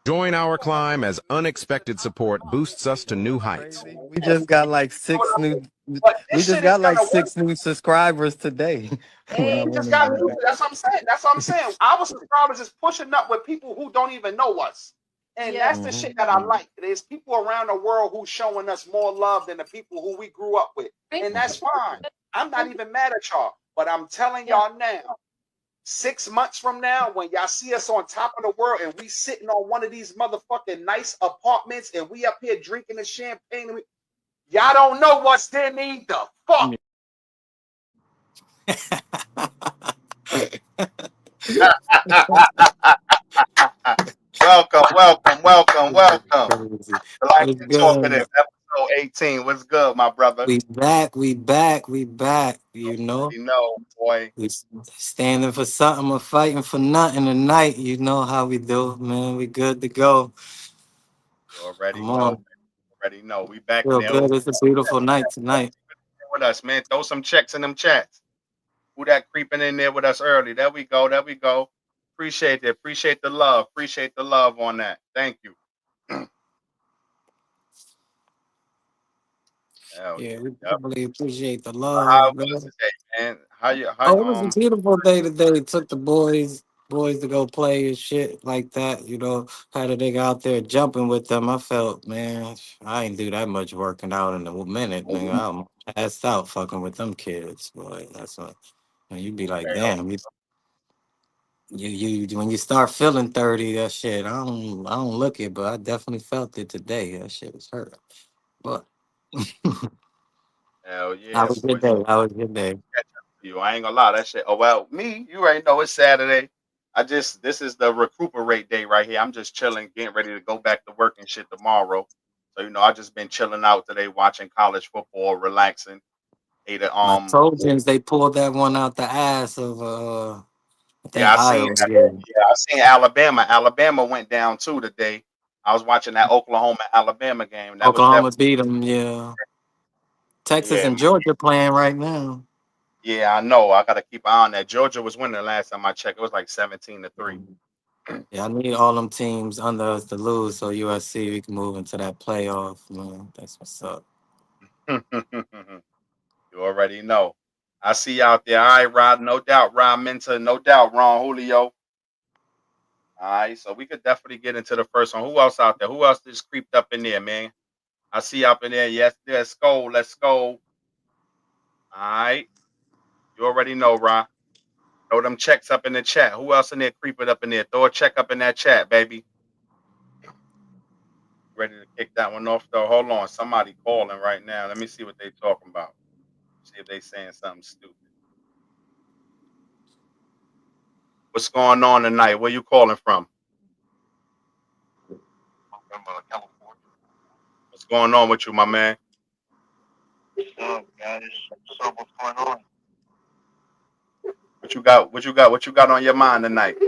Join our climb as unexpected support boosts us to new heights. We just got like But we this just shit is got like gonna work. 6 new subscribers today. When I And went just in got there. new. That's what I'm saying. That's what I'm saying. Our subscribers is pushing up with people who don't even know us. And Yeah. that's the shit that I like. There's people around the world who's showing us more love than the people who we grew up with. And that's fine. I'm not even mad at y'all. But I'm telling y'all now, 6 months from now, when y'all see us on top of the world and we sitting on one of these motherfucking nice apartments and we up here drinking the champagne, y'all don't know what's there neither. Fuck. Welcome, welcome, welcome, welcome. Crazy. Black What's and Talkative, good? episode 18. What's good, my brother? We back. You know, You know, boy. we standing for something or fighting for nothing tonight. You know how we do, man. We good to go. You already Come know, man. on. Already know. We back in Feel there. Who good. It's a beautiful night tonight. with us, man? Throw some checks in them chats. Who that creeping in there with us early? There we go. There we go. Appreciate it. Appreciate the love. Appreciate the love on that. Thank you. Hell Yeah, we yeah. Yep. definitely appreciate the How love, was man. today, man? How you Oh, it was a beautiful day today. Took the boys to go play and shit like that. You know, had a nigga out there jumping with them. I felt, man, I ain't do that much working out in a minute, nigga. I'm passed out fucking with them kids, boy. That's what. And you be like, okay, damn, you when you start feeling 30, that shit. I don't look it, but I definitely felt it today. That shit was hurt. But hell I yeah, was boy. good day. I was good day. Catch up with you. I ain't gonna lie, that shit. Oh well, me, you already know it's Saturday. This is the recuperate day right here. I'm just chilling, getting ready to go back to work and shit tomorrow. So I just been chilling out today, watching college football, relaxing. Ate a My Trojans, they pulled that one out the ass of I yeah, think Iowa. Yeah. I seen Alabama. Alabama went down too today. I was watching that Oklahoma Alabama game. That was Oklahoma definitely beat them. Yeah. Texas yeah, and Georgia playing right now. yeah. I know. I gotta keep an eye on that. Georgia was winning the last time I checked. It was like 17-3. Yeah, I need all them teams under us to lose so USC we can move into that playoff, man. That's what's up. You already know. I see you out there. All right, Rod. No doubt, Rod Minta. No doubt, Ron Julio. All right, so we could definitely get into the first one. Who else out there? Who else just creeped up in there, man? I see you up in there. Yes, let's go. Let's go. All right. You already know, Ron. Throw them checks up in the chat. Who else in there creeping up in there? Throw a check up in that chat, baby. Ready to kick that one off, though. Hold on. Somebody calling right now. Let me see what they talking about. See if they saying something stupid. What's going on tonight? Where you calling from? From California. What's going on with you, my man? So, guys, so what's going on? What you got? What you got? What you got on your mind tonight? I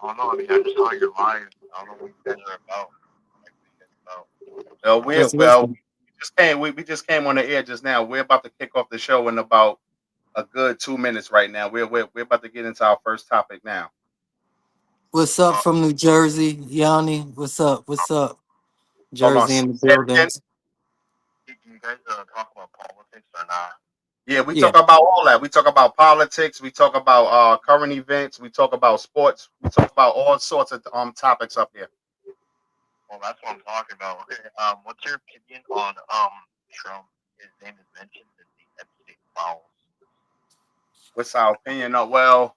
don't know. I mean, I just saw your live. I don't know what you guys are about. Like, what you guys about? Just Well, listen. we just came on the air just now. We're about to kick off the show in about a good 2 minutes right now. We're about to get into our first topic now. What's up from New Jersey, Yanni? What's up? What's up? Hold on. Jersey Say in the it building. again. You guys talk about politics or not? Yeah, we Yeah. talk about all that. We talk about politics. We talk about current events. We talk about sports. We talk about all sorts of topics up here. Well, that's what I'm talking about. Okay. What's your opinion on Trump? His name is mentioned in the Epstein files. What's our opinion? Well,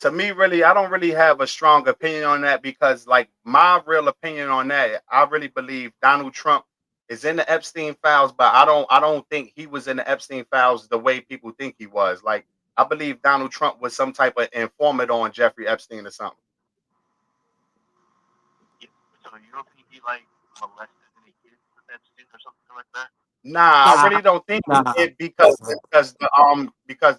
to me, really, I don't really have a strong opinion on that because, like, my real opinion on that, I really believe Donald Trump is in the Epstein files, but I don't think he was in the Epstein files the way people think he was. Like, I believe Donald Trump was some type of informant on Jeffrey Epstein or something. Yeah. So you don't think he like molested any kids with Epstein or something like that? Nah, I Nah, really don't think he nah. did because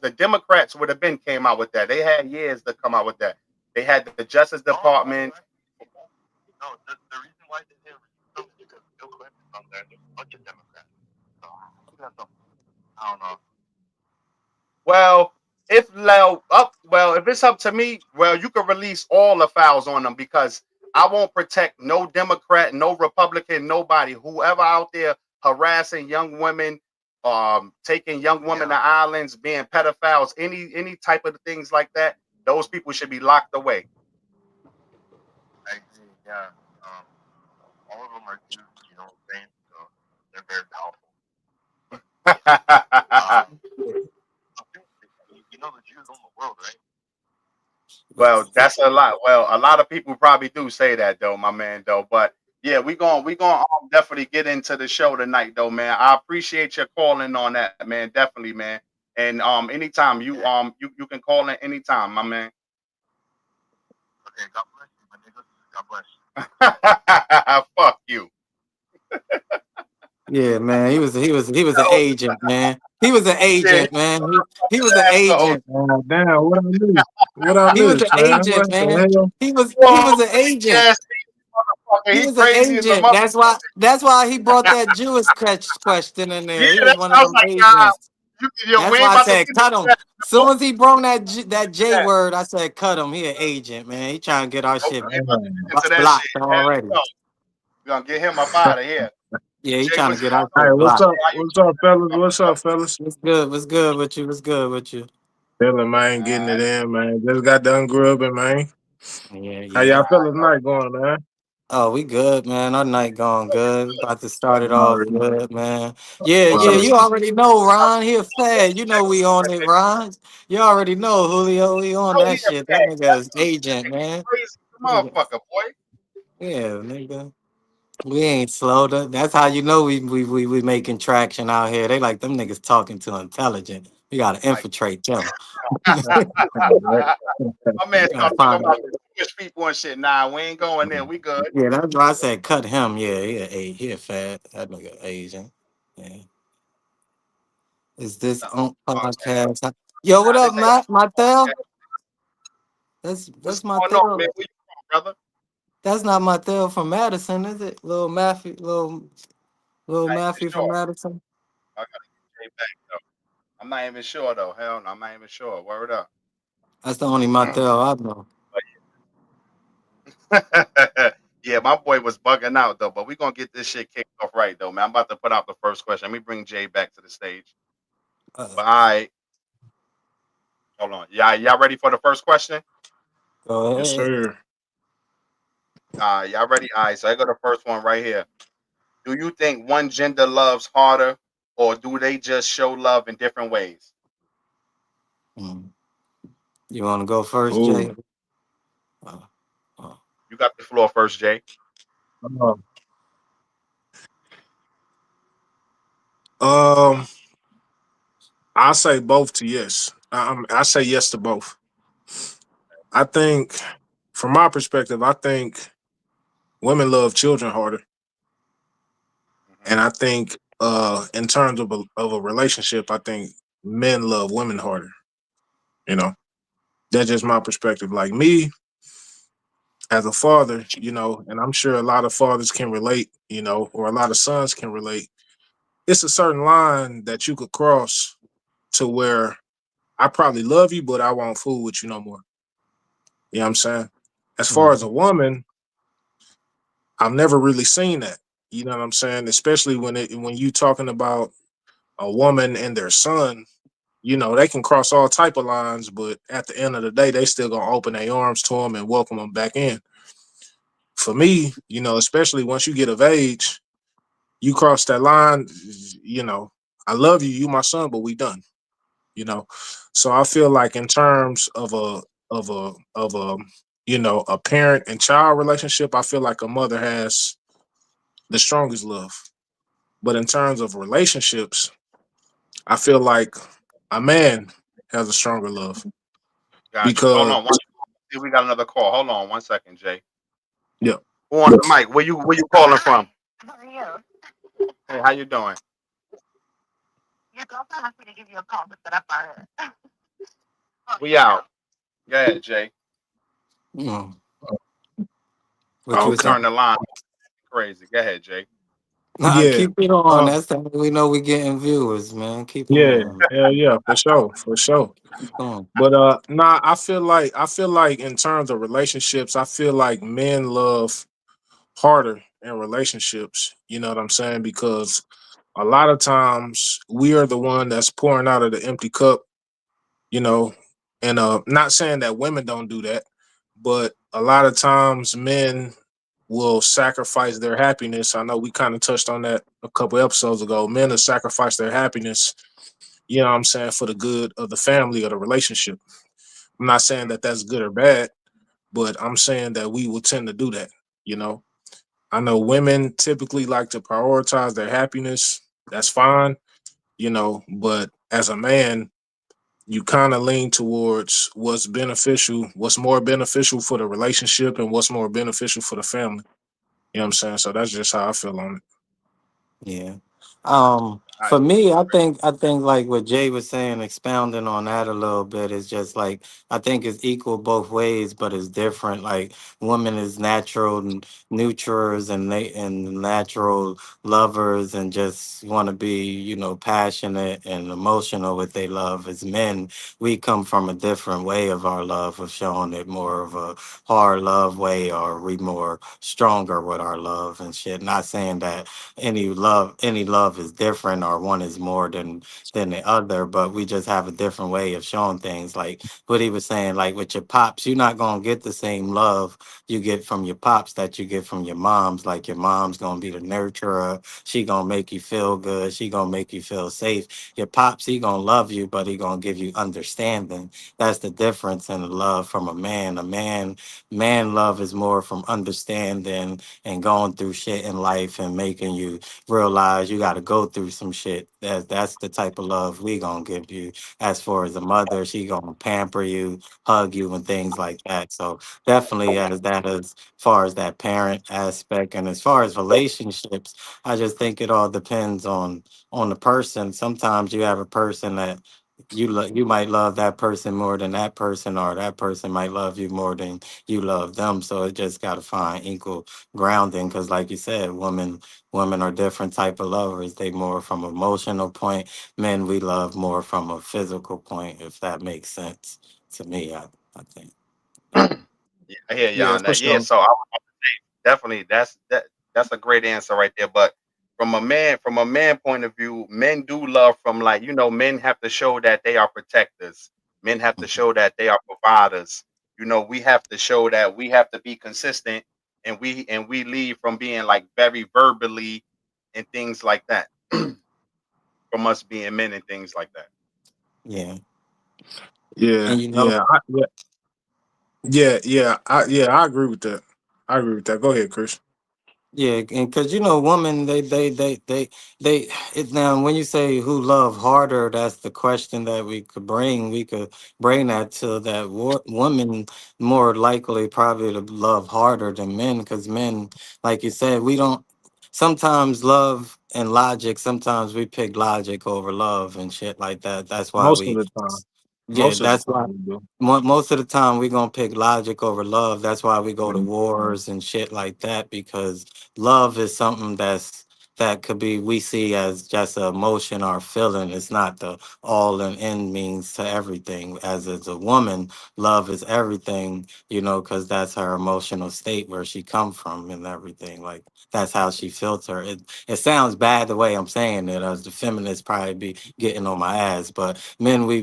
the Democrats would have been came out with that. They had years to come out with that. They had the Justice Department. No, the reason why they didn't release them is because Bill Clinton's on there. There's a bunch of Democrats. So I don't know. Well, if it's up to me, well, you can release all the files on them because I won't protect no Democrat, no Republican, nobody, whoever out there harassing young women, taking young women to islands, being pedophiles, any type of things like that. Those people should be locked away. I agree. Yeah. All of them are Jews. You know what I'm saying? So they're very powerful. You know the Jews own the world, right? Well, that's a lot. Well, a lot of people probably do say that though, my man. Though, but yeah, we gonna definitely get into the show tonight, though, man. I appreciate your calling on that, man. Definitely, man. And anytime you can call in anytime, my man. Okay. God bless you, my nigga. God bless you. Fuck you. Yeah, man. He was an agent, man. He was an Yeah, agent, man. He was an asshole. agent. Damn, what I miss? What I He was miss, an man? agent, What the man. hell? He was an agent. Yes, motherfucker. He He was an crazy as a agent. mother. That's why he brought that Jewish question in Yeah, there. He was that's one of I was them like, nah, agents. yo, That's we why ain't I about to said get into cut him. that. Soon as he brought that J Yeah. word, I said cut him. He an agent, man. He trying to get our Nope, shit we ain't about to Man. get into that shit. blocked Hell already. no. We're gonna get him up out of here. Yeah, he Jay, trying to what's get going our on? Hey, shit what's blocked. up? How you What's up, fellas? What's up, fellas? What's good? What's good with you? What's good with you? Feeling, man, doing? getting it in, man. Just got done grubbing, man. Yeah, How yeah. y'all fellas night going, man? Oh, we good, man. Our night going good. About to start it off Already. good, man. Yeah, yeah. Already. You already know, Ron. He a fad. You know we on it, Ron. You already know, Julio. We on Oh, he that a shit. That fag. nigga is agent, man. Crazy motherfucker, boy. Yeah, nigga. We ain't slow. That's how you know we making traction out here. They like them niggas talking too intelligent. We gotta Like, infiltrate them. Right. my man Gotta started talking find about out. the Jewish people and shit. Nah, we ain't going there. We good. Yeah, that's why I said cut him. Yeah, he a fat. That nigga Asian. Yeah. Is this No. on Oh, podcast? Yo, what nah, up, this ain't. Matt? Okay. Matteo? What's That's going on, man? Matteo. Where you from, brother? That's not Matteo from Madison, is it? Little I ain't even Matthew from sure. Madison. I gotta get Jay back though. I'm not even sure though. Hell no, I'm not even sure. Word up. That's the only Matteo I know. Yeah, my boy was bugging out though, but we gonna get this shit kicked off right though, man. I'm about to put out the first question. Let me bring Jay back to the stage. Uh, But all right, hold on. Y'all ready for the first question? Go Yes, ahead. sir. Y'all ready? All right, so I got the first one right here. Do you think one gender loves harder, or do they just show love in different ways? Mm. You want to go first, Oh, Jay? Uh, uh, You got the floor first, Jay. um, um, I say both to yes. I say yes to both. I think, from my perspective, I think women love children harder, Hmm. and I think, in terms of a relationship, I think men love women harder. You know, that's just my perspective. Like me, as a father, and I'm sure a lot of fathers can relate, or a lot of sons can relate. It's a certain line that you could cross to where I probably love you, but I won't fool with you no more. You know what I'm saying? As far as a mm, woman, I've never really seen that. You know what I'm saying? Especially when you talking about a woman and their son, they can cross all type of lines, but at the end of the day, they still gonna open their arms to them and welcome them back in. For me, especially once you get of age, you cross that line, you know, I love you, you my son, but we done, you know. So I feel like in terms of a a parent and child relationship, I feel like a mother has the strongest love. But in terms of relationships, I feel like a man has a stronger love Got you. Hold because on. See, we got another call. Hold on 1 second, Jay. yeah. Who on the mic? Where you calling from? How are you? Hey, how you doing? Your girlfriend asked me to give you a call to set up our. We out. Go ahead, Jay. mm. What Oh, you was okay. saying? Turn the line crazy. Go ahead, Jay. Nah, Yeah. keep it on. Uh, That's how we know we getting viewers, man. Keep them yeah, on. hell yeah, for sure, for sure. Keep going. But nah, I feel like in terms of relationships, I feel like men love harder in relationships. You know what I'm saying? Because a lot of times we are the one that's pouring out of the empty cup, you know, and not saying that women don't do that, but a lot of times men will sacrifice their happiness. I know we kind of touched on that a couple episodes ago. Men will sacrifice their happiness, you know what I'm saying, for the good of the family or the relationship. I'm not saying that that's good or bad, but I'm saying that we will tend to do that, you know. I know women typically like to prioritize their happiness. That's fine, you know, but as a man, you kind of lean towards what's beneficial, what's more beneficial for the relationship and what's more beneficial for the family. You know what I'm saying? So that's just how I feel on it. Yeah. I, For me, I think like what Jay was saying, expounding on that a little bit is just like I think it's equal both ways, but it's different. Like women is natural nurturers and they and natural lovers and just want to be, passionate and emotional with their love. As men, we come from a different way of our love, of showing it more of a hard love way, or we more stronger with our love and shit. Not saying that any love is different or one is more than the other, but we just have a different way of showing things. Like what he was saying, like with your pops, you're not gonna get the same love you get from your pops that you get from your moms. Like your mom's gonna be the nurturer, she gonna make you feel good, she gonna make you feel safe. Your pops, he gonna love you, but he gonna give you understanding. That's the difference in the love from a man. A man love is more from understanding and going through shit in life and making you realize you got to go through some shit. That's the type of love we gonna give you. As far as a mother, she gonna pamper you, hug you, and things like that. So definitely as far as that parent aspect, and as far as relationships, I just think it all depends on the person. Sometimes you have a person that you might love that person more than that person, or that person might love you more than you love them. So it just got to find equal grounding, because like you said, women are different type of lovers. They more from emotional point. Men, we love more from a physical point, if that makes sense to me. I think. yeah, I hear you Yeah, on for that. Yeah, sure. so I would have to say definitely that's a great answer right there. But from a man point of view, men do love from like men have to show that they are protectors. Men have to Mhm. show that they are providers. We have to show that we have to be consistent, and we leave from being like very verbally and things like that. From us being men and things like that. Yeah. Yeah, And I agree with that. I agree with that. Go ahead, Chris. yeah, and because women, it now. When you say who love harder, that's the question that we could bring. We could bring that to that women more likely probably to love harder than men, because men, like you said, we don't. Sometimes love and logic. Sometimes we pick logic over love and shit like that. That's why Most of we. the time. Yeah, Most of the that's why time we do. most of the time we're gonna pick logic over love. That's why we go to wars and shit like that, because love is something that could be we see as just an emotion or feeling. It's not the all and end means to everything. As a woman, love is everything, because that's her emotional state where she come from and everything. Like that's how she filter it. It sounds bad the way I'm saying it, as the feminists probably be getting on my ass, but men, we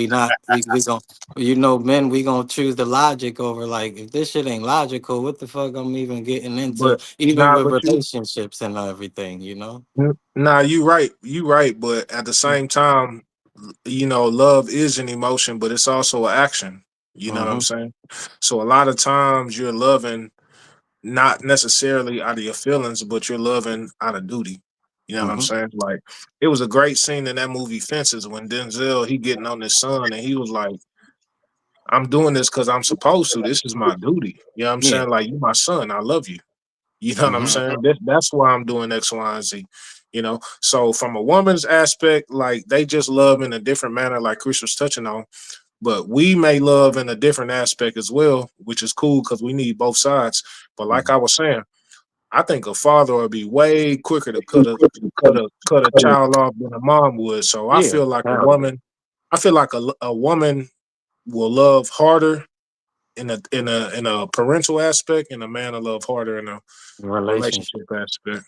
not we gon' men, we gonna choose the logic over, like, if this shit ain't logical, what the fuck I'm even getting into, But even nah, with but you relationships and everything. nah, you right. You right. But at the same time, love is an emotion, but it's also an action. You know what I'm Mm-hmm. saying? So a lot of times you're loving not necessarily out of your feelings, but you're loving out of duty. You know what I'm Mm-hmm. saying? Like it was a great scene in that movie Fences when Denzel he getting on his son and he was like, "I'm doing this because I'm supposed to. This is my duty." You know what I'm Yeah. saying? Like you my son, I love you. You know what I'm Mm-hmm. Mhm. saying? That's why I'm doing X, Y, and Z. So from a woman's aspect, like they just love in a different manner, like Chris was touching on. But we may love in a different aspect as well, which is cool because we need both sides. But like I was saying, I think a father would be way quicker to cut a child off than a mom would. So I Yeah, feel like a hell yeah. woman, I feel like a woman will love harder in a parental aspect, and a man will love harder in a Relationship. relationship aspect.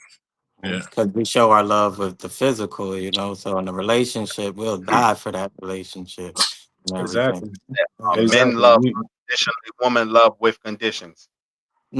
Yeah, Because we show our love with the physical, so in a relationship, we'll die for that relationship and everything. exactly, Yeah. Men exactly. love unconditionally, women love with conditions.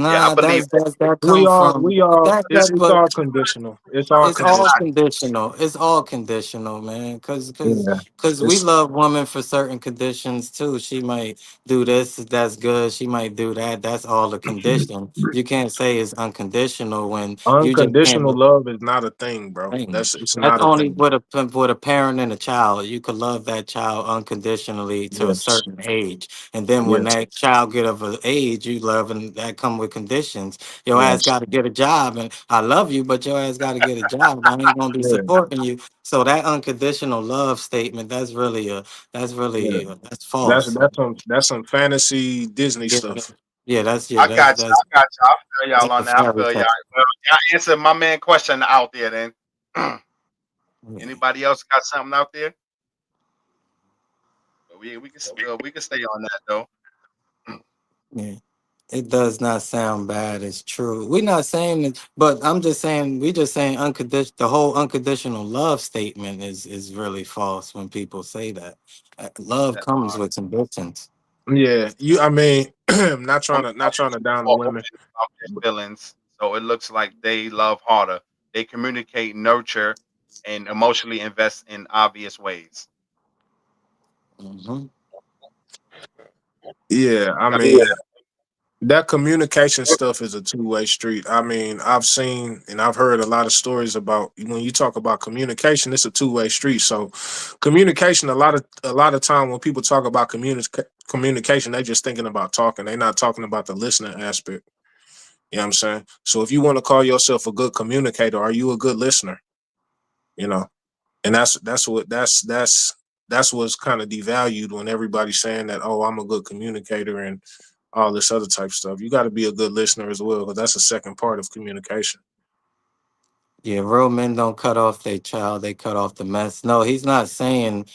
Yeah, I Nah, believe that. that We come all from we all that it's that it's but all conditional. It's all it's all It's not. conditional. conditional. It's all conditional, man. Yeah, Cause we it's love women for certain conditions too. She might do this, that's good. She might do that. That's all the condition. You can't say it's unconditional when you just can't. unconditional love is not a thing, bro. Thing. It's That's not a only thing. with a parent and a child. You could love that child unconditionally to a Yes, certain age, and then when yes, that child get of an age, you love, and that come with conditions. Your ass yes, got to get a job, and I love you, but your ass got to get a job. I ain't gonna be yeah, supporting you. So that unconditional love statement, yeah. that's false. That's some fantasy Disney Yeah, stuff. I got you. that's I got you. I feel y'all that's a on that. I fairy feel y'all. tale. Well, y'all answered my man question out there then. Yeah. Anybody else got something out there? We can stay on that though. Yeah. It does not sound bad. It's true. We're not saying it, but I'm just saying we just saying unconditional. The whole unconditional love statement is really false when people say that. Love That comes with conditions. Yeah, I mean, not trying women to are not trying to down the more women. open about their feelings, so it looks like they love harder. They communicate, nurture, and emotionally invest in obvious ways. Hmm. Yeah, You I got mean, that communication stuff is a two-way street. I mean, I've seen and I've heard a lot of stories about when you talk about communication, it's a two-way street. So, communication, a lot of time when people talk about communication, they just thinking about talking. They're not talking about the listening aspect. You know what I'm saying? So, if you want to call yourself a good communicator, are you a good listener? You know, and that's what's kind of devalued when everybody's saying that, oh, I'm a good communicator and all this other type of stuff. You got to be a good listener as well, because that's the second part of communication. Yeah, real men don't cut off their child, they cut off the mess. No, he's not saying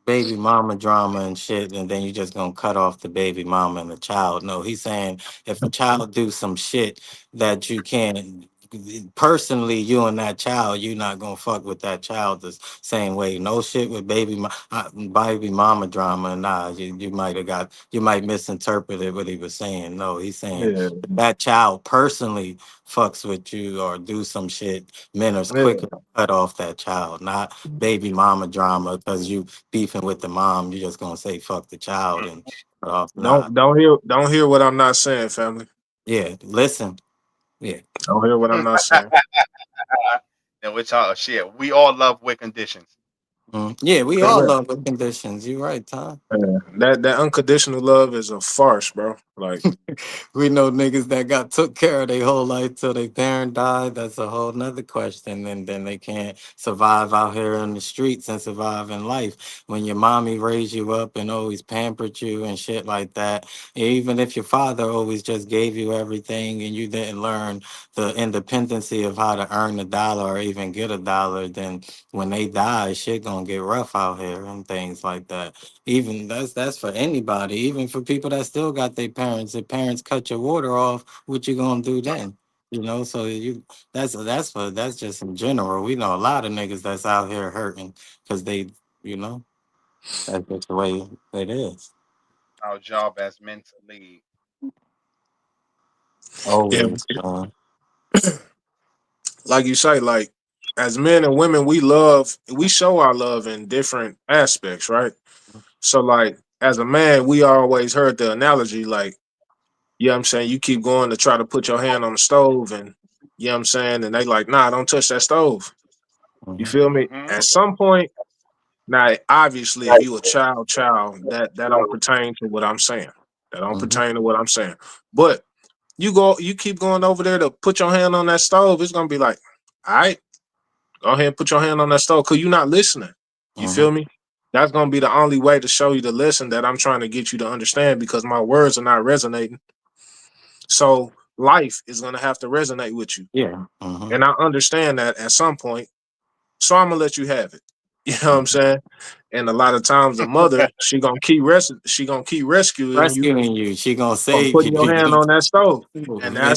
baby mama drama and shit, and then you just gonna cut off the baby mama and the child. No, he's saying if a child do some shit that you can't personally, you and that child, you not gonna fuck with that child the same way. No shit with baby mama drama. Nah, you might misinterpret what he was saying. No, he's saying Yeah, that child personally fucks with you or do some shit, men are yeah, quicker to cut off that child, not baby mama drama because you beefing with the mom. You just gonna say fuck the child and cut off. Nah, don't hear what I'm not saying, family. yeah, listen, yeah, Don't hear what I'm not it. saying. And which shit. We all love with conditions. yeah. We all Correct. love the conditions. You right, Tom. Yeah. That unconditional love is a farce, bro. Like, We know niggas that got took care of their whole life till their parent died. That's a whole nother question. And then they can't survive out here in the streets and survive in life. When your mommy raised you up and always pampered you and shit like that, even if your father always just gave you everything and you didn't learn the independency of how to earn a dollar or even get a dollar, then when they die, shit gonna get rough out here and things like that. Even that's for anybody, even for people that still got their parents. If parents cut your water off, what you gonna do then? So that's just in general. We know a lot of niggas that's out here hurting because you know, that's just the way it is. Our job as men to lead. yeah, Always. like you say, like as men and women, we show our love in different aspects, right? So, like as a man, we always heard the analogy, like, you know what I'm saying, you keep going to try to put your hand on the stove, and you know what I'm saying, and they like, nah, don't touch that stove. You Hmm. feel me? Hmm. At some point, now obviously, if you a child, that don't pertain to what I'm saying. That don't Hmm. pertain to what I'm saying. But you keep going over there to put your hand on that stove, it's gonna be like, all right, go ahead and put your hand on that stove, because you're not listening. You Hmm. feel me? That's gonna be the only way to show you the lesson that I'm trying to get you to understand, because my words are not resonating. So life is gonna have to resonate with you. Yeah. Mm-hmm. And I understand that at some point. So I'm gonna let you have it. You know what I'm saying? And a lot of times the mother, she gonna keep rescuing you Rescuing you. She gonna from save putting your hand you. on that stove. And Yeah.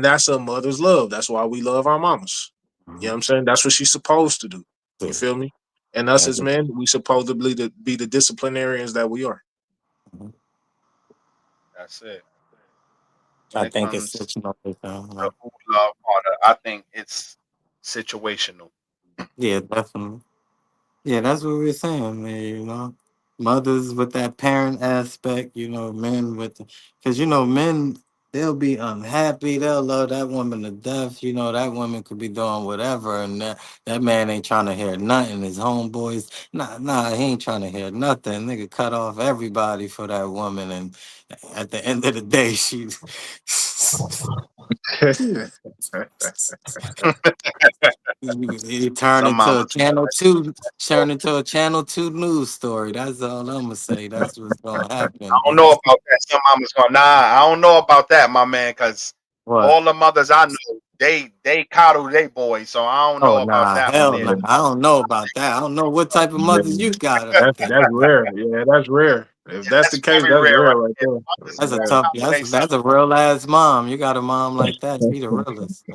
that's a mother's love. That's why we love our mamas. You know what I'm saying? That's what she's supposed to do. You feel me? And us That's as it. men, we supposedly to be the disciplinarians that we are. Mhm. That's it. When I it think it's comes situational. to Like, who love harder, I think it's situational. yeah, definitely. Yeah, that's what we're saying, man. Mothers with that parent aspect. Men with, because men, they'll be unhappy. They'll love that woman to death. That woman could be doing whatever, and that man ain't trying to hear nothing. His homeboys, nah, he ain't trying to hear nothing. Nigga cut off everybody for that woman, and at the end of the day, she. He turned Some into a mamas. channel 2 news story. That's all I'm gonna say. That's what's gonna I happen. don't know about that. Some mamas going, nah, I don't know about that, my man, because What? all the mothers I know, they coddle their boys, so I don't Oh know about nah, that one hell there. no. I don't know about that. I don't know what type of Yeah, mothers you got up that's there. rare. Yeah, that's rare. If Yeah, that's the that's case, very that's rare rare right right there. there. Mothers That's a Yeah. tough. coddle That's they son. that's a real ass mom. You got a mom like that. She the realest.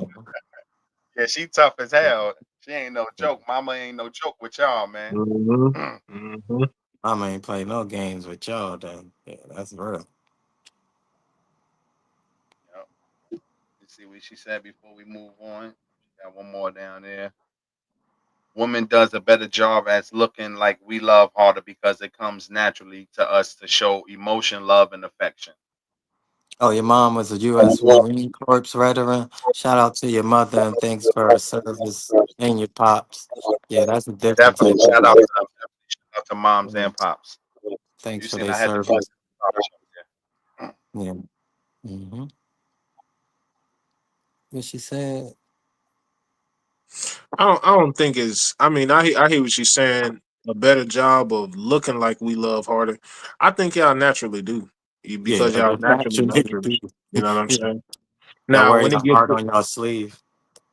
Yeah, she tough as hell. She ain't no joke. Mama ain't no joke with y'all, man. hmm Yep. hmm Mama ain't play no games with y'all. Then yeah, that's real. Let's see what she said before we move on. She got one more down there. Woman does a better job as looking like we love harder because it comes naturally to us to show emotion, love, and affection. Oh, your mom was a U.S. Marine Corps veteran. Shout out to your mother and thanks for her service and your pops. Yeah, that's a different Definitely type of. shout out to them. Definitely shout out to moms and pops. Thanks You for seen their I had to put service. pops up there. Yeah. Mm-hmm. What she said. I don't think it's. I mean, I hear what she's saying. A better job of looking like we love harder. I think y'all naturally do, Yeah, because y'all naturally naturally nurturing. do. You know what I'm Yeah. saying? Y'all Now, wear when your it gets heart to, on your sleeve.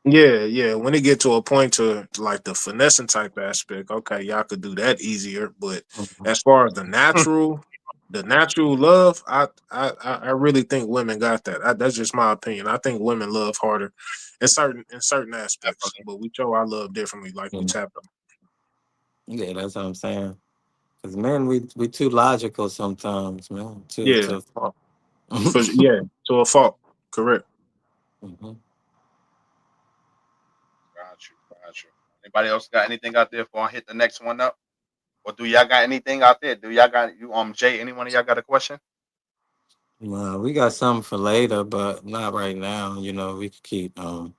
yeah, when it get to a point to like the finessing type aspect, okay, y'all could do that easier. But Mhm. as far as the natural love, I really think women got that. That's just my opinion. I think women love harder in certain aspects, Definitely. but we show our love differently, like we Mhm. tapped on. Yeah, that's what I'm saying. Because men, we too logical sometimes, man. Too Yeah, to fault. yeah, to a fault. Correct. Mhm. Got you. Got you. Anybody else got anything out there before I hit the next one up? Or do y'all got anything out there? Do y'all got you Jay? Anyone of y'all got a question? Well, we got something for later, but not right now. We could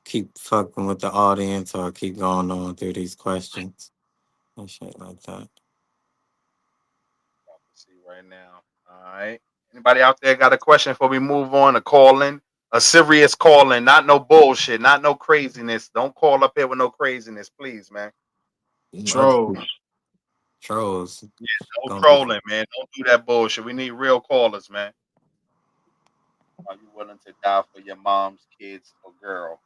keep fucking with the audience or keep going on through these questions and shit like that. Let's see right now. All right. Anybody out there got a question before we move on? A call in, a serious call in, not no bullshit, not no craziness. Don't call up here with no craziness, please, man. Other Trolls. trolls No gonna be. trolling, man. Don't do that bullshit. We need real callers, man. Are you willing to die for your mom's kids or girl?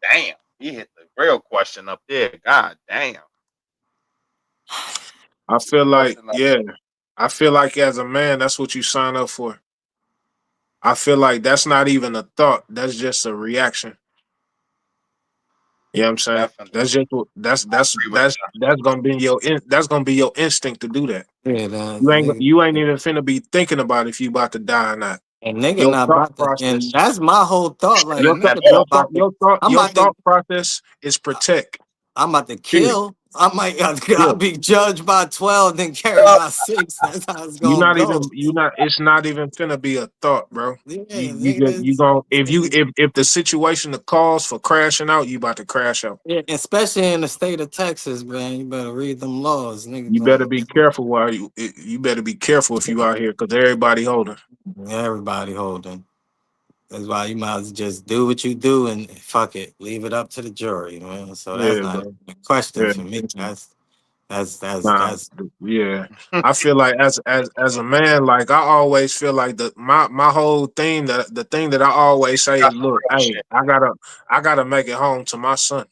Damn, he hit the real question up there. God damn. I feel like, Question up. yeah, I feel like as a man, that's what you sign up for. I feel like that's not even a thought. That's just a reaction. You know what I'm saying? Definitely. That's just what I agree with that. that's gonna be that's gonna be your instinct to do that. Yeah, that You ain't nigga. even finna be thinking about if you about to die or not. And nigga Your not thought about to, and process, that's my whole thought. Like Feeling at nigga not all. about to. I'm your about to. thought process is protect. I'm about to Period. kill. I might. I'll Yeah. be judged by 12, then carried by 6. That's how it's gonna go. You not it's not even finna be a thought, bro. Yeah, You nigga. gon' if the situation the cause for crashing out, you about to crash out. Yeah, especially in the state of Texas, man. You better read them laws, nigga. You better be careful while you better be careful if you out here because everybody holding. Everybody holding. That's why you might as well just do what you do and fuck it, leave it up to the jury, man. So that's Yeah, not bro. a question Yeah. for me. Nah, That's yeah. I feel like as a man, like I always feel like my whole thing that the thing that I always say is, That's some look, real hey, shit. I gotta make it home to my son.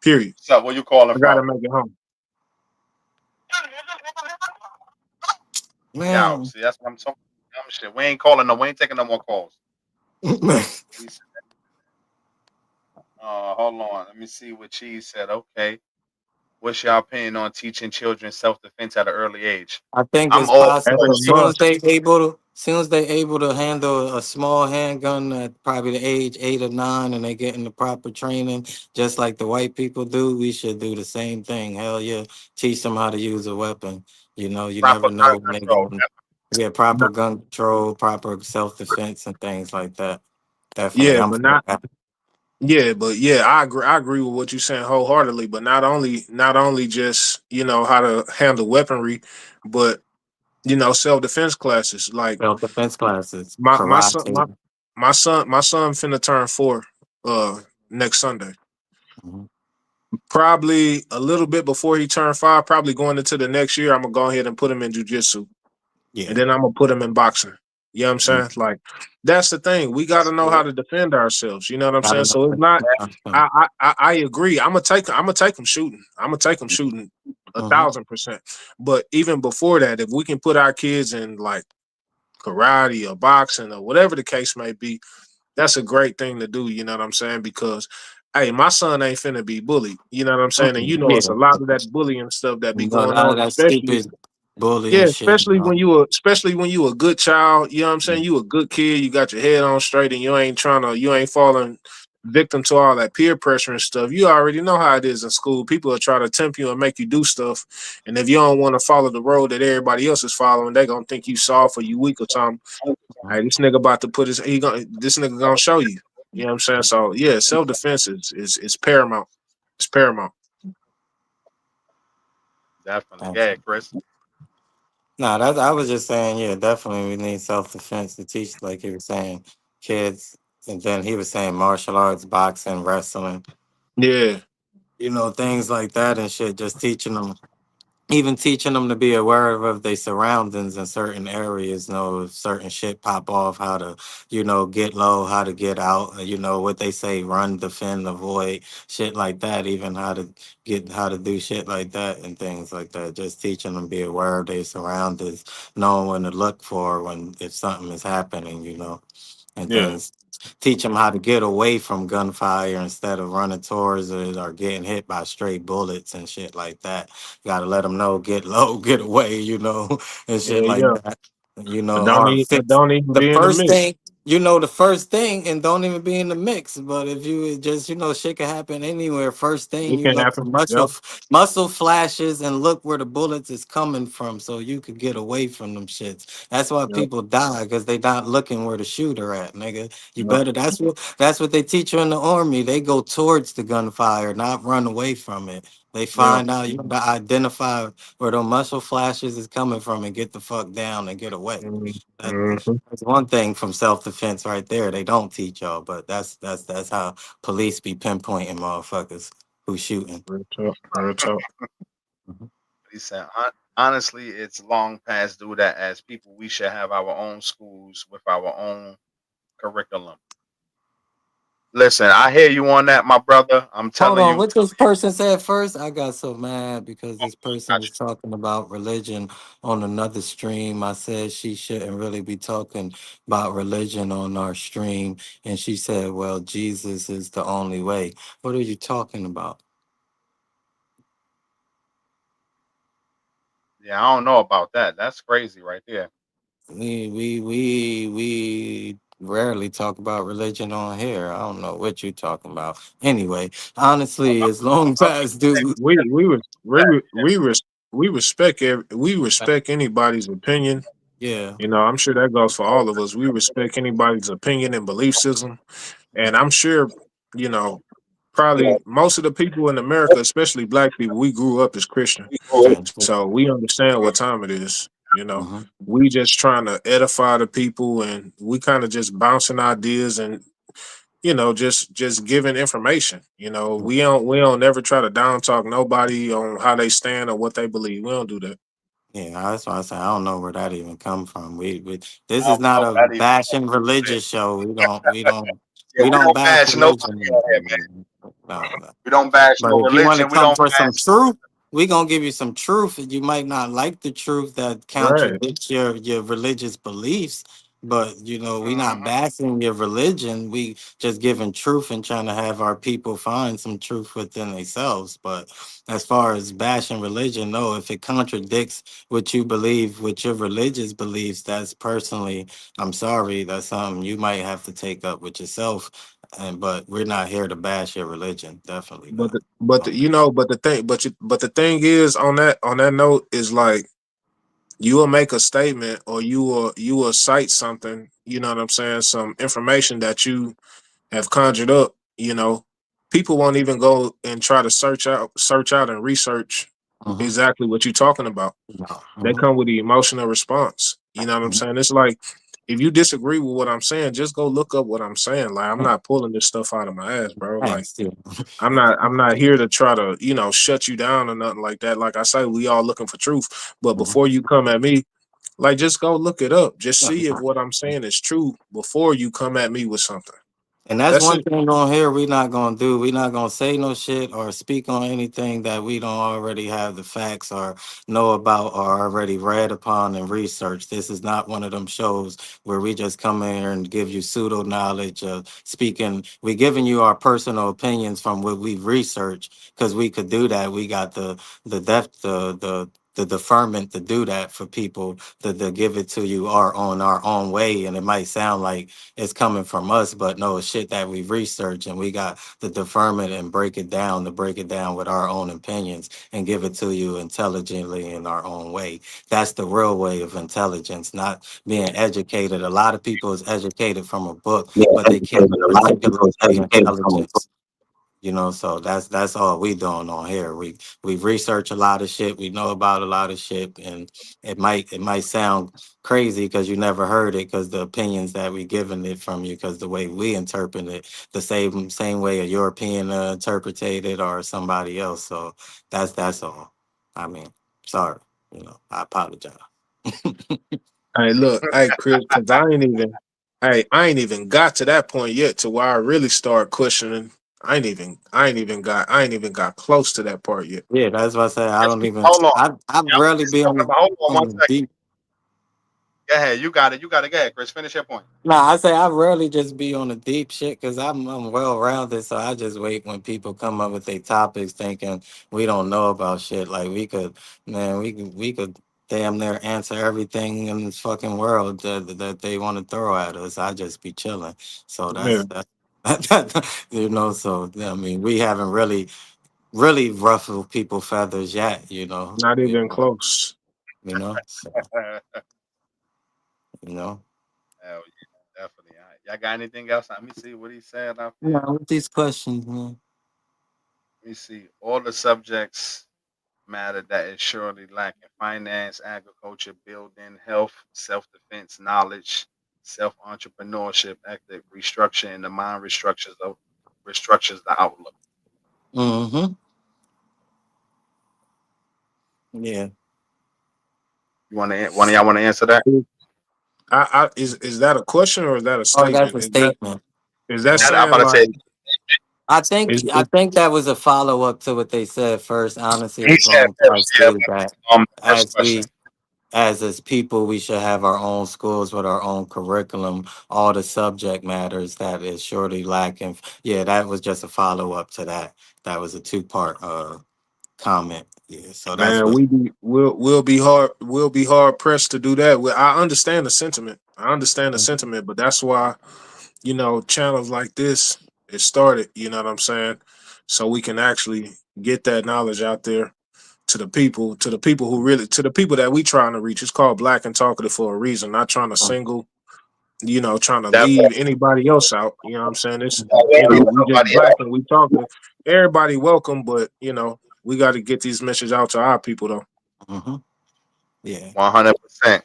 Period. So where you calling I gotta from? make it home. Yeah, man. see, that's what I'm talking. Dumb shit. We ain't calling no. We ain't taking no more calls. He said, hold on. Let me see what Cheese said. Okay. What's your opinion on teaching children self defense at an early age? I think I'm it's all That's for possible. a it. must. Soon as they able to handle a small handgun at probably the age 8 or 9, and they getting the proper training, just like the white people do, we should do the same thing. Hell yeah, teach them how to use a weapon. You know, you Proper never gun know when they control. going. Yeah, proper gun control, proper self defense, and things like that. Definitely, Yeah, I'm but for not. that. Yeah, but yeah, I agree. I agree with what you're saying wholeheartedly. But not only just how to handle weaponry, but self defense classes. Like Self defense classes, my son karate. my son finna turn 4 next Sunday. Mhm. Probably a little bit before he turned 5, probably going into the next year, I'm gonna go ahead and put him in jujitsu. And Yeah. then I'm gonna put him in boxing. You know what I'm saying? Mhm. Like that's the thing. We gotta That's know how good. to defend ourselves. You know what I'm Gotta saying? know So it's what not to do. I agree. I'm gonna take him shooting. I'm gonna take him shooting a Mhm. 1000%. But even before that, if we can put our kids in like karate or boxing or whatever the case may be, that's a great thing to do. You know what I'm saying? Because hey, my son ain't finna be bullied. You know what I'm saying? And it's a Yeah. lot of that bullying stuff that be You know, going all on, that especially stupid bullying yeah, shit. especially when you a good child, you know what I'm saying? You a good kid, you got your head on straight and you ain't falling victim to all that peer pressure and stuff. You already know how it is in school. People will try to tempt you and make you do stuff. And if you don't want to follow the road that everybody else is following, they gonna think you soft or you weak or something. Hey, this nigga about to put this nigga gonna show you. You know what I'm saying? So yeah, self defense is paramount. It's paramount. Definitely. Thanks. Yeah, Chris. No, that I was just saying, yeah, definitely we need self defense to teach, like he was saying, kids. And then he was saying martial arts, boxing, wrestling, Yeah, things like that and shit. Just teaching them, even teaching them to be aware of their surroundings in certain areas, if certain shit pop off, how to, get low, how to get out, what they say, run, defend, avoid, shit like that, even how to do shit like that and things like that. Just teaching them be aware of their surroundings, knowing when to look for when if something is happening, and yeah, things. Teach them how to get away from gunfire instead of running towards it or getting hit by stray bullets and shit like that. Got to let them know, get low, get away, and shit yeah, like yeah. that. Or fix Don't even the be in the first mix. thing, the first thing, and don't even be in the mix. But if you just, shit can happen anywhere. First thing, It you can look for happen. Yep. muscle flashes and look where the bullets is coming from, so you could get away from them shits. That's why Yep. people die because they not looking where the shooter at, nigga. You Yep. better. That's what they teach you in the army. They go towards the gunfire, not run away from it. They Yeah. find out you gotta identify where the muscle flashes is coming from and get the fuck down and get away. That, Mm-hmm. that's one thing from self defense right there. They don't teach y'all, but that's how police be pinpointing motherfuckers who shooting. Real talk. Real talk. Mhm. He said, honestly, it's long past due that as people, we should have our own schools with our own curriculum. Listen, I hear you on that, my brother. I'm Hold telling on, you. what this person said first? I got so mad because Oh, this person got was talking about religion on another stream. I said she shouldn't really be talking about religion on our stream. And she said, well, Jesus is the only way. What are you talking about? yeah, I don't know about that. That's crazy right there. We rarely talk about religion on here. I don't know what you're talking about. Anyway, honestly, as long as dude, We respect we respect anybody's opinion. yeah, I'm sure that goes for all of us. We respect anybody's opinion and belief system, and I'm sure you know probably most of the people in America, especially Black people, we grew up as Christian, so we understand what time it is. mhm. We just trying to edify the people, and we kind of just bouncing ideas and just giving information. We don't never try to down talk nobody on how they stand or what they believe. We don't do that. Yeah, that's why I say I don't know where that even come from. We this I is don't not know a that even. bashing religious show. Yeah, We we don't don't bash bash nobody religion. on here, man. No, no. We don't bash But no if you want to religion. We come don't for some bash. truth, we gonna give you some truth. And you might not like the truth that Right. contradicts your religious beliefs, but we not Mhm. bashing your religion. We just giving truth and trying to have our people find some truth within themselves. But as far as bashing religion, no, if it contradicts what you believe, with your religious beliefs, that's personally, I'm sorry, that's something you might have to take up with yourself. But we're not here to bash your religion. Definitely But not. the, but the, you know, but the thing is on that note is like you will make a statement or you will cite something. You know what I'm saying? Some information that you have conjured up. People won't even go and try to search out and research Mhm. exactly what you're talking about. No. They Mhm. come with the emotional response. You know what I'm Mhm. saying? It's like if you disagree with what I'm saying, just go look up what I'm saying. Like I'm Yeah. not pulling this stuff out of my ass, bro. Like Thanks, too. I'm not here to try to, shut you down or nothing like that. Like I say, we all looking for truth. But Mhm. before you come at me, like just go look it up. Just see if what I'm saying is true before you come at me with something. And that's That's one it. thing on here we not gonna do. We not gonna say no shit or speak on anything that we don't already have the facts or know about or already read upon and researched. This is not one of them shows where we just come in here and give you pseudo knowledge of speaking. We giving you our personal opinions from what we've researched because we could do that. We got the depth, the deferment to do that for people to give it to you our own way. And it might sound like it's coming from us, but no, it's shit that we've researched and we got the deferment and break it down to break it down with our own opinions and give it to you intelligently in our own way. That's the real way of intelligence, not being educated. A lot of people is educated from a book, Yeah, but they can't educated. A lot of people articulate is their educated from a book. intelligence. So that's all we doing on here. We research a lot of shit. We know about a lot of shit, and it might sound crazy because you never heard it because the opinions that we giving it from you because the way we interpret it the same way a European interpreted it or somebody else. So that's all. I mean, sorry. I apologize. Hey, look, hey Chris, because I ain't even got to that point yet to where I really start questioning. I ain't even got close to that part yet. Yeah, that's what I say. I Yes, don't even. hold on. I Yeah, rarely this is be on talking the about. Hold on on one the second. deep. Go ahead. You got it. You got it. Go ahead, Chris. Finish your point. Nah, I say I rarely just be on the deep shit because I'm well rounded. So I just wait when people come up with their topics, thinking we don't know about shit. Like we could damn near answer everything in this fucking world that they want to throw at us. I just be chilling. So Yeah, that's that. So I mean, we haven't really ruffled people feathers yet. not even close. So Hell you know. yeah, definitely. All right. Y'all got anything else? Let me see what he said out there. Yeah, with these questions, man. Let me see. All the subjects matter that is surely lacking: finance, agriculture, building, health, self defense, knowledge, self entrepreneurship, ethic, restructuring the mind, restructures the outlook. Mm-hmm. Yeah. You want to? One of y'all want to answer that? Is that a question or is that a Oh, that's statement? a Is that statement. is that I'm saying about to say. like I think is, I is think that was a follow up to what they said first. Honestly, I He was said going to try to first. Yeah, say that first as question. we as people, we should have our own schools with our own curriculum, all the subject matters that is surely lacking. Yeah, that was just a follow up to that. That was a two-part comment. Yeah, so that's man, what. we'll be hard pressed to do that. I understand the sentiment. But that's why channels like this is started. You know what I'm saying? So we can actually get that knowledge out there to the people that we trying to reach. It's called Black and Talkative for a reason. Not trying to single, trying to Definitely. leave anybody else out. You know what I'm saying? It's Mhm. we just black and we talkative. Everybody welcome, but we got to get these messages out to our people though. Mhm. Yeah. 100%.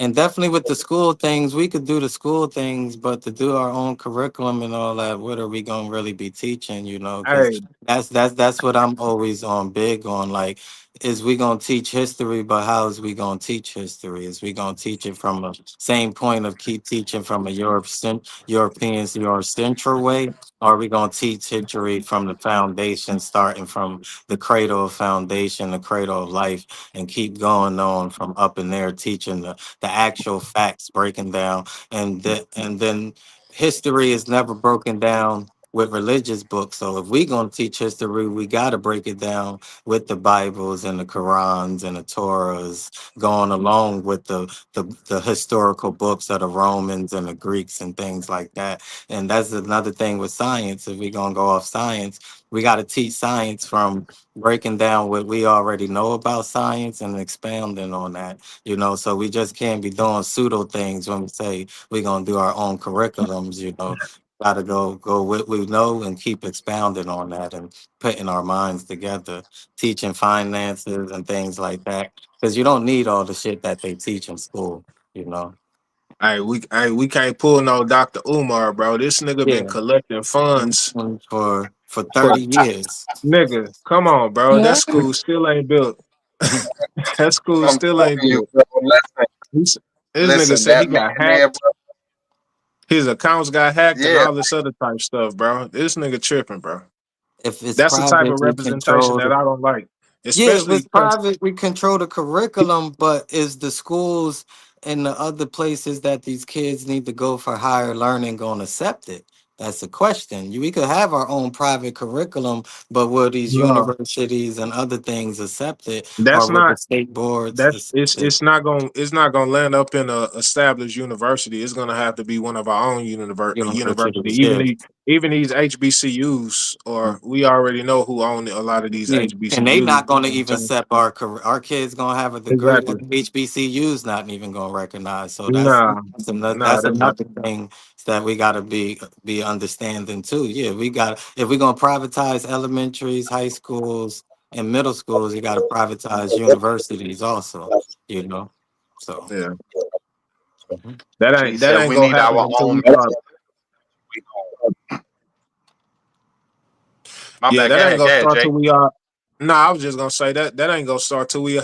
And definitely with the school things, we could do the school things, but to do our own curriculum and all that, what are we gonna really be teaching? You know, because Hey, that's what I'm always on big on. Like, is we gonna teach history, but how is we gonna teach history? Is we gonna teach it from a same point of keep teaching from a European Eurocentric way? Or are we gonna teach history from the foundation, starting from the cradle of foundation, the cradle of life, and keep going on from up in there, teaching the actual facts breaking down, and then history is never broken down with religious books. So if we're going to teach history, we got to break it down with the Bibles and the Qurans and the Torahs, going along with the historical books of the Romans and the Greeks and things like that. And that's another thing with science. If we're going to go off science, we got to teach science from breaking down what we already know about science and expounding on that. You know, so we just can't be doing pseudo things when we say we're gonna do our own curriculums. You know, got to go what we know and keep expounding on that and putting our minds together, teaching finances and things like that. Because you don't need all the shit that they teach in school. You know. we can't pull no Dr. Umar, bro. This nigga been Yeah. collecting funds For for 30 years. nigga. Come on, bro. That Yeah. school still ain't built. That school I'm still ain't telling you, built. bro. Listen, He's, this nigga listen, said he that man got there, hacked. bro. His accounts got hacked and Yeah, all this other type stuff, bro. This nigga tripping, bro. If it's That's the type of private, we representation control that the. I don't like. Yeah, if Especially it's because private, we control the curriculum, but is the schools and the other places that these kids need to go for higher learning going to accept it? That's the question. We could have our own private curriculum, but will these no, universities and other things accept it, or that's will the not state boards that's accept it? it's not gonna land up in a established university. It's gonna have to be one of our own university. Universities, yeah. Even these HBCUs, or we already know who own a lot of these Yeah, and HBCUs. they You not going to know what even I'm saying? accept our kids gonna have a degree Exactly. that HBCU's not even gonna recognize. So Nah, nah, that's they're not. another thing that we got to be understanding too. Yeah, we got if we're gonna privatize elementaries, high schools, and middle schools, you got to privatize universities also. You know, so. Yeah, Mhm. she that said ain't we gonna need happen our until own. we start. My Yeah, bad. that ain't Go gonna ahead, start till Jay. we are. No, I was just gonna say that ain't gonna start till we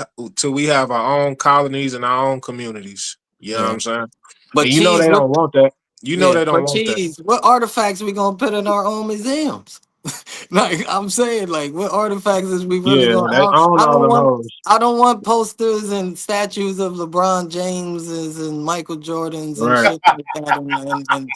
have our own colonies and our own communities. You know what Yeah, I'm saying? but And you know cheese, they what? don't want that. You know Yeah, they don't but want that. cheese, what artifacts we gonna put in our own museums? Like I'm saying, like what artifacts is we really Yeah, going? they own I all don't them want. hoes. I don't want posters and statues of LeBron Jameses and Michael Jordans and Right, shit like that. And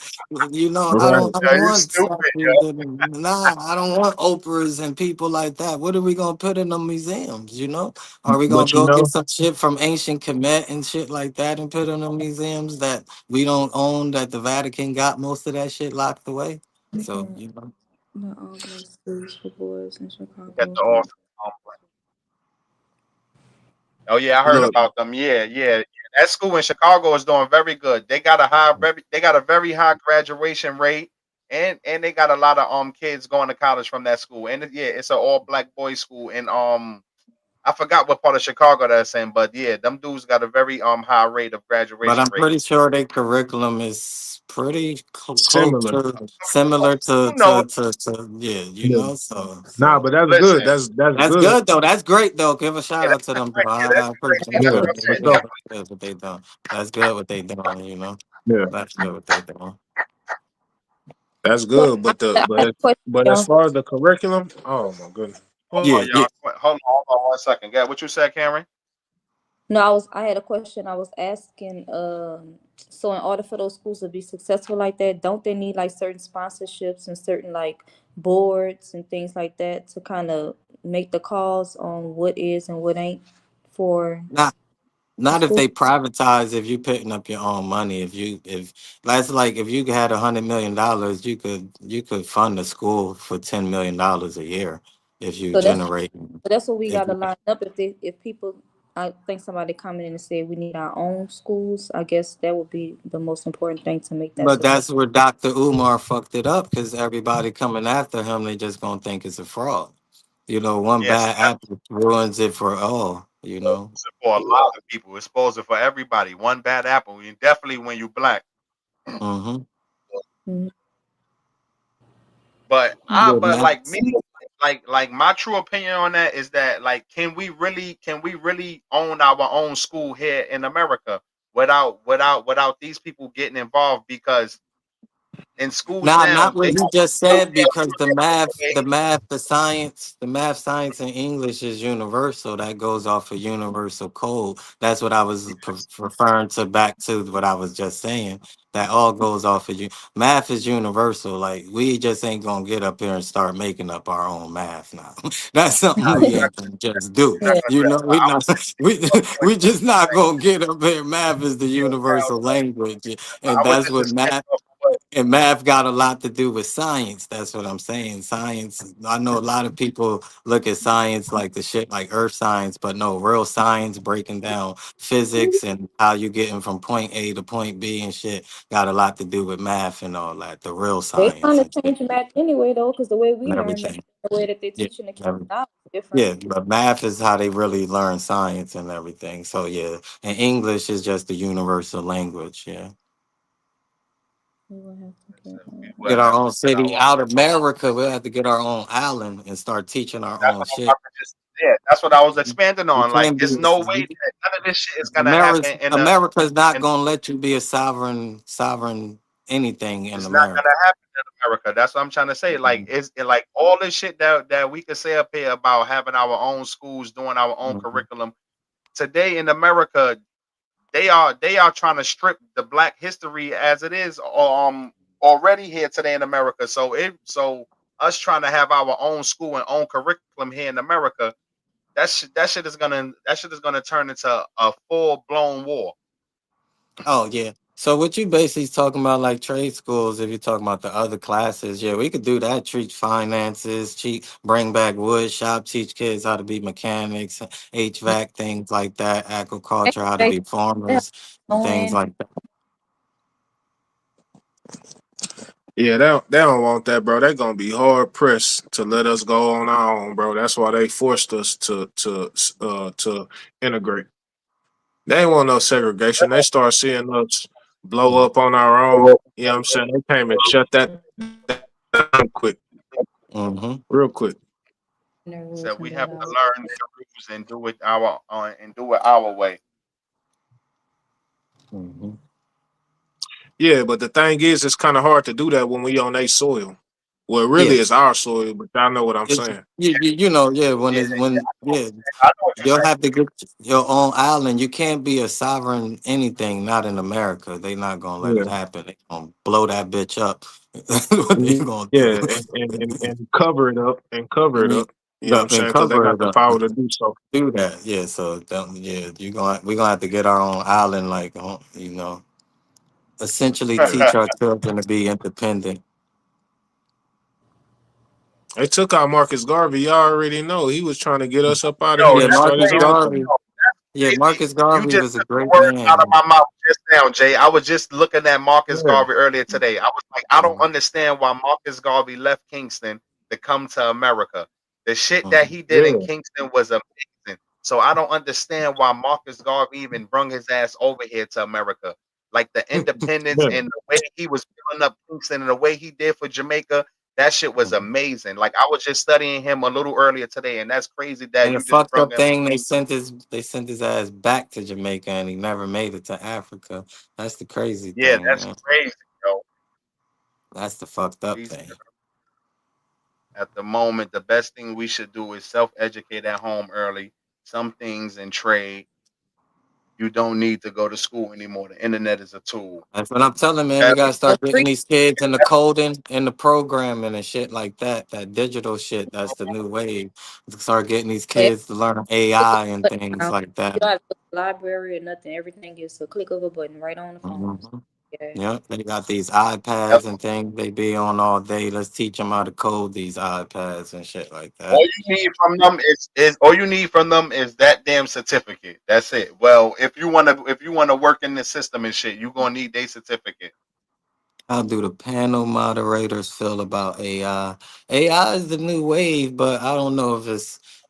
you know, right. I Yeah, don't you want stupid. statues. Nah, I don't want Oprahs and people like that. What are we gonna put in the museums? You know, are we gonna But you go get know, some shit from ancient Kemet and shit like that and put in the museums that we don't own? That the Vatican got most of that shit locked away. So The, you know. the all black schools for boys in Got Chicago. the awesome. Oh yeah, I heard look, about them. Yeah. That school in Chicago is doing very good. They got a very high graduation rate, and they got a lot of kids going to college from that school. And yeah, it's an all black boys school. And I forgot what part of Chicago that's in, but yeah, them dudes got a very high rate of But graduation I'm rate. pretty sure their curriculum is pretty close similar. to similar You know, yeah, you Yeah. know. So Nah, so but that's good. listen, That's that's good. good though. That's great though. Give a yeah, shout out that's, to that's them. great. Bro. Yeah, that's I appreciate that's Yeah, what that. I'm for saying. sure. That's good what they doing. That's good what they doing. You know, Yeah, that's good what they doing. that's So good. I had a question, But as y'all. far as the curriculum, oh my goodness. Hold Yeah, on, yeah. y'all. Hold on 1 second. Yeah, what you said, Cameron? No, I had a question. I was asking. So in order for those schools to be successful like that, don't they need like certain sponsorships and certain like boards and things like that to kind of make the calls on what is and what ain't for Not the not if school? they privatize. If you putting up your own money. If that's like if you had $100 million, you could fund a school for $10 million a year if you So generate. that's what we If got to line up. If people, I think somebody commented and said we need our own schools. I guess that would be the most important thing to make that But success. that's where Dr. Umar fucked it up because everybody coming after him, they just gonna think it's a fraud. You know, one Yes, bad apple ruins it for all. You know. It's for a lot of people. It's supposed to for everybody. One bad apple. And definitely when you black. Mm-hmm. Mhm. Yeah, But man. like me, like my true opinion on that is that like can we really own our own school here in America without these people getting involved? Because in schools Nah, now not they what you just still said, because the math, science, and English is universal. That goes off a universal code. That's what I was referring to, back to what I was just saying. That all goes off of you. Math is universal. Like, we just ain't gonna get up here and start making up our own math now. That's something not we ain't gonna just do. Yeah. gonna You do know, that. we I not was we just not gonna get up here. Math is the universal language, and I was that's just what expanding math. off of what And math got a lot to do with science. That's what I'm saying. Science. I know a lot of people look at science like the shit like earth science, but no, real science, breaking down physics and how you getting from point A to point B and shit, got a lot to do with math and all that. The real They science trying to and shit change math anyway though, because the way we and learn math, everything. the way that they're Yeah. teaching the kids every- now is different. Yeah, but math is how they really learn science and everything. So yeah, and English is just the universal language. Yeah. We will have to get we on. would Get our have to own get our city own. out of America. We'll have to get our own island and start teaching our That's own what I'm shit. about to just yeah, that's what I was expanding You on. Like can't be it's no way that none of this shit is gonna America's happen in the America's not in gonna let you be a sovereign anything in it's not America. gonna happen in America. That's what I'm trying to say. Like it's like all this shit that we could say up here about having our own schools, doing our own Mhm. curriculum. Today in America, they are trying to strip the black history as it is already here today in America. So us trying to have our own school and own curriculum here in America, that shit is gonna turn into a full blown war. Oh yeah. So what you basically talking about, like trade schools? If you're talking about the other classes, yeah, we could do that. Teach finances, bring back wood shop, teach kids how to be mechanics, HVAC, things like that, They, agriculture, how to they, be they have farmers, and no things end. like that. Yeah, they don't want that, bro. They're gonna be hard pressed to let us go on our own, bro. That's why they forced us to integrate. They ain't want no segregation. They start seeing us blow up on our own. You know what I'm saying? They came and shut that down quick, Mm-hmm. real quick. Their rules So and we have then to our learn their rules and do it our way. Mm-hmm. Yeah, but the thing is, it's kind of hard to do that when we on their soil. Well, it Yeah. really is our soil, but y'all know what I'm It's, saying. you know, yeah, Yeah, yeah, I know what you're you'll saying. have to get your own island. You can't be a sovereign anything, not in America. They not gonna let it Yeah. happen. They gonna blow that bitch up. That's what they Mhm. gonna do. Yeah, and cover it up and cover it You up. You know what I'm and saying? Because they cover got it the up. power to do so. Do that. Yeah, so yeah, we gonna have to get our own island, like essentially teach our children to be independent. They took out Marcus Garvey. Y'all already know he was trying to get us up out of Yo, here Yeah, and that's start Marcus his crazy. own Garvey. thing. Yo, that's Yeah, crazy. Marcus You Garvey just was a took the great words out of man. my mouth just now, Jay. I was just looking at Marcus Yeah. Garvey earlier today. I was like, I don't Mhm, understand why Marcus Garvey left Kingston to come to America. The shit that mhm, he did in Yeah. Kingston was amazing. So I don't understand why Marcus Garvey even brung his ass over here to America. Like the independence Yeah. and the way he was filling up Kingston and the way he did for Jamaica, that shit was mhm. amazing. Like I was just studying him a little earlier today, and that's crazy that And the you just fucked brung up him. thing, they sent his ass back to Jamaica, and he never made it to Africa. That's the crazy Yeah, thing, that's man. crazy, yo. That's the fucked up These thing. at the moment, the best thing we should do is self-educate at home early. Some things in trade, you don't need to go to school anymore. The internet is a tool. That's what I'm telling, man. We That- gotta a start getting free these kids in the coding and the programming and shit like that. That digital shit. That's the new wave. Start getting these yeah, kids to learn click of AI a and button things now. like You that. don't have to go to the library or nothing. Everything is a click of a button right on the phone. Mhm. Yeah. Yep, they got these Yep. iPads and things they be on all day. Let's teach them how to code these iPads and shit like All that. you need from them is all you need from them is that damn certificate. That's it. Well, if you wanna work in the system and shit, you gonna need their certificate. How do the panel moderators feel about AI? AI is the new wave, but I don't know if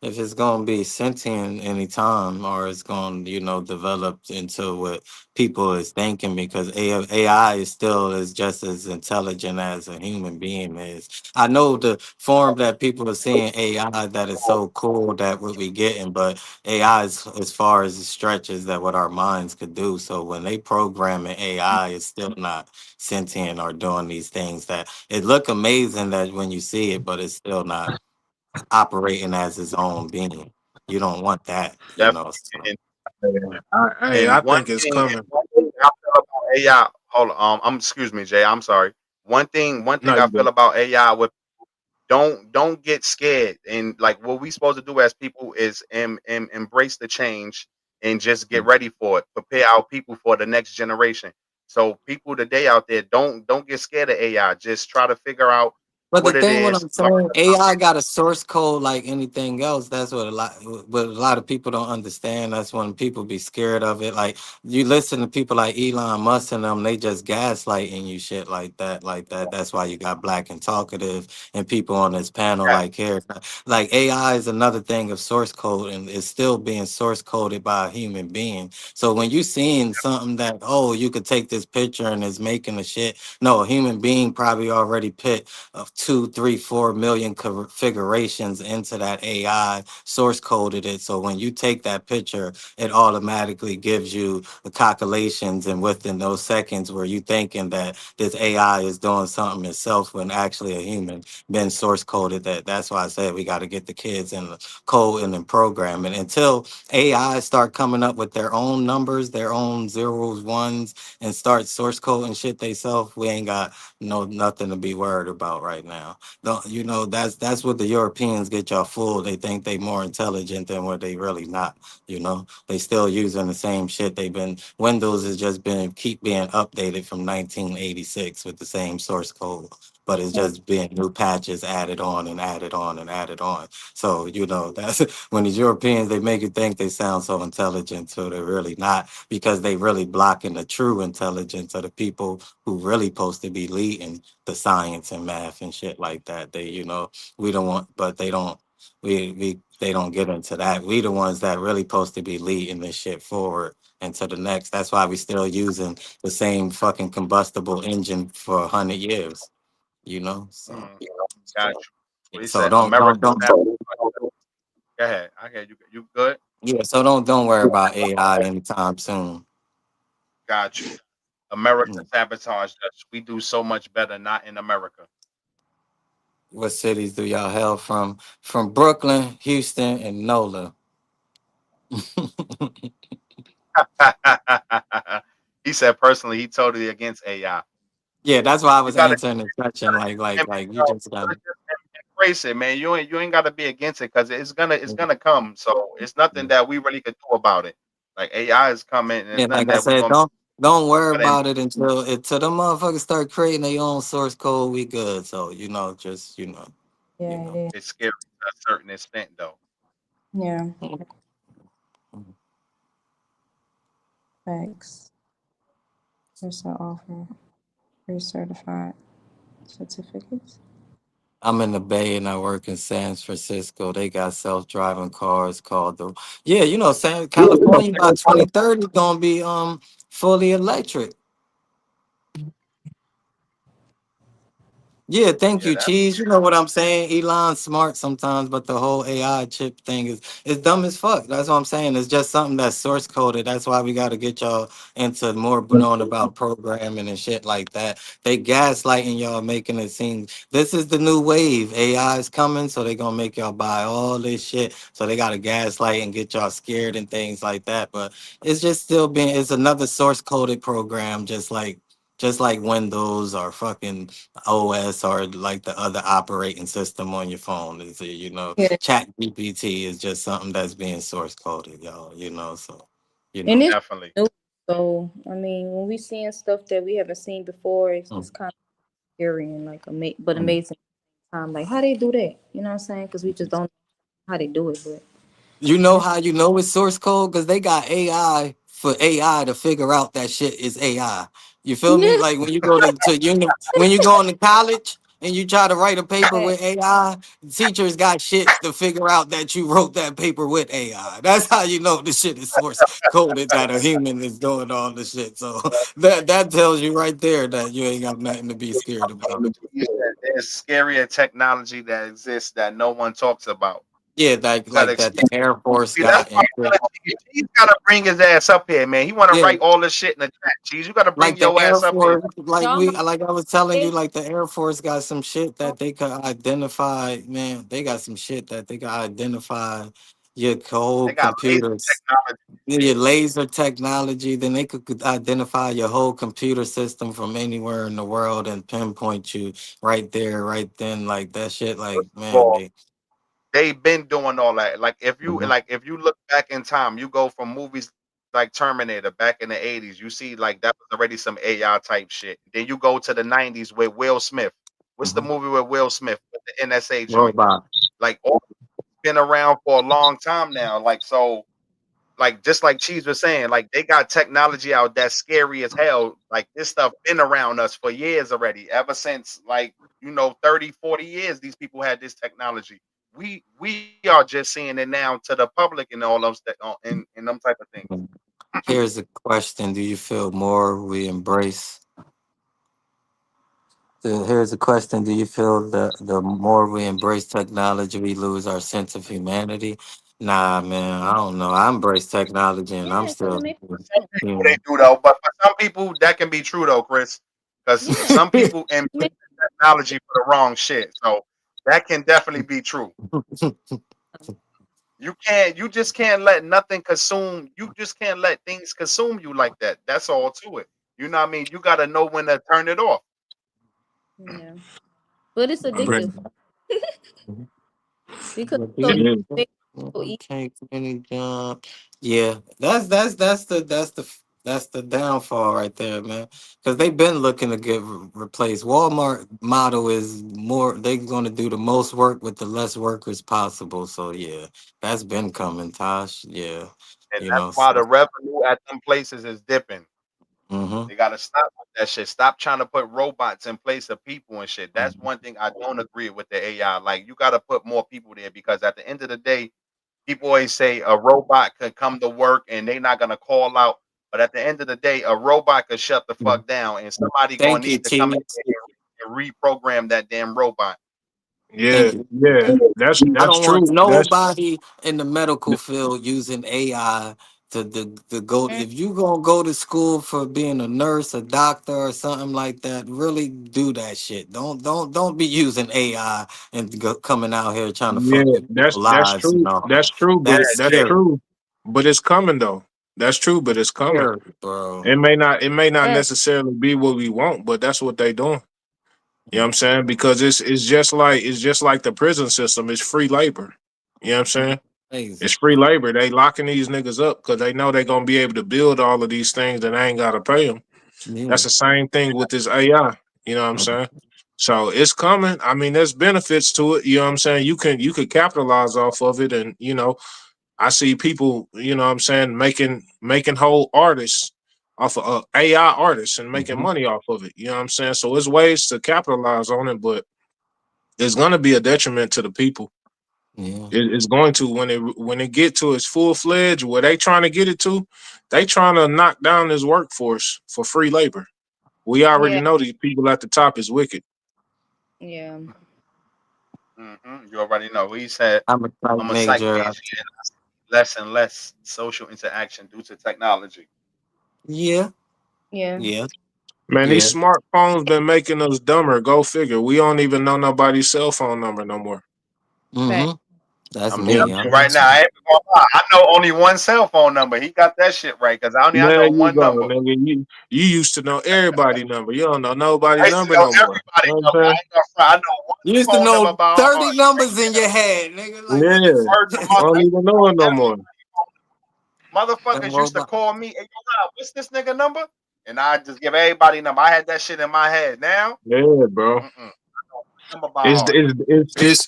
if it's gonna be sentient anytime, or it's gonna, develop into what people is thinking, because AI is still is just as intelligent as a human being is. I know the form that people are seeing AI that is so cool that what we getting, but AI is as far as it stretches that what our minds could do. So when they program an AI, it's still not sentient or doing these things that it look amazing that when you see it, but it's still not operating as its own being. You don't want that, So. Definitely. Hey, I And think it's coming. one thing I feel about AI. Hold on, I'm excuse me, Jay. I'm sorry. One No, thing I you feel good. about AI with don't get scared, and like what we supposed to do as people is embrace the change and just get ready for it. Prepare our people for the next generation. So people today out there, don't get scared of AI. Just try to figure out But the what it thing, what is. I'm Learn saying, about AI it. got a source code like anything else. That's what a lot of people don't understand. That's when people be scared of it. Like you listen to people like Elon Musk and them, they just gaslighting you shit like that, like that. That's why you got Black and Talkative and people on this panel Yeah, like here. Like AI is another thing of source code, and it's still being source coded by a human being. So when you seeing something that, oh, you could take this picture and it's making a shit. No, a human being probably already put of 2, 3, 4 million configurations into that AI, source coded it. So when you take that picture, it automatically gives you the calculations, and within those seconds where you thinking that this AI is doing something itself when actually a human been source coded that. That's why I said we got to get the kids in the code and in programming until AI start coming up with their own numbers, their own zeros, ones, and start source coding shit they self. We ain't got nothing to be worried about right now. Don't that's what the Europeans get y'all fooled. They think they more intelligent than what they really not. They still using the same shit. They've been Windows has just been keep being updated from 1986 with the same source code. But it's just been new patches added on and added on and added on. So, that's when these Europeans they make you think they sound so intelligent, so they're really not, because they really blocking the true intelligence of the people who really supposed to be leading the science and math and shit like that. We don't want, but they don't. They don't get into that. We the ones that really supposed to be leading this shit forward into the next. That's why we still using the same fucking combustible engine for 100 years. So mm, got you. What he so said, don't America don't Savage. Go ahead. I hear you. You good? yeah. So don't worry about AI anytime soon. Got you. America Mm. sabotage us. We do so much better not in America. What cities do y'all hail from? From Brooklyn, Houston, and NOLA. He said personally, he totally against AI. Yeah, that's why I You was gotta, answering the question. Like you you just got. gotta just embrace it, man. You ain't gotta be against it because it's gonna come. So it's nothing that we really could do about it. Like AI is coming, and Yeah, it's nothing like I that we said, gonna don't worry gotta about it until the motherfuckers start creating their own source code. We good. So just you Yeah, it know. is. It's scary to a certain extent, though. Yeah, thanks. Here's an offer. Free certified certificates. I'm in the Bay and I work in San Francisco. They got self-driving cars called the yeah, San California by 2030 gonna be fully electric. Yeah, thank Yeah, you, that's Cheese. You know what I'm saying? Elon's smart sometimes, but the whole AI chip thing is dumb as fuck. That's what I'm saying. It's just something that's source coded. That's why we got to get y'all into more knowing about programming and shit like that. They gaslighting y'all, making it seem this is the new wave. AI is coming, so they gonna make y'all buy all this shit. So they got to gaslight and get y'all scared and things like that. But it's just still being. It's another source coded program, just like Windows or fucking OS or like the other operating system on your phone. Yeah, Chat GPT is just something that's being source coded, y'all, so and it's definitely. new. So I mean, when we seeing stuff that we haven't seen before, it's mm, kind of scary and like but mm. amazing. Like how they do that? You know what I'm saying? Because we just don't know how they do it. But You know it's how you know it's source code? Because they got AI for AI to figure out that shit is AI. You feel me? yeah, Like when you go to when you go into college and you try to write a paper Fact. with AI, teachers got shit to figure out that you wrote that paper with AI. That's how you know the shit is source coded that a human is doing all the shit. So that tells you right there that you ain't got nothing to be scared about. You said there's scarier technology that exists that no one talks about. Yeah, You gotta like that the explain. Air Force See, that's got why and he's gotta bring his ass up here, man. He wanna yeah, write all this shit in the chat. Cheese, you gotta bring like the your Air ass up here. Force, Y'all know like I was telling you, they like the Air Force got some shit that they could identify. Man, they got some shit that they could identify your whole They got laser computers, technology. your laser technology. Then they could identify your whole computer system from anywhere in the world and pinpoint you right there, right then. Like that shit. Like man, Well, they. they've been doing all that. Mhm, If you look back in time, you go from movies like Terminator back in the 80s, you see like that was already some AI type shit. Then you go to the 90s with Will Smith. What's the mhm. movie with Will Smith with the NSA joint? Robot. Like all been around for a long time now. Like just like Cheese was saying, like they got technology out that's scary as hell. Like this stuff been around us for years already. Ever since like 30, 40 years, these people had this technology. We are just seeing it now to the public and all those and them type of things. Here's a question: do you feel more we embrace? Here's a question: do you feel the more we embrace technology, we lose our sense of humanity? Nah, man, I don't know. I embrace technology, and I'm yeah, because it still makes Some sense. people they human. do though, but for some people that can be true though, Chris. Because Yeah, some people it embrace makes technology for the wrong shit. So that can definitely be true. You just can't let nothing consume you just can't let things consume you like that. That's all to it. You know what I mean? You gotta know when to turn it off. yeah, but it's Okay. addictive because But so these Yeah. they so easy. can't get any job. Yeah, that's the downfall right there, man. Because they've been looking to get replaced. Walmart motto is more. They're going to do the most work with the less workers possible. So yeah, that's been coming, Tosh. Yeah, And you that's know. why So, the revenue at them places is dipping. hmm They gotta stop with that shit. Stop trying to put robots in place of people and shit. That's one thing I don't agree with the AI. Like you gotta put more people there because at the end of the day, people always say a robot could come to work and they not gonna call out. But at the end of the day, a robot could shut the fuck down and somebody gonna thank you, need to come in T. there and reprogram that damn robot. Thank Yeah. you. Yeah. I That's don't want true. That's nobody in the medical field using AI to go. Mm, If you gonna go to school for being a nurse, a doctor, or something like that, really do that shit. Don't be using AI and coming out here trying to yeah. fuck with people's That's lives. You true. know That's true. But that's that's Yeah, scary, true. But it's coming though. That's true. But it's coming. scary, bro. It may not yeah, necessarily be what we want, but that's what they doing. You know what I'm saying? Because it's just like the prison system. It's free labor. You know what I'm saying? Crazy. It's free labor. They locking these niggas up because they know they're gonna be able to build all of these things and they ain't gotta pay them. Yeah. That's the same thing with this AI. You know what I'm saying? So it's coming. I mean, there's benefits to it. You know what I'm saying? You could capitalize off of it, and I see people. You know what I'm saying making whole artists off of AI artists and making Mhm. money off of it. You know what I'm saying? So there's ways to capitalize on it, but it's gonna be a detriment to the people. Yeah. It's going to when it get to its full fledged where they trying to get it to, they trying to knock down this workforce for free labor. We already yeah, know these people at the top is wicked. yeah. You already know. He said, I'm a psych I'm a psych major. major and I see less and less social interaction due to technology. Yeah. Yeah. Yeah. Man, these Yeah. smartphones been making us dumber. Go figure. We don't even know nobody's cell phone number no more. Fact. Mm-hmm. That's I'm telling me. you right now, I ain't gonna lie. I know only one cell phone number. He got that shit right because I There know you one go, number. nigga. You used to know everybody number. You don't know nobody I used to number know no more. everybody You know number. what I I'm ain't gonna front. I know one You used to phone number know by 30 heart numbers right in now. your head, nigga. Like, saying? what Yeah. Word to I mother. don't I used even to know know it no more. everybody phone number. them Motherfuckers used to robot. call me, hey, yo, Rob, what's this nigga number? And I just give everybody number. I had that shit in my head. Now, Yeah, bro. I know one number by It's heart.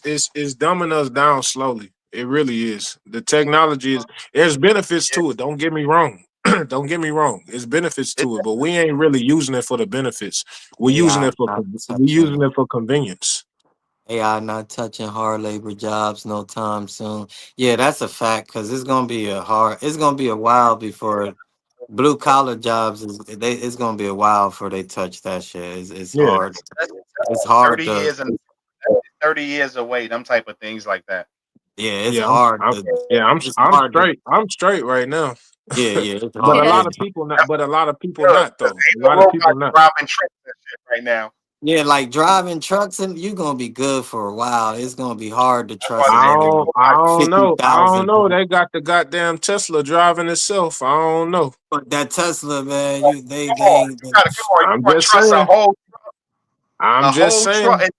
it's it's dumbing us down slowly. It really is. The technology is there's benefits Yeah, to it. Don't get me wrong. Don't get me wrong, it's benefits It, to it, but we ain't really using it for the benefits. We're using AI it for not we using touching. it for convenience. AI not touching hard labor jobs no time soon. Yeah, that's a fact. Cause it's gonna be a hard. It's gonna be a while before blue collar jobs is. It's gonna be a while before they touch that shit. It's Yeah, hard. that's It's hard 30 to. years and 30 years away. Them type of things like that. Yeah, it's yeah, hard to. It's I'm hard to. straight. I'm straight right now. Yeah, yeah, it's But a hard. Yeah, lot that's of It's, people not. That's But a lot of people good not because though. A ain't lot no of people robot not. driving trucks and shit right now. yeah, like driving trucks, and you're gonna be good for a while. It's gonna be hard to That's why trust I a say nigga ain't with no I robot. don't fifty know. I don't thousand. know. They got the goddamn Tesla driving itself. I don't know. But that Tesla, man, you they Come on, ain't. you gotta come on. You I'm want to just trust saying. I'm a just whole truck? saying. And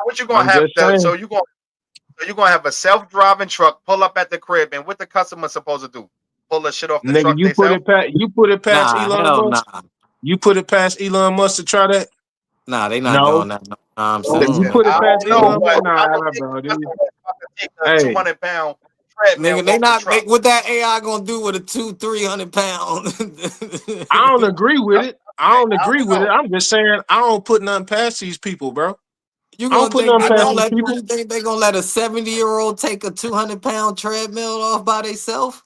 what you gonna I'm have? just saying. So you gonna have a self driving truck pull up at the crib, and what the customer supposed to do? Pull the shit off the Nigga, truck themselves? you put it past Nah, Elon hell Musk. nah. You put it past Elon Musk to try that? Nah, they not No. doing that no time So You soon. put it I past don't know, Elon Musk? but I Nah, don't think bro. the customer is about to take a Hey, 200 pound treadmill Nigga, they off the not they, truck. what that AI gonna do with a 200-300 pound. I don't agree with That's it. what I I'm saying. don't I agree don't with it. know. I'm just saying I don't put nothing past these people, bro. You I don't gonna put think nothing they past gonna these let people. you think they gonna let a 70-year-old take a 200-pound treadmill off by themselves?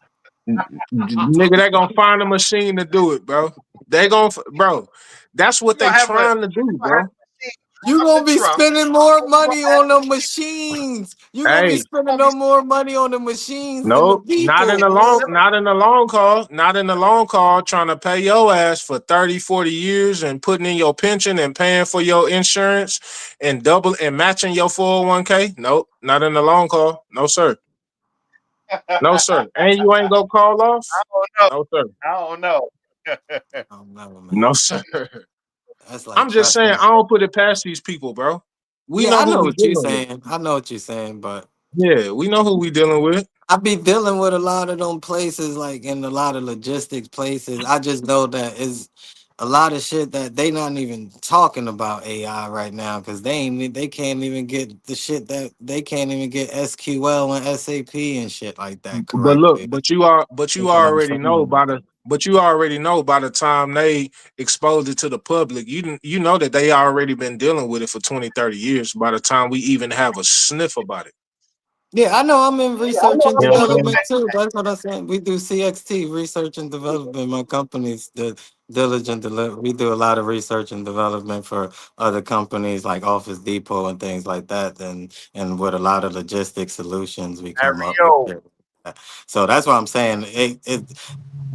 Nigga, they gonna find a machine to do it, bro. They gonna, bro. That's what You're they gonna have a trying to do, you're gonna have bro. a machine You drive the gonna be truck. spending more And you're money gonna have on the machines. You gonna be Hey, you're spending gonna be no more money on the machines than the nope, people, man. not in the long call, not in the long call, trying to pay your ass for 30, 40 years and putting in your pension and paying for your insurance and double and matching your 401k. Nope, not in the long call. No, sir. No, sir. And you ain't gonna call off? I don't know. No, sir. I don't know. I don't know, No, man. sir. That's like I'm just saying, trusting. I don't put it past these people, bro. We Yeah, know I who know we what you're dealing with. saying. I know what you're saying, but Yeah, we know who we dealing with. I be dealing with a lot of them places, like in a lot of logistics places. I just know that is a lot of shit that they not even talking about AI right now because they can't even get the shit that they can't even get SQL and SAP and shit like that But look, correctly. but you That's what I'm already know saying. by the time they expose it to the public, you know that they already been dealing with it for 20, 30 years by the time we even have a sniff about it. Yeah, I know I'm in Yeah, I research know and I'm You know in what I'm development saying? too. That's what I'm saying. We do CXT, research and development. My company's the diligent deliver. We do a lot of research and development for other companies like Office Depot and things like that. And with a lot of logistic solutions, we come up with Rio. it. So that's what I'm saying.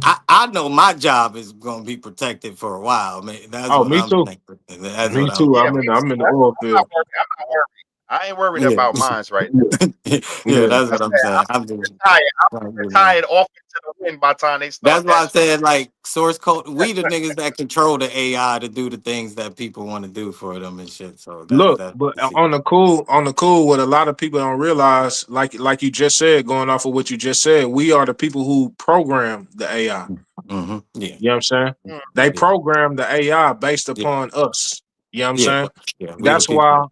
I know my job is going to be protected for a while. Man, that's Oh, what me I'm too. saying. That's Me what I'm. too. Yeah, me I'm in too. the oil I'm not field. worried. I'm not worried. I ain't worried Yeah, about mines right now. yeah, Yeah. that's I what said I'm saying. I'm I'm just. retired. I'm You know. retired off into the wind by the time they That's start why that I shit. said like source code. We the niggas that control the AI to do the things that people want to do for them and shit. So Look, that's but the secret. on the cool, what a lot of people don't realize, like you just said, going off of what you just said, we are the people who program the AI. Mm-hmm. Yeah. You know what I'm saying? Mm. They Yeah. program the AI based Yeah. upon us. You know what I'm Yeah. saying? Yeah. We the That's people. why,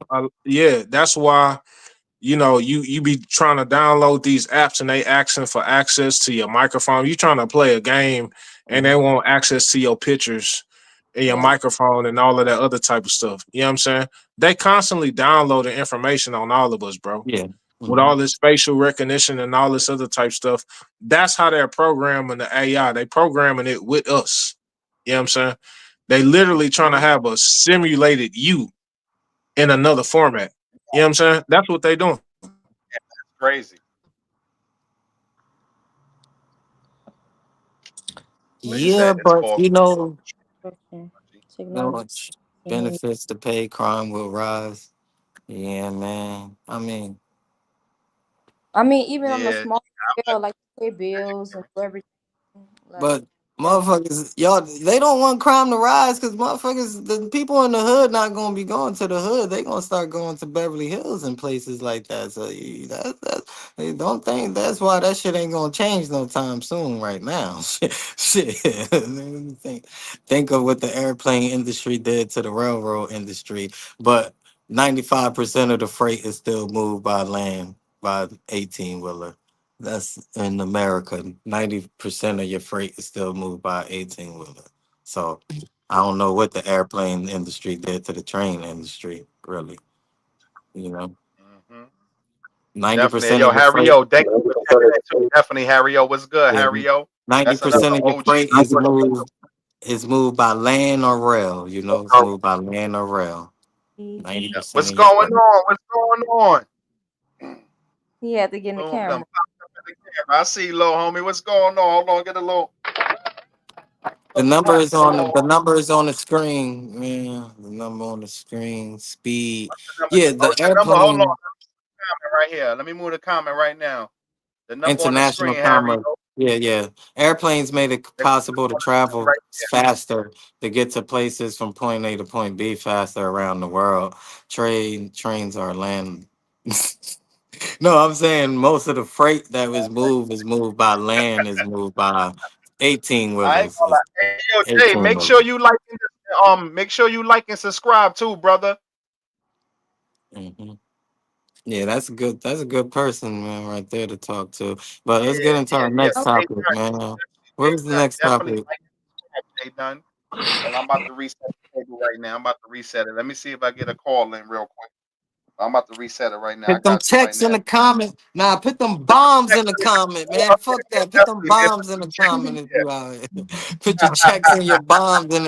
that's why, you be trying to download these apps and they asking for access to your microphone. You trying to play a game and Mhm. they want access to your pictures and your Yeah. microphone and all of that other type of stuff. You know what I'm saying? They constantly downloading information on all of us, bro. Yeah. With Hmm. all this facial recognition and all this other type stuff. That's how they're programming the AI. They programming it with us. You know what I'm saying? They literally trying to have a simulated you in another format. You know what I'm saying? That's what they doing. Crazy. But it's Yeah, but called Question. no Technology. it's And benefits to pay, crime will rise. Yeah, man. I mean, I mean, even on a yeah. small scale, like pay bills and do everything, like but that. motherfuckers, y'all, they don't want crime to rise because motherfuckers, the people in the hood not gonna be going to the hood. They gonna start going to Beverly Hills and places like that. So they don't think that's why that shit ain't gonna change no time soon. Right now, shit. Think of what the airplane industry did to the railroad industry, but 95% of the freight is still moved by land by 18 wheeler. That's in America. 90% of your freight is still moved by 18 wheeler. So I don't know what the airplane industry did to the train industry, really. You know, Hmm. ninety Definitely. percent Yo, of your Harry freight, O, thank you for checking in too. Definitely, Harry O. What's good, yeah, Harry O? ninety That's another percent of your OG. freight is moved by land or rail. You know, it's moved by land or rail. Ninety Yeah. percent What's of your going freight. on? What's going on? He had to get in the Boom, done camera. popped up in the camera. I see you, little homie. What's going on? Hold on, get a The little number clap. is Hold on on. the number is on the screen. Yeah, the number on the screen. Speed. What's the number? Yeah, Oh, the the number. Hold on. airplane Comment right here. Let me move the comment right now. The number on the international screen, Harry commerce. O. Yeah, yeah. Airplanes made it The possible to number on the screen travel right there. faster, to get to places from point A to point B faster around the world. Trains are land. No, I'm saying most of the freight that was moved is moved by land, is moved by 18 I ain't wheelers. gonna It's lie. Hey, yo, Jay, 18 wheelers. make sure you like and subscribe too, brother. Hmm. Yeah, that's good. That's a good person, man, right there to talk to. But let's get Yeah, into yeah, our yeah. next Oh, Stay topic, done. man. What Stay was the done. next Definitely topic? like and subscribe. Stay done. And I'm about to reset the table right now. I'm about to reset it. Let me see if I get a call in real quick. I'm about to reset it right now. I Put them got you right checks in now. the comment. Nah, put them Put them bombs in checks the in. comment, Oh, man. yeah, Fuck yeah, that. Put them definitely, man. bombs Put in them the checks comment if in. you out here. Put your checks and your bombs in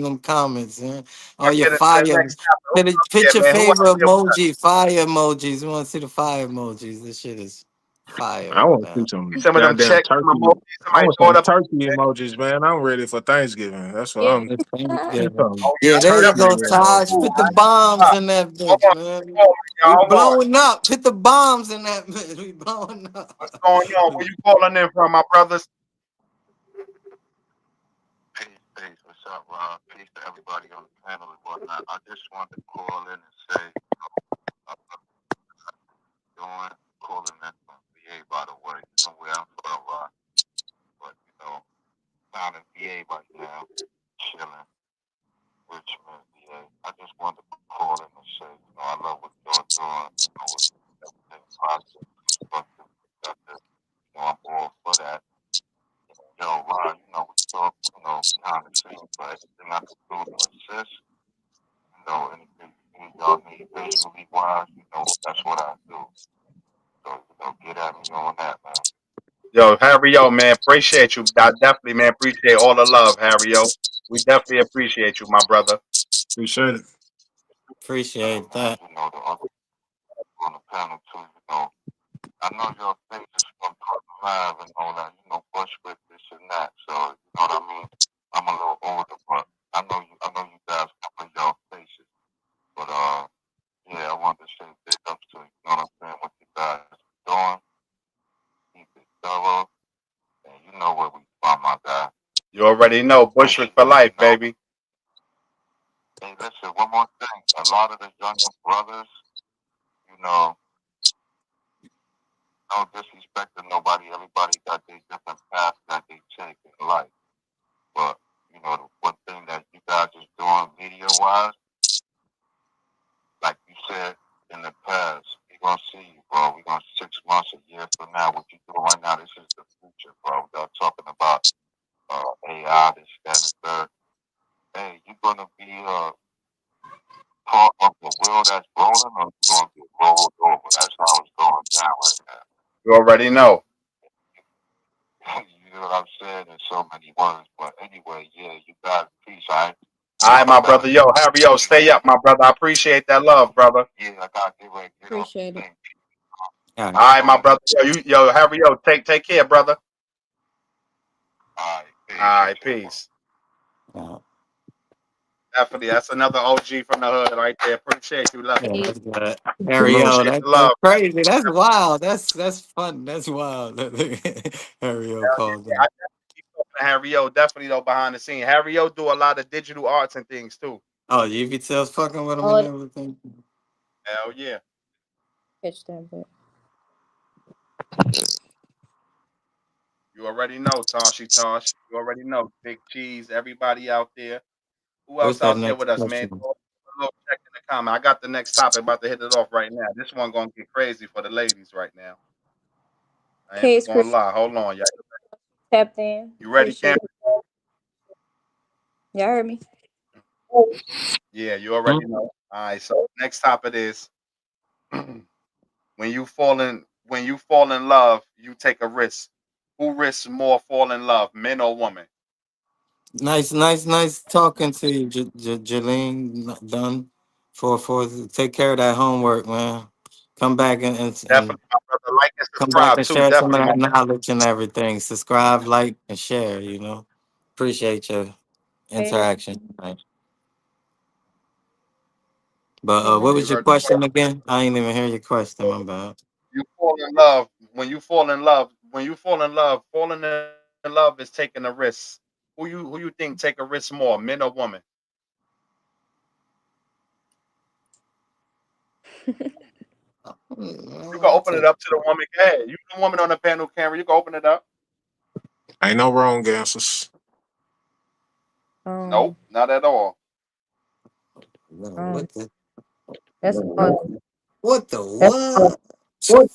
them comments, man. Or Let's your get into the fire. next topic. Who else Put here, your man? Who else favorite here with us? emoji, fire emojis. We want to see the fire emojis. This shit is fire I right want to now. see some Some of them goddamn checks, some turkey. emojis, I somebody want throw it some up. turkey emojis, man. I'm ready for Thanksgiving. That's what yeah. I'm. It's I'm Thanksgiving. some Oh Yeah, yeah, there you definitely. go, turkey Taj. emojis. Ooh, Put the I ain't bombs gonna lie. in that Hold bitch, on, man. hold on, We y'all. Hold on. blowing up. Put the bombs in that bitch. We blowing What's up. going on? Where you calling in from, my brothers? Peace, peace. What's up, Rob? Peace to everybody on the panel and whatnot. I just wanted to call in and say, I'm doing calling in from VA, by the way. You know where I'm from, Rob. But, down in VA right now, chilling, Richmond, VA. I just wanted to call in and say, I love what y'all doing, with everything positive, constructive, productive. I'm all for that. Yo, Ron, we talk, behind the scenes, but anything I can do to assist, anything y'all need visually wise, that's what I do. So, get at me on that, man. Yo, Harry O, man, appreciate you. I definitely, man, appreciate all the love, Harry O. We definitely appreciate you, my brother. Appreciate it. Appreciate Man, that. the other on the panel too, I know y'all think it's from live and all that, push with this and that. So, you know what I mean? I'm a little older, but I know you guys cover y'all faces. But yeah, I wanted to say big ups to you know what I'm saying, what you guys are doing. Keep it thorough, and you know where we from, my guy. You already know, Bushwick for life, baby. Hey, listen, one more thing. A lot of the younger brothers, you know, no disrespect to nobody. Everybody got their different paths that they take in life. But, the one thing that you guys is doing media-wise, like you said in the past, we gonna see you, bro. We gonna 6 months, a year from now, what you doing right now, this is the future, bro. Y'all talking about AI, this, that, and the third. Hey, you gonna be part of the wheel that's rolling, or you gonna get rolled over? That's how it's going down right now. You already know. You know what I'm saying in so many words. But anyway, yeah, you got peace, all right? All right, my brother. Yo, Harry O, stay up, my brother. I appreciate that love, brother. Yeah, I gotta get ready to get off Appreciate the it. thing. All All right. right, my brother. Yo, Harry O, take care, brother. All right, peace. All You right, too, bro. peace. Uh, Definitely, that's another OG from the hood right there. Appreciate you, love. yeah, Yeah. that's good. Salute. Ariel, Appreciate the that's love. crazy. That's wild. That's fun. That's wild. Ariel Hell called yeah, I him. definitely keep talking to Harry O. Definitely though behind the scene. Harry O do a lot of digital arts and things too. Oh, UV fucking with him Oh, and I didn't everything. Hell yeah. catch that, but You already know, Toshi Tosh. You already know. Big Cheese, everybody out there. Who What's else that out there next with us, man? question? Throw a little check in the comment. I got the next topic about to hit it off right now. This one gonna get crazy for the ladies right now. I ain't Case gonna Chris lie. Hold on, y'all. tapped in. You ready, Cam? Appreciate it. Y'all heard me? Yeah, you already know. All right. So next topic is when you fall in love, you take a risk. Who risks more fall in love, men or women? Nice talking to you, Jalene. Done for take care of that homework, man. Come back and Definitely, my brother. Like and come back subscribe and too. share some of Definitely, my that knowledge and everything. Subscribe, like, and share. Appreciate your Hey, interaction. Right. But yeah, what no. you was your heard the question again? I ain't even hear your question. My bad. you fall in love. When you fall in love, falling in love is taking a risk. Who you think take a risk more, men or women? You can open it up to the woman. Go ahead. You the woman on the panel camera. You can open it up. Ain't no wrong answers. Nope, Um, not at all. No, um, what the that's a hard. what the That's what?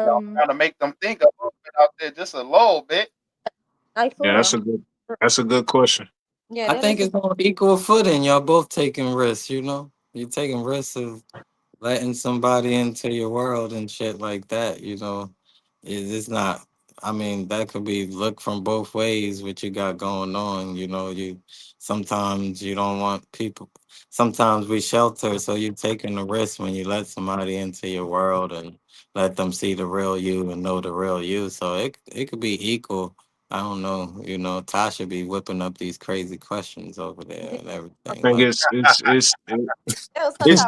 Y'all um, trying to make them think a little bit out there, just a little bit. like for Yeah, real. that's a good question. Yeah, I that think is a it's on equal footing. Y'all both taking risks. You're taking risks of letting somebody into your world and shit like that. It's not. I mean, that could be looked from both ways. What you got going on, you sometimes you don't want people. Sometimes we shelter, so you're taking the risk when you let somebody into your world and let them see the real you and know the real you. So it could be equal. I don't know. Tasha be whipping up these crazy questions over there and I everything. think Like, that was her it's topic.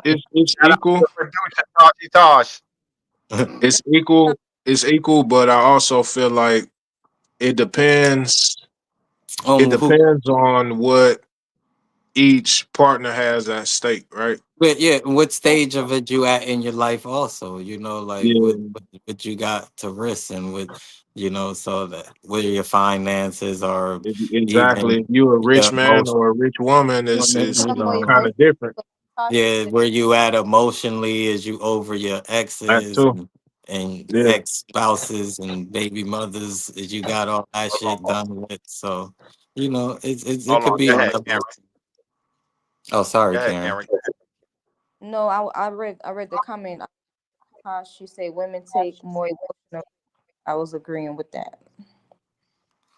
it's it's Shout out to equal. the producer, Tashi Tosh. It's equal. It's equal, but I also feel like it depends. It who depends on what each partner has at stake, right? But yeah, what stage of it you at in your life also, like what Yeah, what you got to risk and so that where your finances or even exactly. If you a your rich man emotion, or a rich woman, is I'm more kind emotional. of different. Tasha yeah, said, where you at emotionally, is you over your That exes too. and Yeah. ex spouses and baby mothers, is you got all that Hold shit on, done with. So, it hold could on. be Go a ahead, level. Cameron. Oh, sorry, Go ahead, Karen. Cameron. no, I read the comment. She said women take more emotional. I was agreeing with that.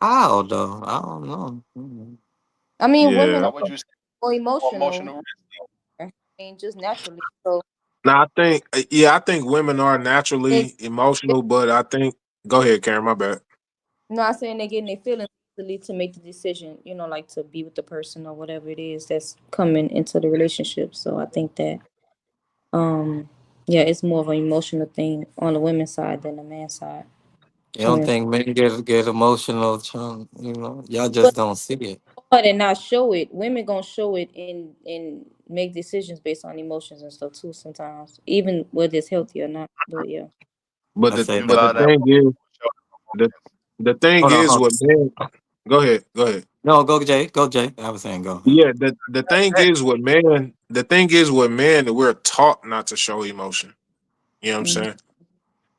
How though? I don't know. I mean, women Yeah. are How would you say more more emotional. emotional? I mean, just naturally. So Now I think women are they, naturally emotional, but I think go ahead, Karen, my bad. not saying they're getting their feelings easily to make the decision. Like to be with the person or whatever it is that's coming into the relationship. So I think that um, yeah, it's more of an emotional thing on the women's side than the man's side. You don't Yeah. think men get emotional, Chum? Y'all just don't see it. And not show it. Women gonna show it and make decisions based on emotions and stuff too. Sometimes, even whether it's healthy or not. But yeah, But I the say You that. but the love that thing is show the the thing Hold on, is hold with on. men. Go ahead, go ahead. No, go Jay, go Jay. I was saying go. Yeah, the thing is with men. The thing is with men that we're taught not to show emotion. You know what I'm mm-hmm. saying?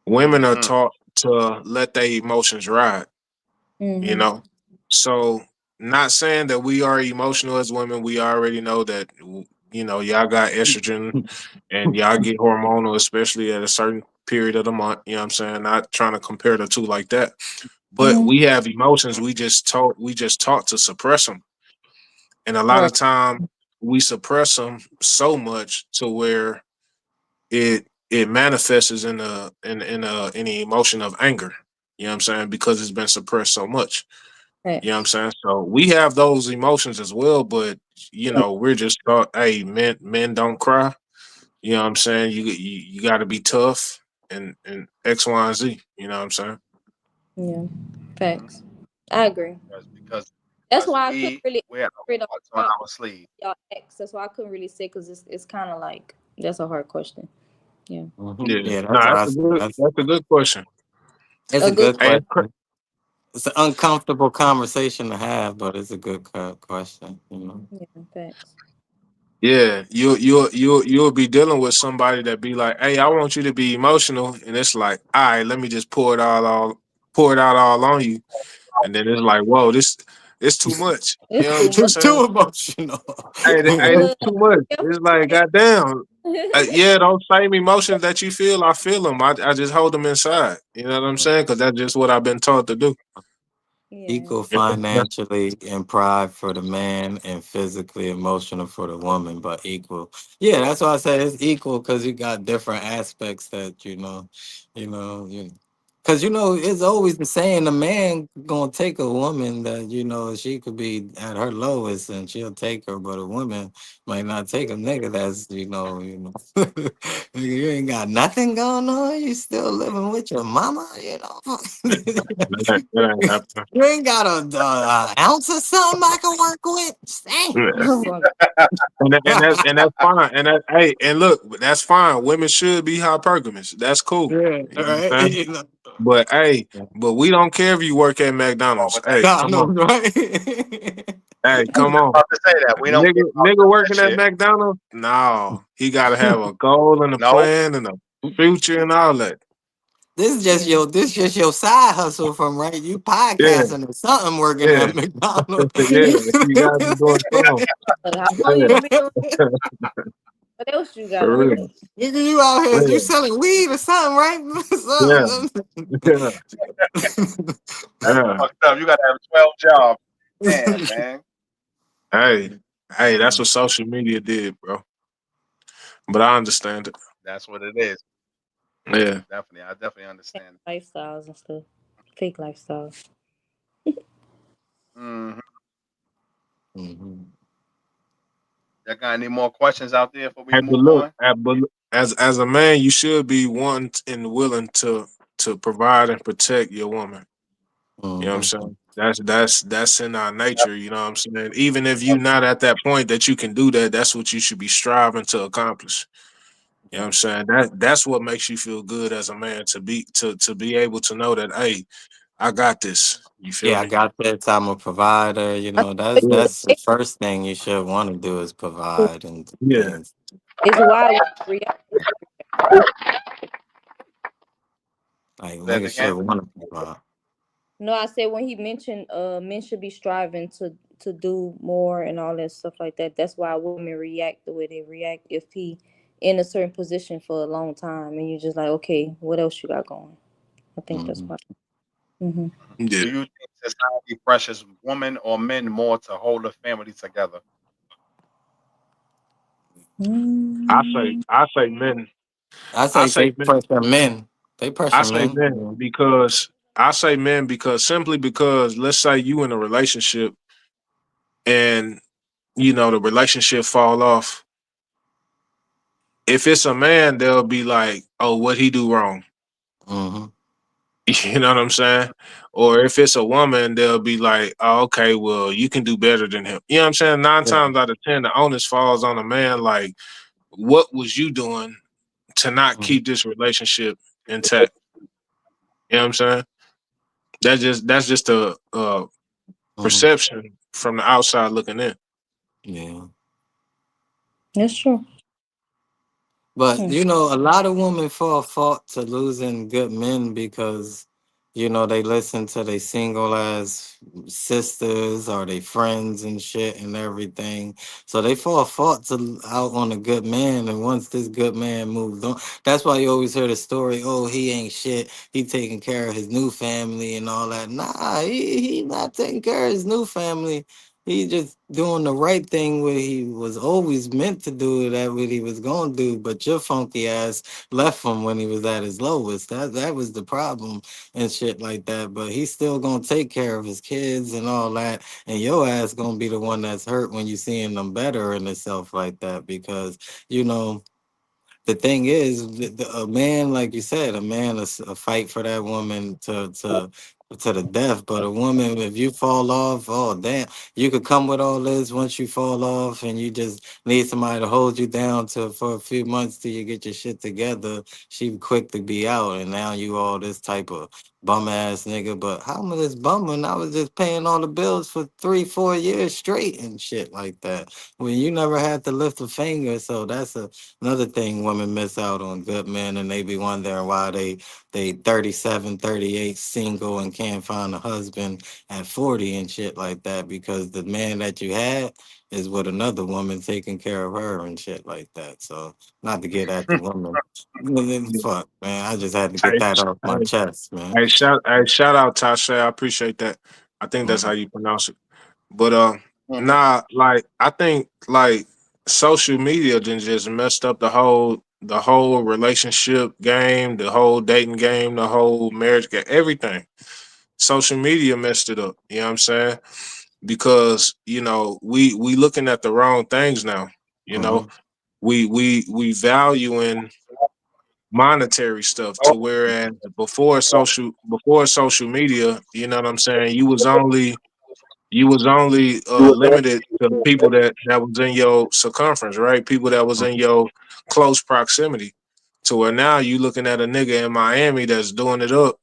Women are emotions. taught to let their emotions ride. You Mm-hmm. know, so not saying that we are emotional as women. We already know that y'all got estrogen and y'all get hormonal, especially at a certain period of the month. You know what I'm saying? Not trying to compare the two like that, but Mm-hmm. we have emotions. We just taught to suppress them, and a lot Right. of time we suppress them so much to where it manifests in the emotion of anger. You know what I'm saying? Because it's been suppressed so much. You know what I'm Facts. saying? So we have those emotions as well, but we're just taught, hey, men don't cry. You know what I'm saying? You got to be tough and X, Y, and Z. You know what I'm saying? Yeah. Facts. I agree. Because That's because why I couldn't we really wear read up what's on front our sleeve. y'all ex. That's why I couldn't really say because it's kind of like that's a hard question. Yeah. Yeah. Yeah, No, that's why that's a good question. it's A a good. good Hey, question. It's an uncomfortable conversation to have, but it's a good question. Yeah. Facts. Yeah, you'll be dealing with somebody that be like, "Hey, I want you to be emotional," and it's like, "All right, let me just pour it out all on you," and then it's like, "Whoa, this it's too much." You It's know too what I'm much. Just saying? too emotional. Hey, Uh, it's too much. yeah, It's like, goddamn. Yeah, those same emotions that you feel, I feel them. I just hold them inside. You know what I'm saying? Because that's just what I've been taught to do. yeah. Equal financially and pride for the man and physically emotional for the woman, but equal. Yeah, that's why I said it's equal because you got different aspects that you because it's always the saying the man gonna take a woman that she could be at her lowest and she'll take her, but a woman might not take a nigga that's nigga, you ain't got nothing going on, you still living with your mama. That ain't happening. You ain't got a ounce of something I can work with. Dang. Yeah. Oh my And that's fine. And that hey, and look, that's fine. Women should be hypergamous. That's cool. Yeah, You know what right. I'm saying? But hey, but we don't care if you work at Wrong McDonald's. with that. Hey, God, come no, on. right? Hey, come on. About to say that we don't care about Nigga none of that working at shit. McDonald's? No. He gotta have a goal and a No, plan and a future and all that. yeah. This just your side hustle from right. You Yeah, podcasting or something working yeah, at McDonald's. yeah. You gotta be doing something. How long you Yeah, been on? What else you got for on real. there? Nigga, you out here, you Yeah, selling weed or something, right? yeah, yeah, that's yeah. fucked up. You gotta have 12 jobs. Damn, man. Hey, hey, that's Mhm. what social media did, bro. But I understand it. That's what it is. Yeah. Definitely. I definitely understand. Lifestyles and stuff. Fake lifestyles. Mm-hmm. Mhm. Y'all got any more questions out there before we Hey, but move look, on? as a man, you should be wanting and willing to provide and protect your woman. You know what I'm Mhm. saying? That's in our nature. You know what I'm saying? Even if you're not at that point that you can do that, that's what you should be striving to accomplish. You know what I'm saying? That's what makes you feel good as a man to be able to know that, hey, I got this. You feel Yeah, I me? got this. I'm a provider. I That's think Yeah, that's the first thing you should want to do is provide and yeah. things. it's why we react. Like Say it niggas again. should want to provide. No, I said when he mentioned men should be striving to do more and all that stuff like that. That's why women react the way they react if he in a certain position for a long time and you're just like, okay, what else you got going? I think that's Hmm. why. Hmm. Yeah. Do you think society pressures women or men more to hold a family together? I say men. I I say say they men. pressure men. They I pressure say men. men because I say men because simply because let's say you in a relationship and the relationship fall off. If it's a man, they'll be like, "Oh, what he do wrong?" Hmm. You know what I'm saying? Or if it's a woman, they'll be like, "Oh, okay, well, you can do better than him." You know what I'm saying? Nine Yeah. times out of ten, the onus falls on a man. Like, what was you doing to not Hmm. keep this relationship intact? You know what I'm saying? That's just a Hmm. perception from the outside looking in. Yeah. That's true. But Hmm. a lot of women fall fault to losing good men because they listen to their single ass sisters or their friends and shit and everything. So they fall fault to out on a good man. And once this good man moved on, that's why you always hear the story. Oh, he ain't shit. He taking care of his new family and all that. Nah, he not taking care of his new family. He just doing the right thing what he was always meant to do, that what he was gonna do, but your funky ass left him when he was at his lowest. That was the problem and shit like that. But he's still gonna take care of his kids and all that. And your ass gonna be the one that's hurt when you seeing them better and itself like that. Because, you know, the thing is, a man, like you said, a man is a fight for that woman to the death. But a woman, if you fall off, oh damn, you could come with all this once you fall off, and you just need somebody to hold you down to for a few months till you get your shit together. She quick to be out, and now you all this type of bum ass nigga. But how am I this bumming? I was just paying all the bills for 3, 4 years straight and shit like that. When you never had to lift a finger. So that's another thing women miss out on good men, and they be wondering why they 37, 38 single and can't find a husband at 40 and shit like that, because the man that you had is with another woman taking care of her and shit like that. So not to get at the woman. Fuck, man. I just had to get Hey, that off my hey, chest, man. hey, shout out Tasha. I appreciate that. I think that's how Mhm. you pronounce it. But Mhm. nah, like I think like social media then just messed up the whole relationship game, the whole dating game, the whole marriage game, everything. Social media messed it up. You know what I'm saying? Because we looking at the wrong things now. You know, Mhm. we valuing monetary stuff to whereas before social media, you know what I'm saying, you was only limited to people that was in your circumference, right? People that was in Mhm. your close proximity. To where now you looking at a nigga in Miami that's doing it up.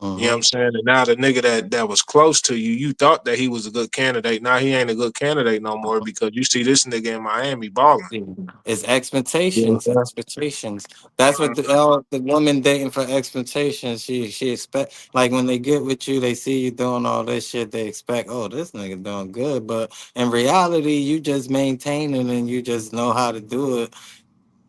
You know what I'm Mhm. saying? And now the nigga that was close to you, you thought that he was a good candidate. Now he ain't a good candidate no more because you see this nigga in Miami balling. Yeah. It's You know expectations, what I'm expectations. That's what the woman dating for expectations. She expect, like, when they get with you, they see you doing all this shit. They expect, oh, this nigga doing good. But in reality, you just maintaining and you just know how to do it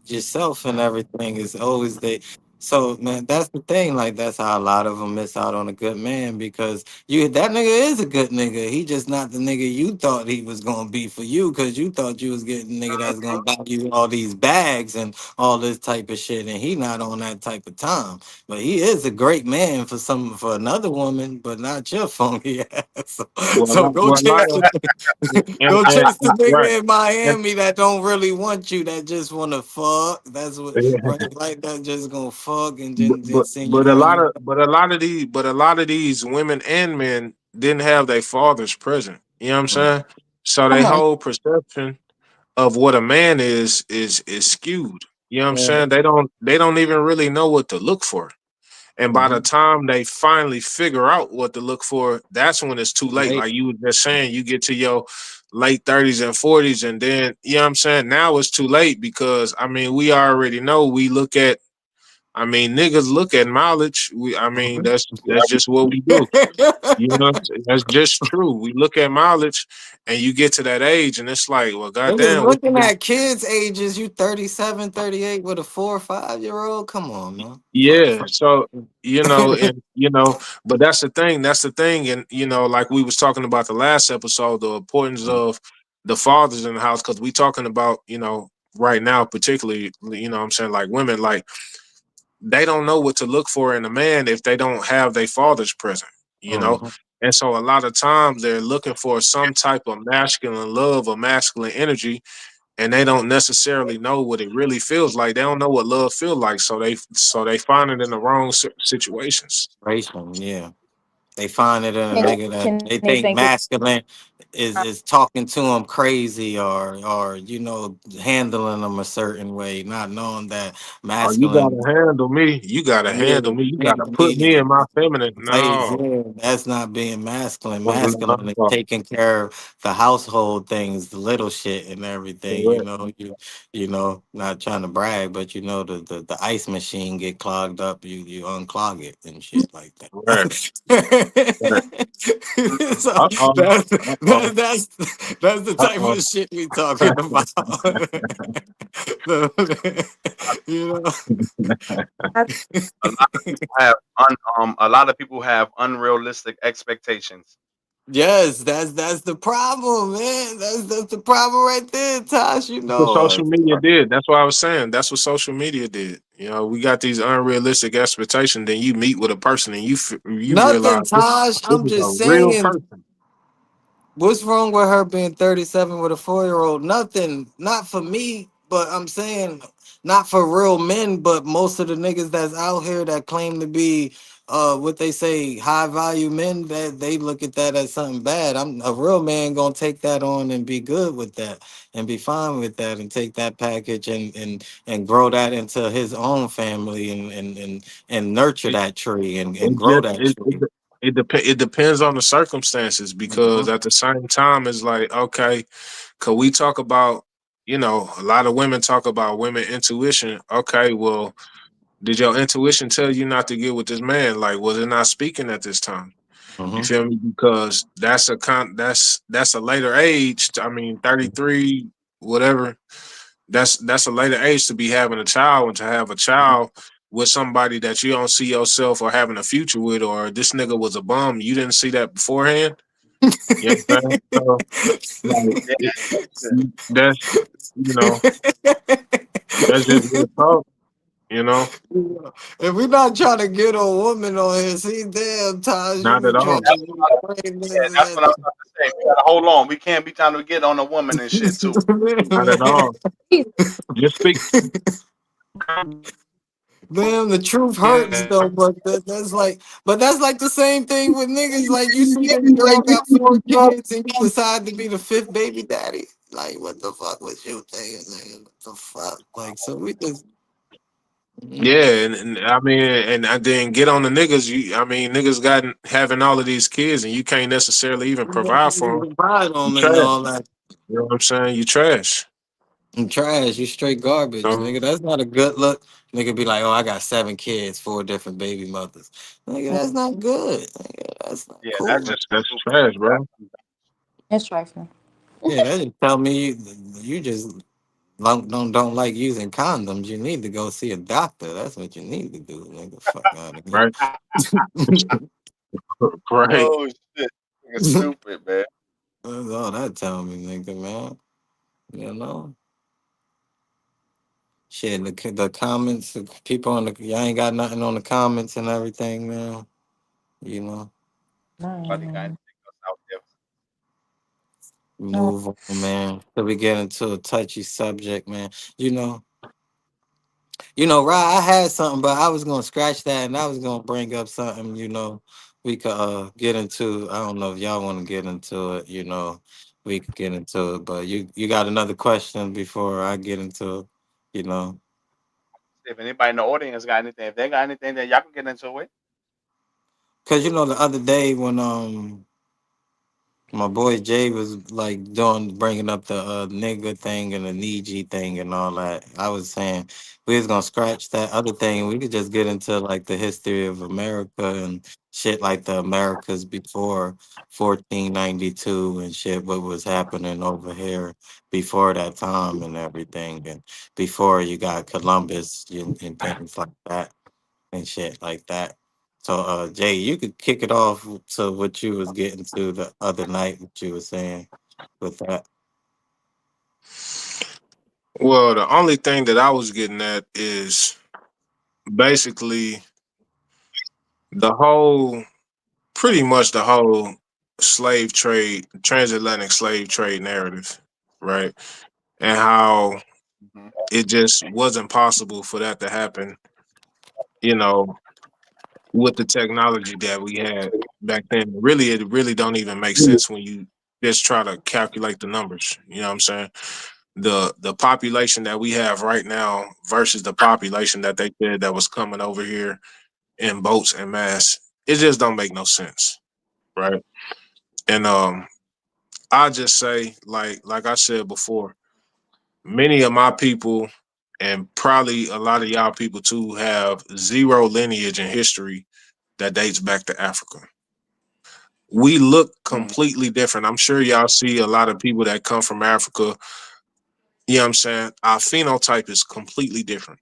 yourself, and everything is always they. So man, that's the thing. Like, that's how a lot of them miss out on a good man, because that nigga is a good nigga. He just not the nigga you thought he was gonna be for you, because you thought you was getting a nigga that's gonna buy you all these bags and all this type of shit, and he not on that type of time. But he is a great man for another woman, but not your funky ass. So, Well, so go a lot chase of the and, go and chase the right. nigga in And, Miami that don't really want you, that just wanna fuck. That's what, right? Like, that just gonna fuck and but then but send you but a lot money. of but a lot of these women and men didn't have their fathers present. You know what I'm saying? So Come their on. whole perception of what a man is skewed. You know what I'm Yeah. saying? They don't even really know what to look for. And by the Mhm. time they finally figure out what to look for, that's when it's too late. Right. Like you were just saying, you get to your late 30s and 40s, and then, you know what I'm saying? Now it's too late because, I mean, we already know niggas look at mileage. Mhm. That's just what we do. You know, what I'm saying? That's just true. We look at mileage and you get to that age and it's like, well, Niggas goddamn, what you looking been. at kids' ages. You 37, 38 with a 4 or 5 year old. Come on, man. Fuck, Yeah, fuck. so but that's the thing. That's the thing, and like we was talking about the last episode, the importance of the fathers in the house, because we talking about right now, particularly, what I'm saying, like women, like they don't know what to look for in a man if they don't have their fathers present, you know, Mhm. and so a lot of times they're looking for some type of masculine love or masculine energy, and they don't necessarily know what it really feels like. They don't know what love feels like, so they find it in the wrong situations. Inspiration, yeah. They find it in a Can nigga that can they they think think it? masculine is talking to them crazy, or handling them a certain way, not knowing that Oh, you masculine. gotta handle me. You gotta Yeah, handle me. You gotta handle put me me in my feminine. ways. No, Yeah, that's not being masculine. Masculine is no, taking care of the household things, the little shit and everything. correct, Not trying to brag, but the ice machine get clogged up. You unclog it and shit like that. correct, correct. So Uh oh, uh oh, that's the uh type oh. of shit we talking about. you know. I, A lot of people have a lot of people have unrealistic expectations. Yes, that's the problem, man. That's the problem right there, Tosh. That's what social media did. That's what I was saying. That's what social media did. We got these unrealistic expectations. Then you meet with a person and you realize Nothing, this, Tosh. this I'm is a just real saying. person. What's wrong with her being 37 with a 4 year old? Nothing. Not for me, but I'm saying not for real men, but most of the niggas that's out here that claim to be what they say, high value men, that they look at that as something bad. I'm a real man gonna take that on and be good with that and be fine with that and take that package and grow that into his own family and nurture It, that tree and it grow just that tree. it depends on the circumstances because Mhm. at the same time it's like, okay, could we talk about, a lot of women talk about women intuition. Okay, well, did your intuition tell you not to get with this man? Like, was it not speaking at this time? You Mhm. feel me? Because that's a later age. I mean, 33, whatever. That's a later age to be having a child and to have a child with somebody that you don't see yourself or having a future with, or this nigga was a bum. You didn't see that beforehand. You know what I'm saying? So like Yeah, that's you know, that's just real talk, you know? If we're not trying to get a woman on here, see, damn times you Not be at trying all. that's to what I, explain this yeah, and that's what I was that. about to say. We gotta hold on. We can't be trying to get on a woman and shit too. Not at all. Just speak. Damn, the truth hurts Yeah. though, but that's like the same thing with niggas. Like you see them girl got 4 kids and you decide to be the fifth baby daddy. Like what the fuck was you thinking, nigga? What the fuck? Like so we just Yeah, and I mean, and then get on the niggas. I mean, niggas got having all of these kids, and you can't necessarily even provide for them. ride You on and trash. all that. You know what I'm saying? You trash. And trash, you straight garbage, You nigga. That's not a good look. Nigga be like, oh, I got 7 kids, 4 different baby mothers. Nigga, that's not good. Nigga, that's not Yeah, that's cool. just that's stupid. trash, bro. That's trifling. Yeah, that just tell me you just don't like using condoms. You need to go see a doctor. That's what you need to do, nigga. Fuck out of here. Right, right. Oh shit, nigga, stupid man. That's all that tell me, nigga, man. You know? Shit, the comments, the people on the, y'all ain't got nothing on the comments and everything, man. You know? Nobody got No, anything else out there. no, Move on, man. So we get into a touchy subject, man. You know, right? I had something, but I was gonna scratch that, and I was gonna bring up something. We could get into. I don't know if y'all want to get into it. We could get into it, but you got another question before I get into it. You know, If anybody in the audience got anything, if they got anything, then y'all can get into it. because the other day when my boy Jay was like bringing up the nigga thing and the Niji thing and all that. I was saying we was gonna scratch that other thing. We could just get into like the history of America and shit, like the Americas before 1492 and shit. What was happening over here before that time and everything, and before you got Columbus and things like that and shit like that. So, Jay, you could kick it off to what you was getting to the other night, what you were saying with that. Well, the only thing that I was getting at is basically the whole, pretty much the whole slave trade, transatlantic slave trade narrative, right? And how Mm-hmm. it just wasn't possible for that to happen, you know, with the technology that we had back then. Really, it really don't even make sense when you just try to calculate the numbers. You know what I'm saying? The population that we have right now versus the population that they said that was coming over here in boats and mass, it just don't make no sense, right? And I just say, like I said before, many of my people and probably a lot of y'all people too have zero lineage in history that dates back to Africa. We look Mm-hmm. completely different. I'm sure y'all see a lot of people that come from Africa. You know what I'm saying? Our phenotype is completely different.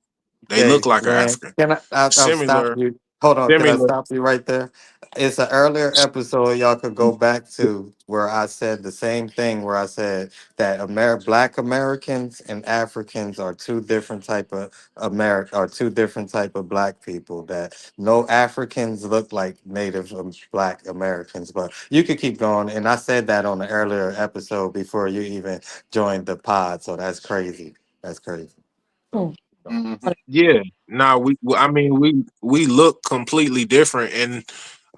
They look Jay, like an man, African. I'll stop Similar, you. Hold on, can I similar. stop you right there? It's an earlier episode y'all could go back to where I said the same thing. Where I said that Black Americans and Africans are two different type of two different type of Black people. That no Africans look like Native Black Americans. But you could keep going, and I said that on the earlier episode before you even joined the pod. So that's crazy. That's crazy. Mhm. Yeah. Now I mean, we look completely different, and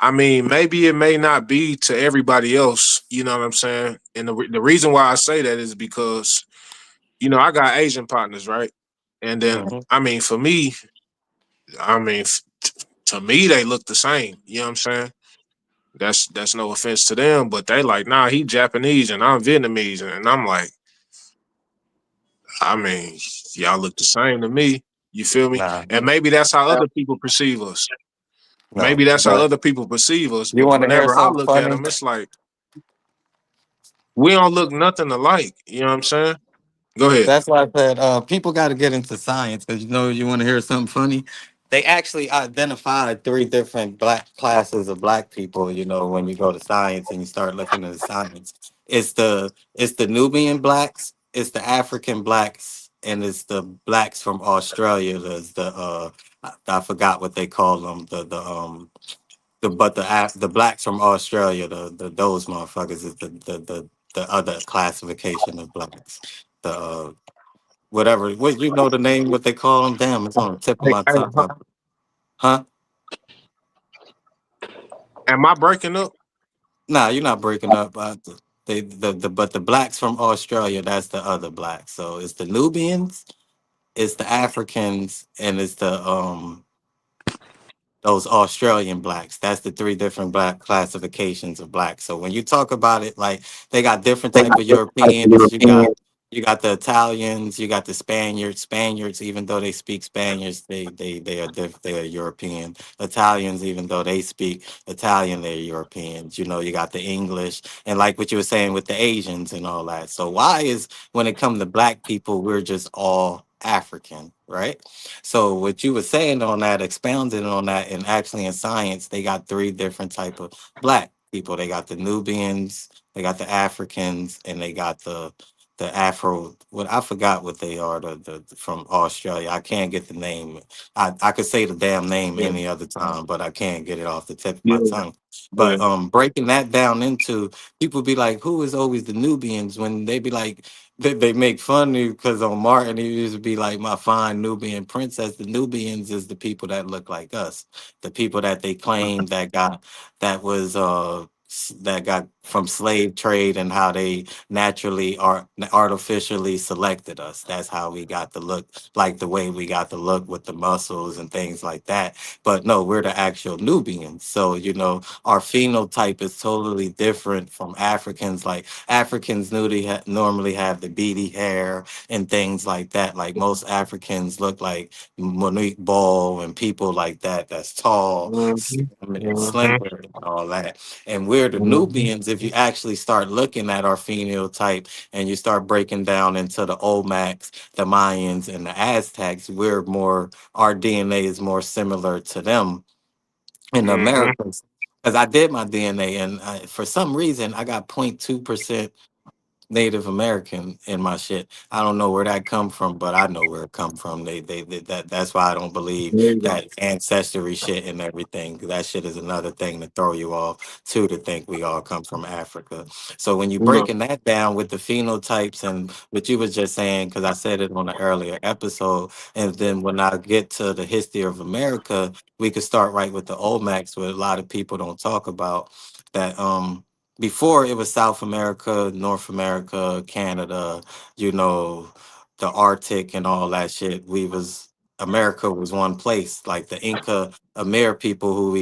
I mean, maybe it may not be to everybody else. You know what I'm saying? And the reason why I say that is because I got Asian partners, right? And then Hmm. I mean, for me, I mean, to me, they look the same. You know what I'm saying? That's no offense to them, but they like, nah, he Japanese and I'm Vietnamese, and I'm like, I mean, y'all look the same to me. You feel me? Nah, And maybe that's how other people perceive us. no. Maybe that's how But other people perceive us. you But want to hear whenever I something look at funny? them, it's like we don't look nothing alike. You know what I'm saying? Go ahead. That's why I said people got to get into science because you want to hear something funny. They actually identified three different black classes of black people. When you go to science and you start looking at science, it's the Nubian blacks, it's the African blacks, and it's the blacks from Australia. There's I forgot what they call them. The blacks from Australia, those motherfuckers is the other classification of blacks. The whatever. What the name? What they call them? Damn, it's on the tip of Hey, my hey, tongue. Huh? am I breaking up? Nah, you're not breaking up. But the blacks from Australia, that's the other blacks. So it's the Nubians, it's the Africans, and it's the those Australian blacks. That's the three different black classifications of blacks. So when you talk about it, like they got different They type got of different types of Europeans. You got Europeans. you got the Italians, you got the Spaniards. Spaniards, even though they speak Spanish, they are European. Italians, even though they speak Italian, they're Europeans. You got the English, and like what you were saying with the Asians and all that. So why is when it comes to black people, we're just all African, right? So what you were saying on that, expounding on that, and actually in science, they got three different type of black people. They got the Nubians, they got the Africans, and they got the Afro. What I forgot what they are. From Australia. I can't get the name. I could say the damn name Yeah, any other time, but I can't get it off the tip of my yeah, tongue. yeah. But breaking that down into people be like, who is always the Nubians when they be like they make fun of you because on Martin, he used to be like my fine Nubian princess. The Nubians is the people that look like us, the people that they claim that got from slave trade and how they naturally are artificially selected us. That's how we got the look, like the way we got the look with the muscles and things like that. But no, we're the actual Nubians. So, our phenotype is totally different from Africans. Like Africans normally have the beady hair and things like that. Like most Africans look like Monique Ball and people like that. That's tall, Mm-hmm. and Mm-hmm. slender, and all that. And we're the Mm-hmm. Nubians. If you actually start looking at our phenotype and you start breaking down into the Olmecs, the Mayans, and the Aztecs, our DNA is more similar to them in the Mm-hmm. Americans. Because I did my DNA, and for some reason, I got 0.2% Native American in my shit. I don't know where that come from, but I know where it come from. That's why I don't believe There you go. that ancestry shit and everything. 'Cause that shit is another thing to throw you off too, to think we all come from Africa. So when you No. breaking that down with the phenotypes and what you was just saying, because I said it on an earlier episode, and then when I get to the history of America, we could start right with the Olmecs, what a lot of people don't talk about. That before it was South America, North America, Canada, you know, the Arctic and all that shit. America was one place. Like the Inca Amer people who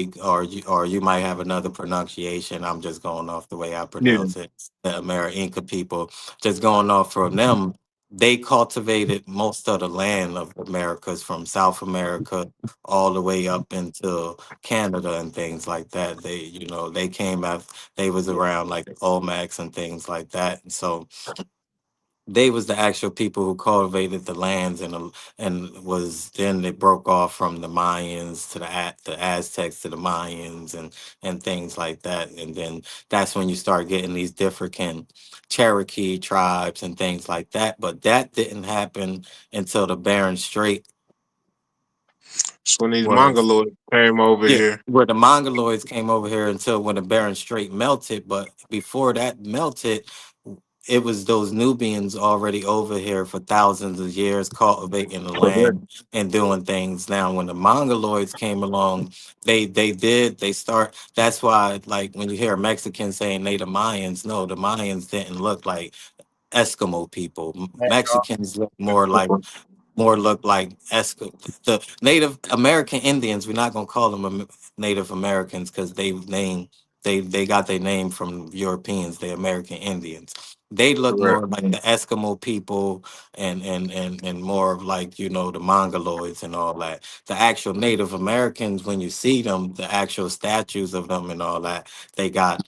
or you might have another pronunciation. I'm just going off the way I Yeah. pronounce it. The Amer Inca people, just going off from them. They cultivated most of the land of Americas from South America all the way up into Canada and things like that. They came out, they was around like Olmecs and things like that. And so they was the actual people who cultivated the lands and was then they broke off from the Mayans to the Aztecs to the Mayans and things like that. And then that's when you start getting these different Cherokee tribes and things like that. But that didn't happen until the Bering Strait So when these was Mongoloids came over yeah, here, where the Mongoloids came over here until when the Bering Strait melted. But before that melted, it was those Nubians already over here for thousands of years cultivating the Correct. land and doing things. Now, when the Mongoloids came along, they start. That's why, like when you hear Mexicans saying they the Mayans, no, the Mayans didn't look like Eskimo people. Mexicans look more look like the Native American Indians. We're not gonna call them Native Americans because they got their name from Europeans. They're American Indians. They look Correct. more like the Eskimo people and more of like the Mongoloids and all that. The actual Native Americans, when you see them, the actual statues of them and all that, they got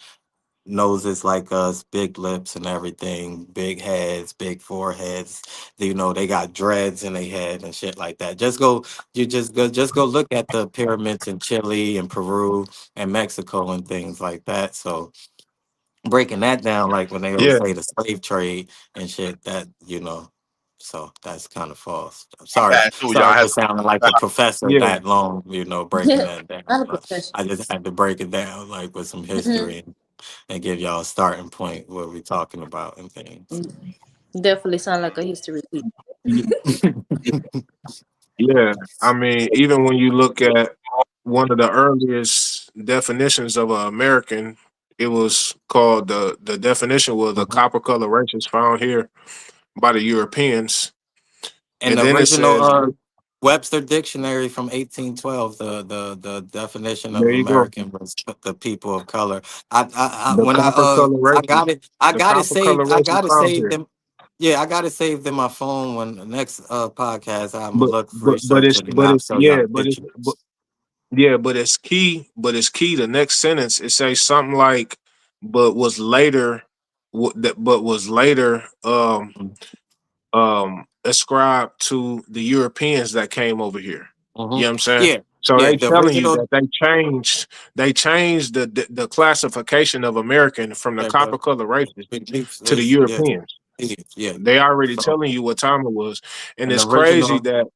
noses like us, big lips and everything, big heads, big foreheads. They got dreads in their head and shit like that. Just go look at the pyramids in Chile and Peru and Mexico and things like that. So breaking that down, like when they always Yeah. say the slave trade and shit, so that's kind of false. I'm Sorry, bad too, y'all. sorry I had for sounding like the professor Yeah. that long, breaking that down. Not a But professional. I just had to break it down like with some Hmm. history and give y'all a starting point what we're talking about and things. Definitely sound like a history teacher. Yeah. I mean, even when you look at one of the earliest definitions of an American, it was called the definition was the Mhm. copper color races found here by the Europeans. And And the then it original says, Webster dictionary from 1812, the definition of there you go. American was the people of color. I The when copper color I races, got it, I the got it copper color saved. I races got it found saved here. them. Yeah, I got it saved in my phone. When the next podcast, I'm gonna But look but research it's it and but I'll it's show y'all yeah, the pictures. but it's key. But it's key. The next sentence it says something like, but was later, but was later ascribed to the Europeans that came over here. Mm-hmm. You know what I'm saying? Yeah, So yeah. they The telling you original. that they changed the classification of American from the copper color races to the Yeah, Europeans. yeah. They already So telling you what time it was, and an it's crazy original. that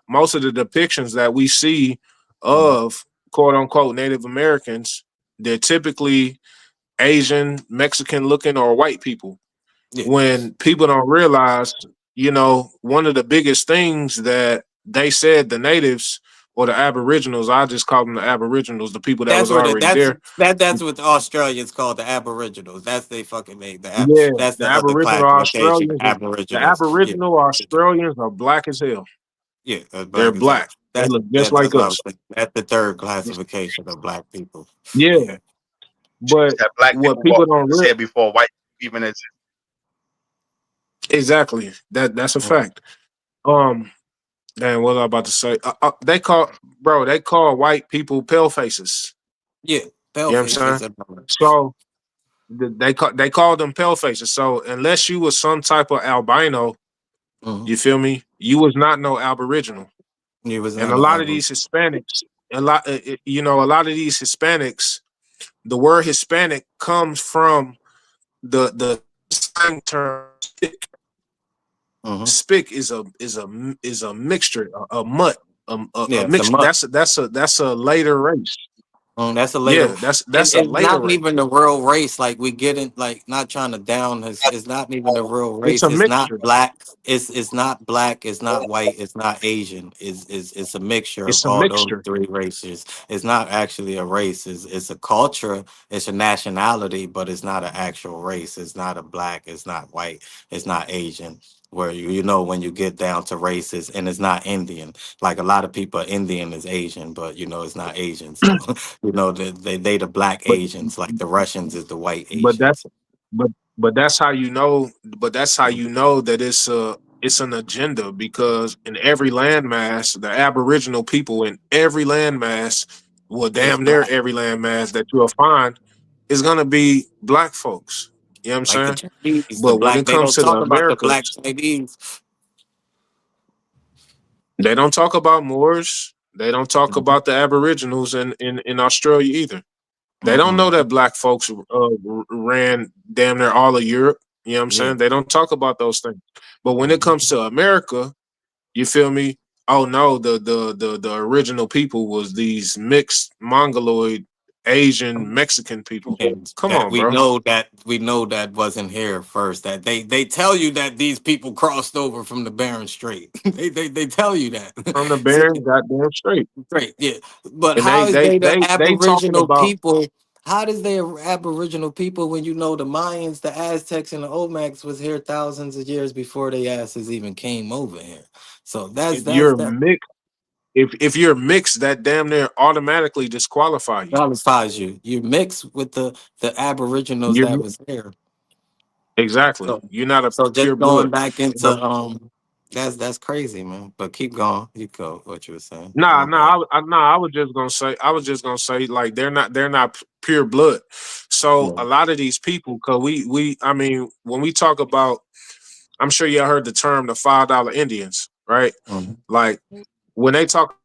most of the depictions that we see Mhm. of quote unquote Native Americans, they're typically Asian, Mexican looking, or white people. Yeah. When people don't realize, one of the biggest things that they said the natives or the Aboriginals, I just call them the Aboriginals, the people that That's was what already there. that's what the Australians call the Aboriginals. That's they fucking name. Yeah, That's the the other Aboriginal classification, Australians, the Aboriginals. Yeah, Aboriginal Australians are black as hell. yeah, They're black as hell. black. They look just That's like what I was us. saying. That's the third classification of black people. Yeah, Yeah. but that black what people people walked don't this realize here before white people even exist. exactly that's a Mhm. fact. Man, what was I about to say? They call white people pale faces. Yeah, pale You know what I'm faces saying? and So they call them pale faces. So unless you was some type of albino, mhm. you feel me? You was not no aboriginal. He was And not a no lot of Aboriginal. these Hispanics, a lot of these Hispanics, the word Hispanic comes from the slang term spick. Hmm. Spick is a mixture, a mutt, a Yeah, the mixture. month. That's a later race. That's a later. Yeah, that's And that's a it's later not race. even the real race. Like we get it. Like not trying to down. It's not even the real It's race. a It's not mixture. black. It's not black. It's not white. It's not Asian. It's a mixture of It's a all those mixture. three races. It's not actually a race. It's a culture. It's a nationality, but it's not an actual race. It's not a black. It's not white. It's not Asian. Where when you get down to races, and it's not Indian. Like a lot of people, Indian is Asian, but it's not Asian. So they the black But Asians, like the Russians is the white but that's Asians. but but that's how you know. But that's how you know that it's an agenda because in every landmass, the Aboriginal people in every landmass, well, It's damn near black, every landmass that you'll find is gonna be black folks. You know what I'm like the saying? Chinese, the But when black. it They comes don't to the talk about the black Americas, Chinese. they don't talk about Moors. They don't talk Mhm. about the Aboriginals in Australia either. They don't know Mm-mm. that black folks ran damn near all of Europe. You know what I'm Yeah. saying? They don't talk about those things. But when it comes Mhm. to America, you feel me? Oh no, the original people was these mixed mongoloid Asian, Mexican people. And Come that on, bro. we know that wasn't here first. That they tell you that these people crossed over from the Bering Strait. They tell you that. From the So, Bears, goddamn straight. great, yeah. But And how is they the they talking Aboriginal about people? How does they Aboriginal people when you know the Mayans, the Aztecs, and the Olmecs was here thousands of years before they asses even came over here? So if you're that mixed. If you're mixed, that damn near automatically disqualify you. qualifies you. You mix with the Aboriginals You're that was here. exactly. So You're not a so pure just going blood. back into No, that's crazy, man. But keep going. You go. What you were saying? nah, My bad. nah, nah. I was just gonna say, like they're not pure blood. So Yeah. a lot of these people, cause I mean, when we talk about, I'm sure y'all heard the term the $5 Indians, right? Mhm. Like when they talk,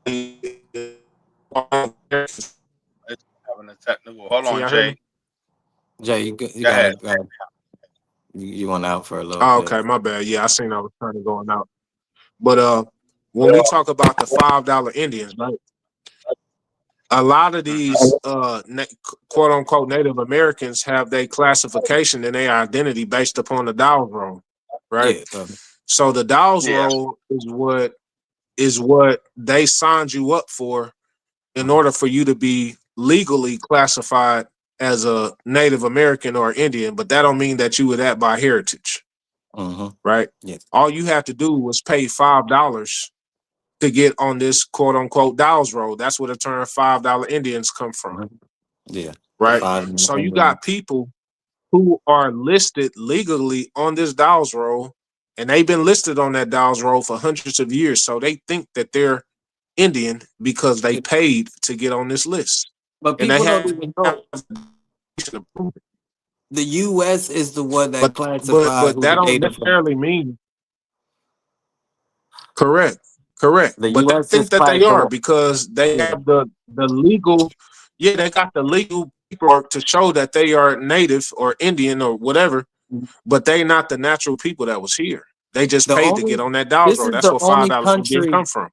can It's having a technical. Hold on, y'all hear Jay. me? Jay, you Go ahead. gotta you went out for a little Oh, bit. okay, my bad. Yeah, I seen I was trying to go out. But when we talk about the $5 Indians, right? A lot of Mm-hmm. these quote unquote Native Americans have their classification and their identity based upon the Dawes roll, right? Yeah. So the Dawes Yeah. roll is what they signed you up for in Mhm. order for you to be legally classified as a Native American or Indian, but that don't mean that you were that by heritage, Mhm. right? Yeah. All you have to do was pay $5 to get on this quote unquote Dawes roll. That's where the term $5 Indians come from, Mhm. Yeah. The right? five. So you got people who are listed legally on this Dawes roll, and they've been listed on that Dawes roll for hundreds of years. So they think that they're Indian because they paid to get on this list, But and they people have don't even know to prove it. the U.S. is the one that But classify that who don't native. necessarily mean correct. Correct. The But they U.S. think just that they are classify. because they Yeah. have the legal, yeah, they got the legal paperwork to show that they are native or Indian or whatever, but they not the natural people that was here. They just The paid to get only on that Dawes this roll. is That's the where only $5 Indian country come from.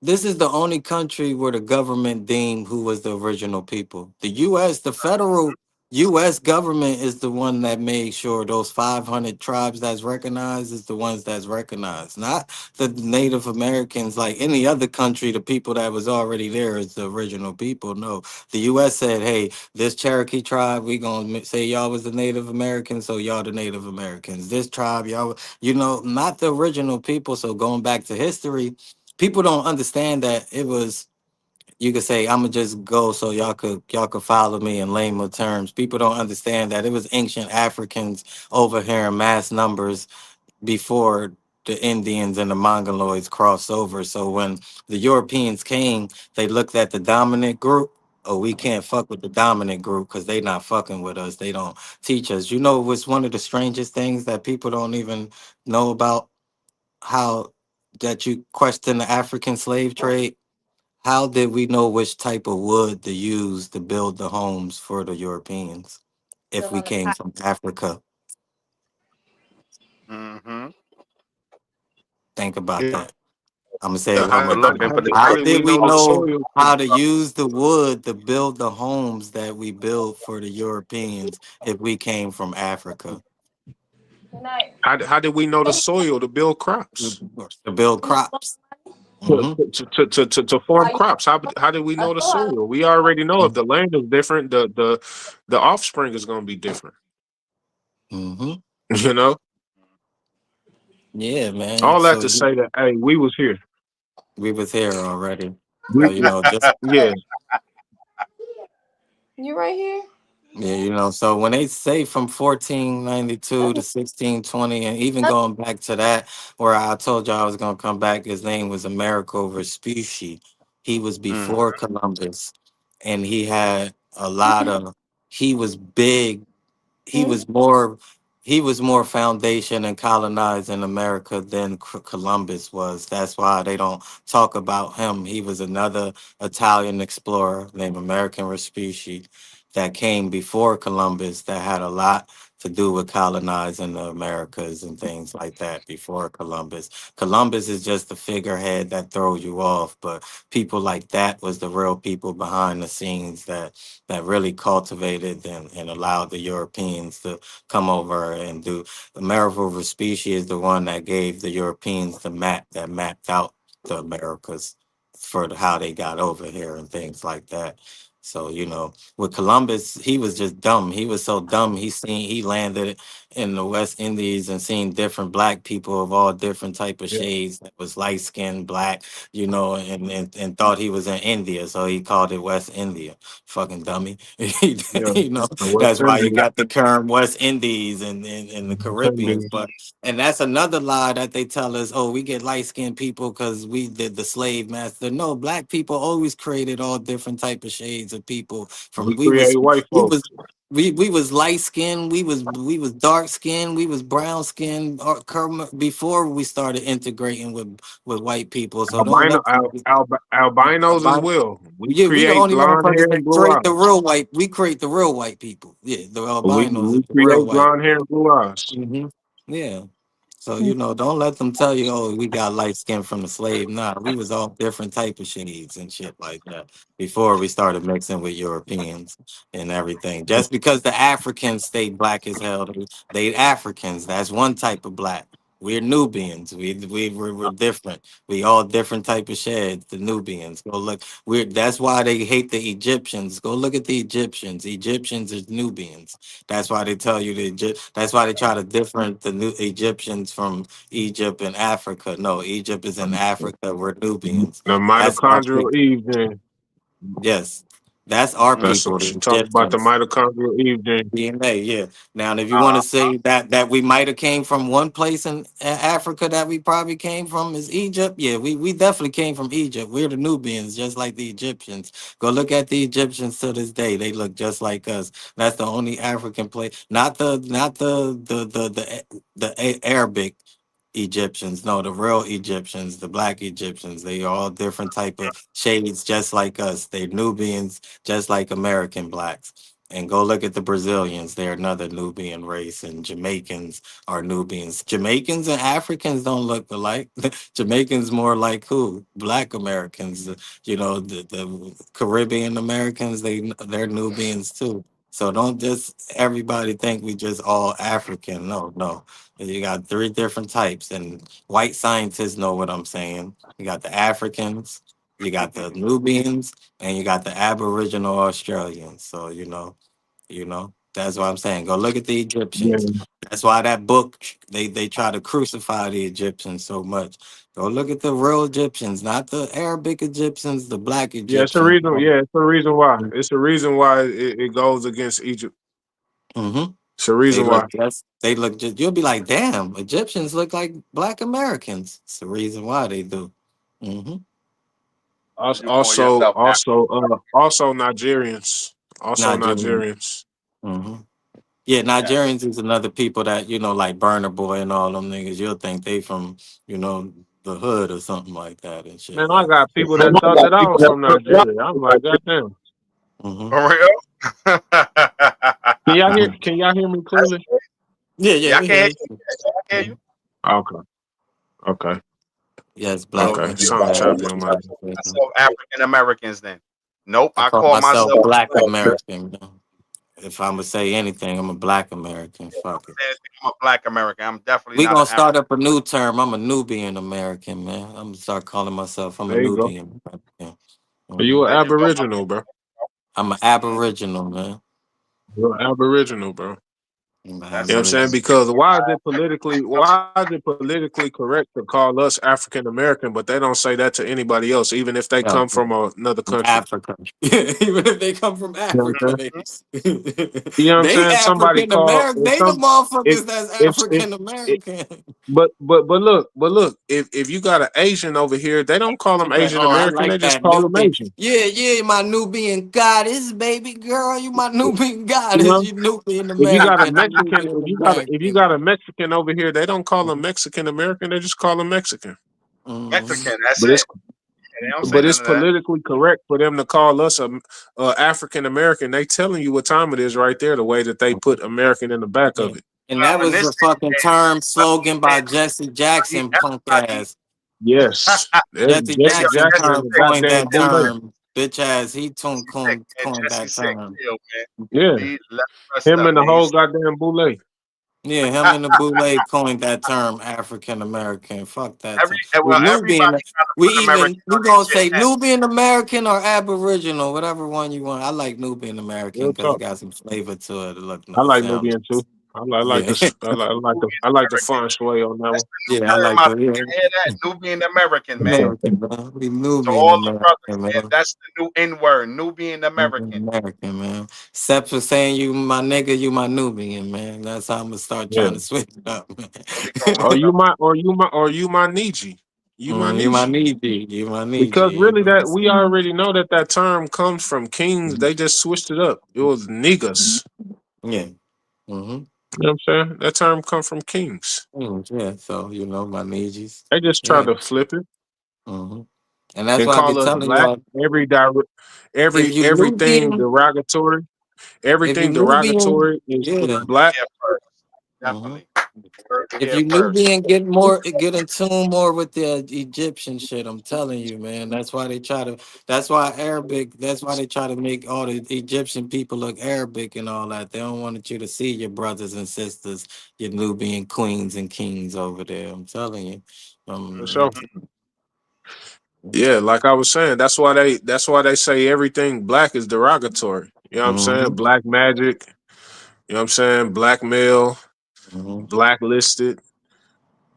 This is the only country where the government deemed who was the original people. The U.S., the federal U.S. government is the one that made sure those 500 tribes that's recognized is the ones that's recognized, not the Native Americans like any other country. The people that was already there is the original people. No, the U.S. said, "Hey, this Cherokee tribe, we gonna say y'all was the Native Americans, so y'all the Native Americans. This tribe, y'all, not the original people." So going back to history, people don't understand that it was, you could say, I'm gonna just go so y'all could follow me in layman terms. People don't understand that it was ancient Africans over here in mass numbers before the Indians and the Mongoloids crossed over. So when the Europeans came, they looked at the dominant group. Oh, we can't fuck with the dominant group because they not fucking with us. They don't teach us. What's one of the strangest things that people don't even know about? How that you question the African slave trade? How did we know which type of wood to use to build the homes for the Europeans if we came from Africa? Mm-hmm. Think about Yeah. that. I'm gonna say it one Have to more look time. into the How How did we did we know the know soil? how to use the wood to build the homes that we built for the Europeans if we came from Africa? How did we know the soil to build crops? To build crops. To, Hmm. to form crops. How did we know the soil? We already know if the land is different, the offspring is going to be different. Hmm. You know, Yeah, man. all that So to say that hey, we was here. we was here already. So We just yeah. You right here? yeah, so when they say from 1492 to 1620, and even going back to that, where I told you I was going to come back, his name was Americo Vespucci. He was mm, before Columbus, and he had a lot of, he was big, he Hmm? was more he was more foundation and colonizing America than Columbus was. That's why they don't talk about him. He was another Italian explorer named American Vespucci that came before Columbus that had a lot to do with colonizing the Americas and things like that before Columbus. Columbus is just the figurehead that throws you off, but people like that was the real people behind the scenes that really cultivated and allowed the Europeans to come over and do. America Vespucci is the one that gave the Europeans the map that mapped out the Americas for how they got over here and things like that. So, with Columbus, he was just dumb. He was so dumb. He landed in the West Indies and seen different black people of all different type of Yeah, shades that was light skinned black, and thought he was in India. So he called it West India. Fucking dummy. yeah. you know, The West that's why you Indies. got the term West Indies and the West Caribbeans. Indies. And that's another lie that they tell us, oh, we get light skinned people because we did the slave master. No, black people always created all different type of shades of people. From We create white we folks. was we was light skinned, we was dark skinned, we was brown skinned before we started integrating with white people. So don't Albino, let them albinos as about well. We yeah, we the create only blonde hair motherfuckers and that blue create the eyes. real white. We create the real white people. Yeah, the albinos are We the real create white blonde hair people. and blue eyes. Yeah. So don't let them tell you, oh, we got light skin from the slave. Nah, we was all different type of shades and shit like that before we started mixing with Europeans and everything. Just because the Africans stayed black as hell, they Africans. That's one type of black. We're Nubians. We're different. We all different type of shades. The Nubians. Go look. That's why they hate the Egyptians. Go look at the Egyptians. Egyptians is Nubians. That's why they tell you that's why they try to different the new Egyptians from Egypt and Africa. No, Egypt is in Africa. We're Nubians. The That's our mitochondrial people. Eve gene. Yes, that's our Mm. That's people, what the she talked about, the Egyptians. mitochondrial Eve gene. DNA, yeah. Now, if you want to Uh, say that we might have came from one place in Africa that we probably came from is Egypt, yeah, we definitely came from Egypt. We're the Nubians, just like the Egyptians. Go look at the Egyptians to this day; they look just like us. That's the only African place, not the Arabic Egyptians. No, the real Egyptians, the black Egyptians. They all different type of shades, just like us. They Nubians, just like American blacks. And go look at the Brazilians. They're another Nubian race, and Jamaicans are Nubians. Jamaicans and Africans don't look alike. Jamaicans more like who? Black Americans. The Caribbean Americans. They're Nubians too. So don't just everybody think we just all African. No, no. You got three different types, and white scientists know what I'm saying. You got the Africans, you got the Nubians, and you got the Aboriginal Australians. So that's what I'm saying. Go look at the Yeah, Egyptians. That's why that book they try to crucify the Egyptians so much. Go look at the real Egyptians, not the Arabic Egyptians, the black yeah. It's a Egyptians. reason. Yeah, it's a reason why. It's a reason why it goes against Egypt. Mm-hmm. It's a They reason why. look just they look just you'll be like, damn, Egyptians look like black Americans. It's the reason why they do. Hmm. you call yourself Also Nigerians. Also Nigerian. Nigerians. Hmm. Yeah, African. Nigerians is another people that, like Burner Boy and all them niggas, you'll think they from, the hood or something like that and shit Man, I like got people that thought that I was from Nigeria. I'm like, goddamn. hmm. For real? Can y'all hear? Can y'all hear me That's clearly? it. Yeah, yeah, Yeah, I we can hear hear you. you. I can hear Mhm. you. Okay. Okay. Yes, black So Okay. people. you Something Black call choppy on my. people. yourself African Americans then? Nope, I I call call myself myself black American. If I'm gonna say anything, I'm a black American. Fuck it. I'm a black American. I'm definitely We not an gonna African. start up a new term. I'm a Nubian American, man. I'm gonna start calling myself. I'm a There you go. Nubian American. Are you Mhm. an There you go, my Aboriginal, bro? I'm an Aboriginal, man. You're an Aboriginal, bro. I'm an That's You know what I'm some saying? Aboriginal. Because why is it politically correct to call us African American, but they don't say that to anybody else, even if they No, come from another from country? Africa. Even if they come from You know what I'm Africa, saying? they You know what I'm they saying? Somebody African called American. if They the some if motherfuckers that's if African it, American. but look, if you got an Asian over here, they don't call them Okay. Asian Oh, I American, they like just that call them Nubian. Asian. Yeah, yeah, my Nubian goddess, baby girl. You my Nubian You goddess. know? You Nubian If you got a American. I'm Mexican, Nubian if you American. got a Mexican over here, they don't call them Mexican American, they just call them Mexican. Hmm. Mexican. That's But it's it. They don't say But none it's of that. politically correct for them to call us a African American. They telling you what time it is right there. The way that they put American in the back Yeah. of it. And that Well, in was this the day fucking and age, term slogan by everybody, Jesse Jackson, punk everybody, ass. Yes, there's Jesse hey, yo, Jesse Jackson Jackson Jesse, and the coined goddamn that bootleg. term. Bitch ass, he sick, man. coined Jesse that sick, term. chill, man. Yeah, He left messed him up, and the man. whole He's goddamn bootleg. Yeah, him and the bootleg coined that term, African American. Fuck that every term. well, With Nubian, everybody trying to we put American even we on their gonna shit say now. Nubian American or Aboriginal, whatever one you want. I like Nubian American Real because it talk. got some flavor to it. Look, I no like sound. Nubian too. I like Yeah, the I like the American. fun sway on that That's one. the new yeah, I term. like I the hear that. Nubian American, man. American, man. We So Nubian all the brothers, American, man, man. that's the new N word, Nubian Nubian American. American, man. Except for saying you my nigga, you my Nubian, man. That's how I'm gonna start Yeah. trying to switch it up, man. We gonna we gonna Or you my Niji. You my You my Niji. Niji, you my Because Niji. really that we already know that that term comes from kings. They just switched it up. It was niggas. Yeah. Mm-hmm. You know what I'm saying? That term come from kings. Yeah, so you know my Nijis. They just Yeah. tried to flip it Mm-hmm. And that's and why I be call us telling black. y'all, Every if you everything Nubian, derogatory. if you Everything Nubian, derogatory is to the yeah. black. here first. Mm-hmm. Definitely. Heard it If here you first. Nubian get in tune more with the Egyptian shit, I'm telling you, man. That's why they try to. That's why Arabic. That's why they try to make all the Egyptian people look Arabic and all that. They don't want you to see your brothers and sisters, your Nubian queens and kings over there. I'm telling you. For sure. Mhm. Yeah, like I was saying, that's why they say everything black is derogatory. You know what I'm saying? Mhm, Black magic, you know what I'm saying? Blackmail, mhm. blacklisted.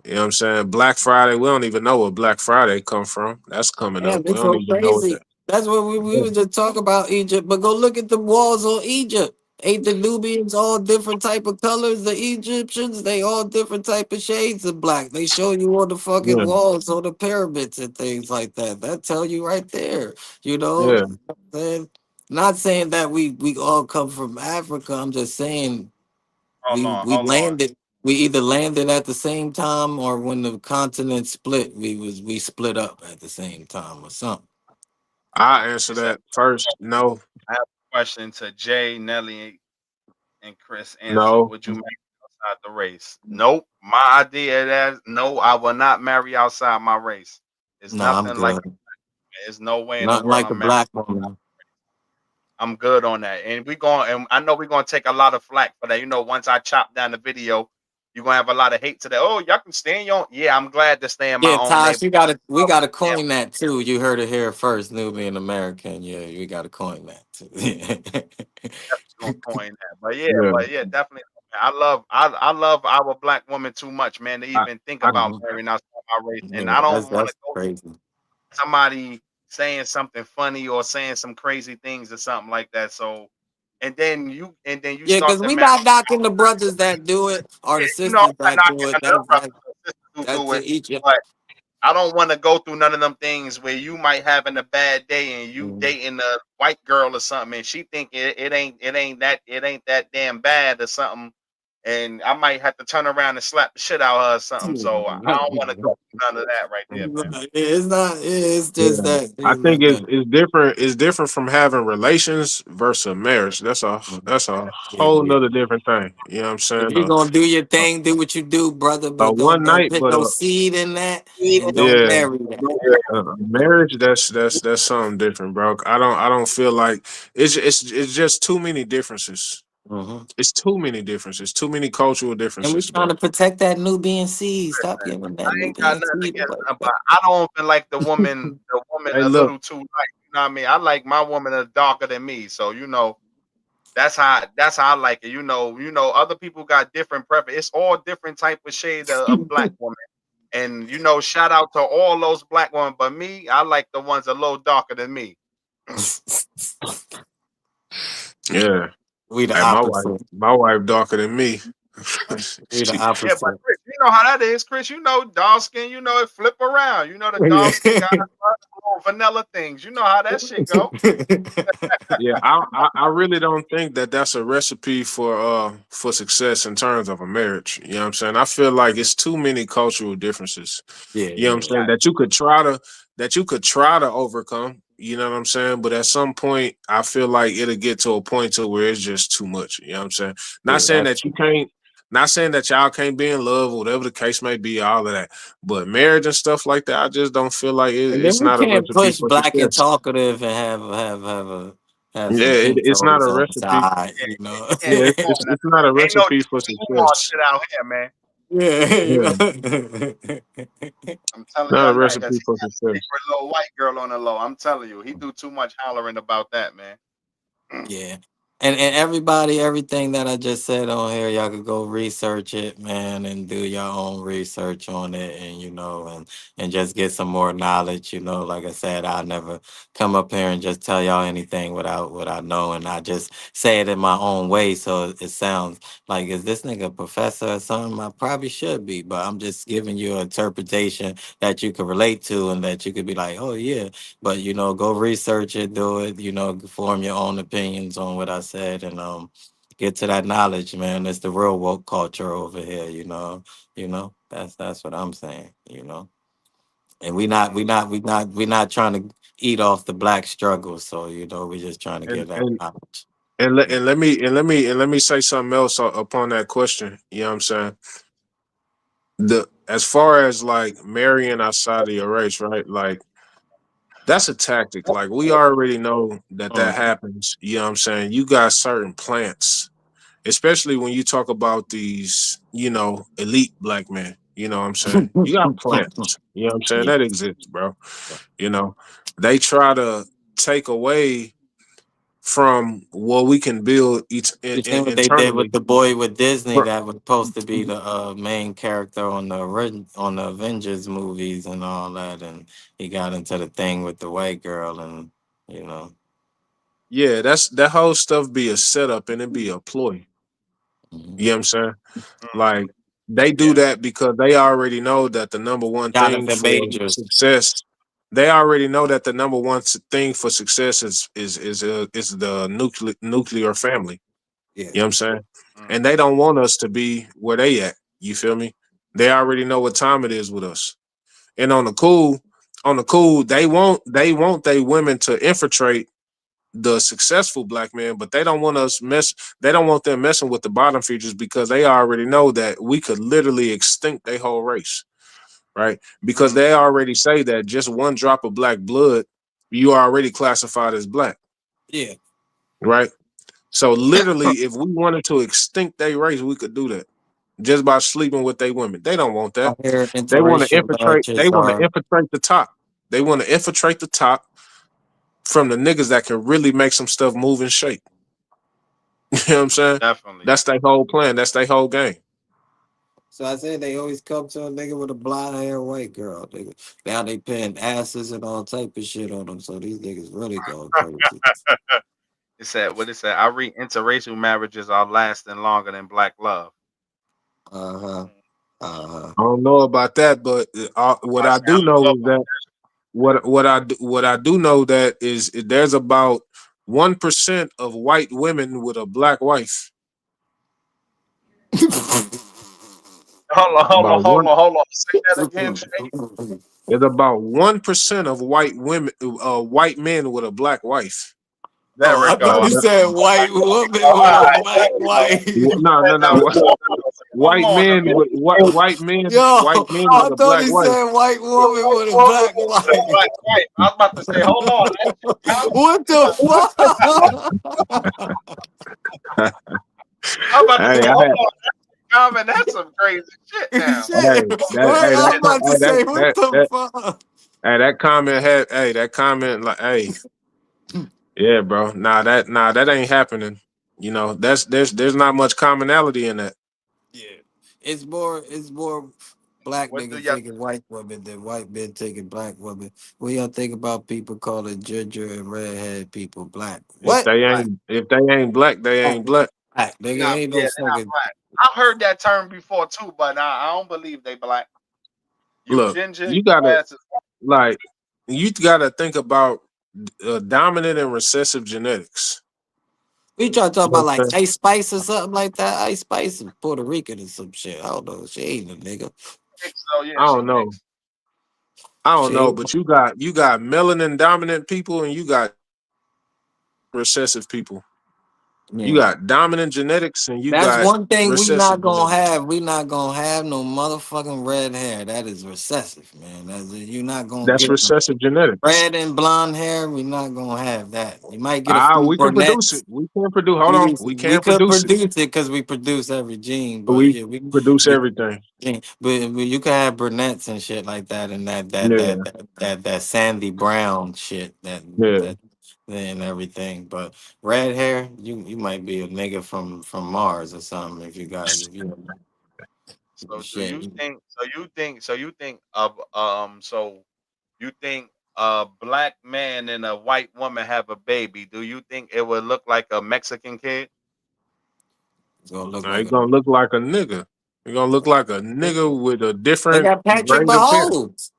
You know what I'm saying? Black Friday, we don't even know where Black Friday come from. That's coming Yeah, up. We it's don't so even know what crazy. that. That's what we Yeah. were just talking about Egypt, but go look at the walls on Egypt. Ain't the Nubians all different type of colors? The Egyptians, they all different type of shades of black. They show you on the fucking Yeah. walls, on the pyramids and things like that. That tell you right there. You know, Yeah. saying not saying that we all come from Africa. I'm just saying Hold on, we hold on. landed. We either landed at the same time or when the continent split, we split up at the same time or something. I answer Is that that first. No, I have a question to Jay, Nelly, and Chris answer. no. Would you marry outside the race? Nope. My idea is no, I will not marry outside my race. It's No, I'm nothing like good. there's no way in the Nothing world like a I'm marrying. black woman. I'm good on that. And we going and I know we're gonna take a lot of flack for that. You know, once I chop down the video, you're gonna have a lot of hate to that. Oh, y'all can stay in your yeah, I'm glad to stay in my Yeah, own Tosh, neighborhood. you gotta we Oh, gotta yeah, coin that too. You heard it here first, Nubian American. Yeah, we gotta coin that too. gonna coin that. Yeah. But yeah, definitely. I love our black woman too much, man, to I, even think I, about Mhm. marrying outside my race. And Yeah, I don't want to that's go crazy. somebody saying something funny or saying some crazy things or something like that. So and then you Yeah, start because to we marry. not knocking the brothers that do it or Yeah, the you know, I'm sisters not that do knocking it. none of the brothers and sisters who That's do to it, each. but I don't want to go through none of them things where you might having a bad day and you Mhm. dating a white girl or something and she think it ain't that damn bad or something, and I might have to turn around and slap the shit out of her or something. So I don't want to go through none of that right there, man. It's not. It's just yeah. that. I It's think not that. it's different. It's different from having relations versus marriage. That's a Yeah, whole yeah. nother different thing. You know what I'm If saying? you gonna do your A, thing, do what you do, brother. a But one don't night, put but no seed in that, and don't yeah, marry that. a marriage. That's something different, bro. I don't feel like it's just too many differences. Hmm. It's too many differences. Too many cultural And we differences, trying bro. to protect that Nubian seed. Stop Listen, giving I that ain't got Nubian nothing seed against away. her, but I don't even like the woman Hey, a look. little too light. You know what I mean? I like my woman a darker than me, so that's how I like it. Other people got different preference. It's all different type of shade of black woman. And shout out to all those black women, but me, I like the ones a little darker than me. Yeah. We the Hey, opposite. my wife darker than me. We the She- Yeah, but opposite. Chris, you know how that is, Chris. Dark skin, it flip around. The dark skin guy vanilla things. You know how that shit go. Yeah, I really don't think that that's a recipe for success in terms of a marriage. You know what I'm saying? I feel like it's too many cultural differences. Yeah, You know what I'm yeah. saying? That you could try to overcome. You know what I'm saying? But at some point, I feel like it'll get to a point to where it's just too much. You know what I'm saying? Not Yeah, saying that's that you can't. Not saying that y'all can't be in love, or whatever the case may be, all of that. But marriage and stuff like that, I just don't feel like and then it's we not a can't recipe push for black and success. talkative and have Yeah, some pink it's not toes a on the recipe. side, Yeah, you know. yeah, Yeah, come on now. it's not a Ain't no recipe for Umar success. shit out here, man. Yeah, you Yeah, know. I'm telling not a y'all now, because recipe he for got a success. secret little white girl on the low. I'm telling you, he do too much hollering about that, man. Yeah. And everybody, everything that I just said on here, y'all could go research it, man, and do your own research on it, and and just get some more knowledge. Like I said, I'll never come up here and just tell y'all anything without knowing. I just say it in my own way, so it sounds like, is this nigga a professor or something? I probably should be, but I'm just giving you an interpretation that you can relate to, and that you could be like, oh yeah. But go research it, do it, form your own opinions on what I said, and get to that knowledge, man. It's the real woke culture over here, That's what I'm saying. And we not trying to eat off the black struggle, so we're just trying to And get that and knowledge. and let me say something else upon that question. You know what I'm saying? The As far as like marrying outside of your race, right? Like that's a tactic. Like we already know that Mhm. happens. You know what I'm saying? You got certain plants, especially when you talk about these, elite black men. You know what I'm saying? You got plants. You know what I'm saying? Yeah. That exists, bro. You know, they try to take away from what we can build You seen what they did with internally. the boy with Disney For- that was supposed to be the main character on on the Avengers movies and all that, and he got into the thing with the white girl, and you know. Yeah, that whole stuff be a setup and it be a ploy. Mhm. You know what I'm saying? Mm-hmm. Like they do Yeah. that because they already know that the number one thing Jonathan for Majors. success. They already know that the number one thing for success is the nuclear family. Yeah. You know what I'm saying? Mm. And they don't want us to be where they at. You feel me? They already know what time it is with us. And on the cool, they want they women to infiltrate the successful black man, but they don't want us mess. They don't want them messing with the bottom features because they already know that we could literally extinct their whole race, right? Because Mm. they already say that just one drop of black blood, you are already classified as black, Yeah. right? So literally, if we wanted to extinct their race, we could do that just by sleeping with their women. They don't want that. Out here, They want to interracial infiltrate. They marriages want to are. infiltrate the top. They want to infiltrate the top from the niggas that can really make some stuff move and shake. You know what I'm saying? Definitely. That's their whole plan. That's their whole game. So I said they always come to a nigga with a blonde hair white girl. Nigga. Now they paying asses and all type of shit on them. So these niggas really going crazy. It said what it said. I read interracial marriages are lasting longer than black love. Uh huh. Mm. Uh huh. I don't know about that, but what I I say I do don't know know is that what I do know that is there's about 1% of white women with a black wife. hold on, hold on, About hold one. on, hold on. Say that again, Shay. There's about 1% of white men with a black wife. There Oh, we I go. thought All he said white woman with a right, black wife. No, no, now, no. hold White on a men minute. with white men, Yo, white men I with a thought black he wife. said white woman with a black With a wife. black wife. I was about to say, hold on. What the fuck? I'm about to say, Hey, hold on, Calvin, that's some crazy shit now. Shit. that, Wait, hey, I that, was about to hey, say, what the fuck? that comment had, hey, that comment, like, hey, yeah, bro, that ain't happening. There's not much commonality in that. Yeah. It's more black What do niggas y'all taking white women than white men taking black women. What y'all think about people calling ginger and redhead people black? If What? they Black. ain't black, they ain't black. Black. Nigga not? ain't Yeah, no they're not fucking. black. I've heard that term before too, but I don't believe they black. You Look, ginger, you your gotta ass is like you got to think about dominant and recessive genetics. We try to talk You know about what like I'm saying? Ice Spice or something like that. Ice Spice is Puerto Rican or some shit. I don't know. She ain't a nigga. Mixed, so yeah, I she don't know. mixed. I don't She know, ain't. but you got melanin dominant people and you got recessive people. You Yeah. got dominant genetics and you That's got one thing we not recessive gonna genetics. have. We not gonna have no motherfucking red hair. That is recessive, man. You're not gonna That's get no recessive genetics. red and blonde hair. We're not gonna have that. You might get a Ah, few we can produce brunettes. it. We can produce. Hold on, we We can could produce it. produce it because we produce every gene, but We yeah, produce we everything. but you can have brunettes and shit like that, and Yeah, that sandy brown shit yeah. that and everything. But red hair, you might be a nigga from Mars or something if you got if you So do shit. you think? So you think a black man and a white woman have a baby? Do you think it would look like a Mexican kid? It's gonna look Now, like he a gonna look like a nigga. He gonna look like a nigga with a they different got Patrick grade of hair. Mahomes.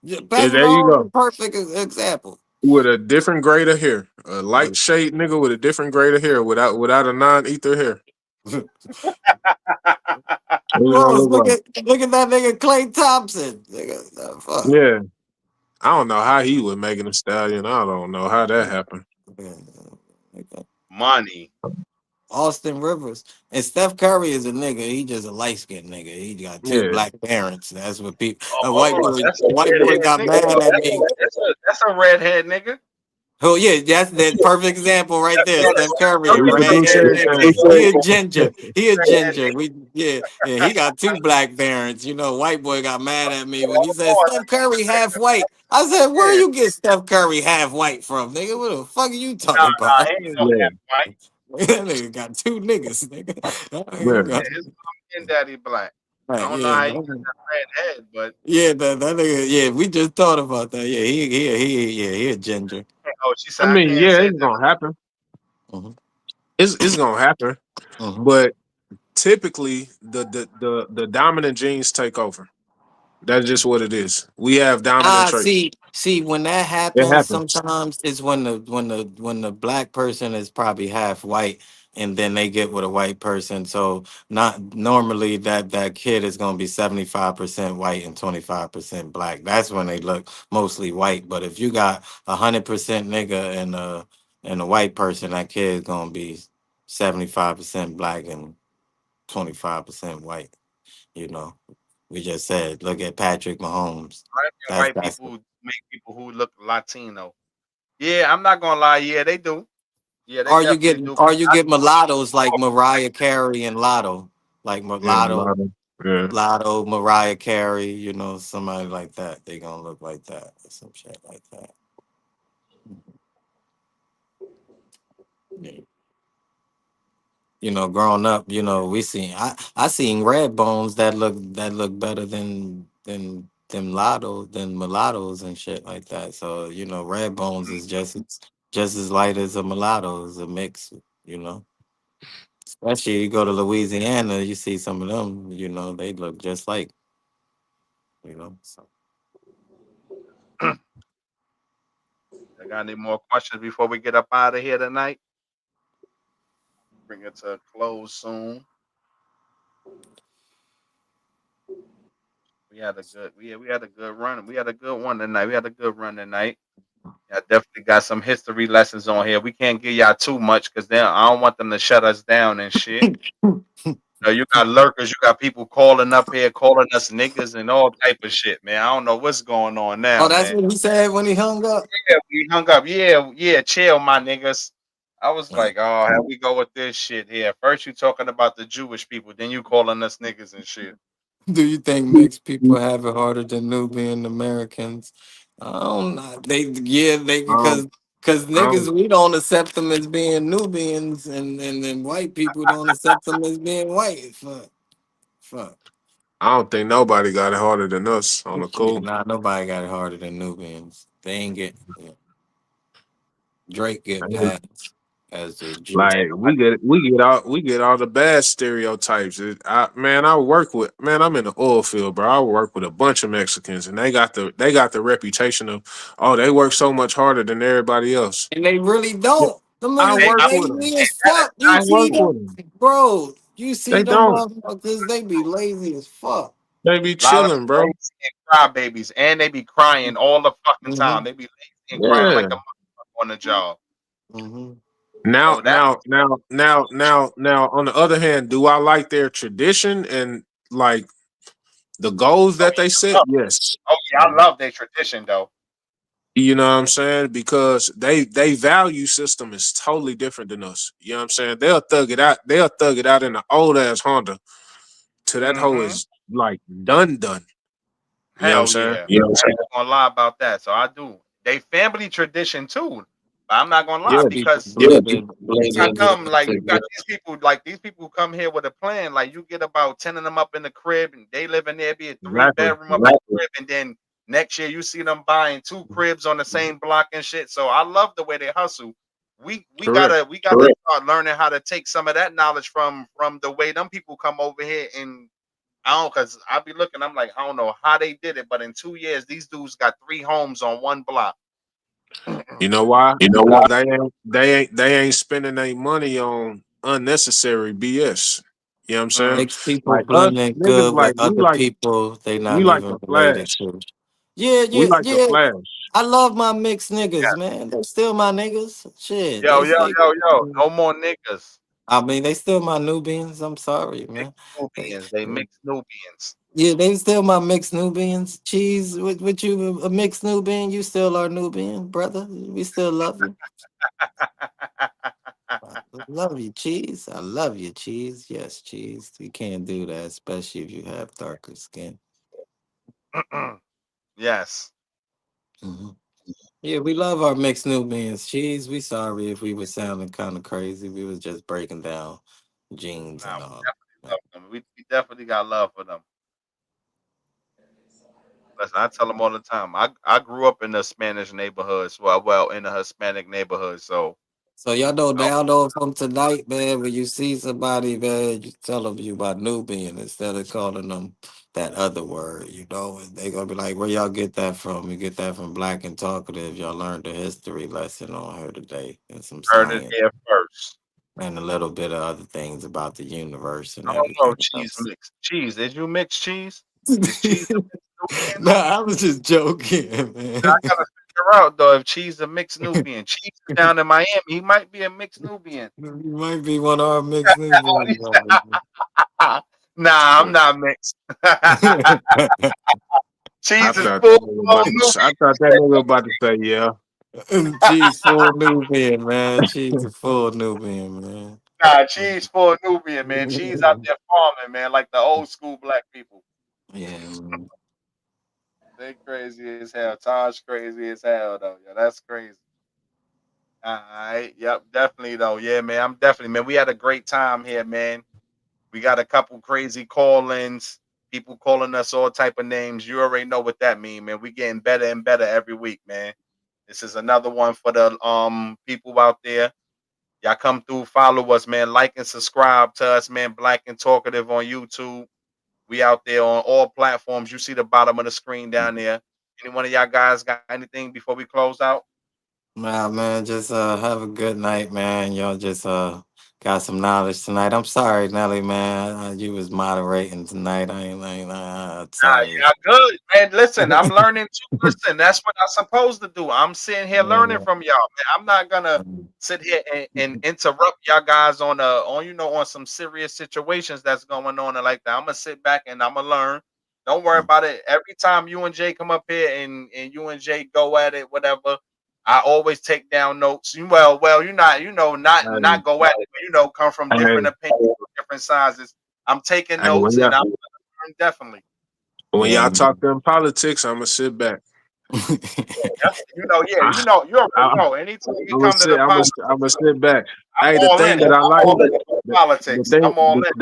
Yeah, Yeah, Patrick there you Mahomes is go. a perfect example. With a different grade of hair, a light shade nigga with a different grade of hair, without a non-ether hair. What he gonna Gross. look like? Look at that nigga Clay Thompson. Nigga, the fuck. Yeah, I don't know how he was making a stallion. I don't know how that happened. Money. Austin Rivers and Steph Curry is a nigga. He just a light skinned nigga. He got two Yeah, black parents. That's what people. Oh, A hold on. That's a white boy redhead got nigga. mad Though. at me. That's a redhead nigga. Oh yeah, that's the perfect example right there. Steph Curry, we produce redhead nigga. everything. He a ginger. He a Redhead ginger. Yeah. He got two black parents. You know, white boy got mad at me when he said nigga. Steph Curry half white. I said, where Yeah. you get Steph Curry half white from, nigga? What the fuck are you Nah, talking about? he ain't no Yeah, half white. That nigga got two niggas, nigga. That yeah. nigga got- Yeah, his mom and daddy black. I right, don't know yeah, how he got that red head, but yeah, that nigga, yeah. We just thought about that. Yeah, he a ginger. oh, she I said I mean, can't yeah, say it's that. gonna happen. Hmm. It's gonna happen. Hmm. But typically, the dominant genes take over. That's just what it is. We have dominant traits. See, when that It happens, happens. sometimes it's when the black person is probably half white, and then they get with a white person. So not normally that kid is gonna be 75% white and 25% black. That's when they look mostly white. But if you got 100% nigga and a white person, that kid is gonna be 75% black and 25% white. You know, we just said, look at Patrick Mahomes. Black and white That's people make people who look Latino. Yeah, I'm not gonna lie. Yeah, they do. Yeah, they definitely do. or you get mulattoes like Mariah Carey and Lotto, like Yeah, mulatto. Yeah. Mariah Carey. You know, somebody like that. They gonna look like that or some shit like that. Yeah. You know, growing up, you know, I seen red bones that look better than mulattoes and shit like that. So you know, red bones is just as light as a mulatto, is a mix. You know, especially you go to Louisiana, you see some of them. You know, they look just like you know. So I got any more questions before we get up out of here tonight? Bring it to a close soon. We had a good run. We had a good one tonight. We had a good run tonight. I definitely got some history lessons on here. We can't give y'all too much because then I don't want them to shut us down and shit. You got lurkers, you got people calling up here, calling us niggas and all type of shit, man. I don't know what's going on oh, now, that's man. what he said when he hung up. Yeah, we hung up. Yeah, yeah, chill, my niggas. I was Right. like, oh, here we go with this shit here. First you talking about the Jewish people, then you calling us niggas and shit. Do you think mixed people have it harder than Nubian Americans? I don't know. They Um, because um, niggas we don't accept them as being Nubians and then white people don't accept them as being white. Fuck. I don't think nobody got it harder than us on the Yeah, cool. nah, nobody got it harder than Nubians. They ain't get yeah. Drake get Hey, passed. as the Jew. Like we get all the bad stereotypes. I work with man. I'm in the oil field, bro. I work with a bunch of Mexicans, and they got the reputation of they work so much harder than everybody else. And they really Yeah, don't. Them I niggas They, be work I, with them. lazy as that is fuck. You I not see work true. them, with them. bro. You see They them don't. motherfuckers, they be lazy as fuck. They be A lot of chilling, them bro. lazy and crybabies, and they be crying all the fucking time. Mm-hmm. They be lazy and crying Yeah. like a motherfucker on the job. Mm-hmm. So that Now. On the other hand, do I like their tradition and like the goals oh that they yeah, set? Yes. I love their tradition though. You know what I'm saying? Because they value system is totally different than us. You know what I'm saying? They'll thug it out. They'll thug it out in an old ass Honda till that hoe Hmm. is like done. You know what I'm Hell saying? yeah. I ain't gonna lie about that. So I do. They family tradition too. But I'm not gonna lie Yeah. People because blended I blended come in like you got together. these people who come here with a plan. Like you get about 10 of them up in the crib and they live in there, be a three Exactly. bedroom up in the crib, and then next year you see them buying two cribs on the same block and shit. So I love the way they hustle. We Correct. gotta we gotta start learning how to take some of that knowledge from the way them people come over here. And I don't, cause I be looking, I'm like, I don't know how they did it, but in 2 years, these dudes got three homes on one block. You know why? Because they ain't spending their money on unnecessary BS. You know what I'm saying? Mm. Makes people Like us blending niggas, good with like other people they we not like even the related flash. to. Yeah, We yeah, like the yeah. flash. I love my mixed Yeah. niggas, man. They still my niggas. Shit, Yo, they yo, stay. yo. No more niggas. I mean, they still my Nubians. I'm sorry, Mixed man. They, Nubians. They mixed Nubians. yeah, they still my mixed Nubians. Cheese, with you, a mixed Nubian, you still our Nubian, brother. We still love you. I love you, Cheese. I love you, Cheese. Yes, Cheese. You can't do that, especially if you have darker skin. Yes. Mhm. Yeah, we love our mixed Nubians. Cheese, we sorry if we were sounding kind of crazy. We was just breaking down genes Nah, and we all. definitely love them. We definitely got love for them. Listen, I tell them all the time. I grew up in the Spanish neighborhoods. Well, in a Hispanic neighborhood. So, So y'all know oh, down though from tonight, man, when you see somebody, man, you tell them you about Nubian instead of calling them that other word, you know, and they gonna be like, where y'all get that from? You get that from Black and Talkative. Y'all learned a history lesson on her today and some heard it science here first. and a little bit of other things about the universe and I don't know. everything Cheese else. mix. Cheese. Did you mix cheese? Is cheese a mixed Nubian? No, I was just joking, I man. gotta figure out though if Cheese a mixed Nubian. Cheese is down in Miami. He might be a mixed Nubian. You might be one of our mixed Nubians. Nah, I'm not mixed. I Cheese is thought that full nigga blown about to. I Nubian. thought that nigga about to say yeah. She's full Nubian, man. She's a full Nubian, man. Nah, Cheese full Nubian, man. Cheese out there farming, man, like the old school black people. Yeah, man. They crazy as hell. Taj crazy as hell though. Yeah, that's crazy. All right. Yep, definitely though. Yeah, man. I'm definitely, man. We had a great time here, man. We got a couple crazy call-ins, people calling us all type of names. You already know what that mean, man. We getting better and better every week, man. This is another one for the people out there. Y'all come through, follow us, man. Like and subscribe to us, man. Black and Talkative on YouTube. We out there on all platforms. You see the bottom of the screen down there. Any one of y'all guys got anything before we close out? Nah, man, just have a good night, man. Y'all just got some knowledge tonight. I'm sorry, Nelly, man. You was moderating tonight. Nah, Sorry. y'all good, man. Listen, I'm learning too. Listen, that's what I'm supposed to do. I'm sitting here learning Yeah. from y'all, man. I'm not gonna sit here and interrupt y'all guys on on some serious situations that's going on and like that. I'm gonna sit back and I'm gonna learn. Don't worry about it. Every time you and Jay come up here and you and Jay go at it, whatever, I always take down notes. Well, you not Hey, not go at it, but come from different hey, opinions, different sizes. I'm taking hey, notes and I'm definitely. when Yeah. y'all talk them politics, I'ma sit back. Yep. I, You already I, know. Anytime we I'ma come to sit. the I'ma, politics, I'ma sit back. I'm Hey, the all in thing it. that I I'm like, all in it for the, the politics. thing, I'm all in.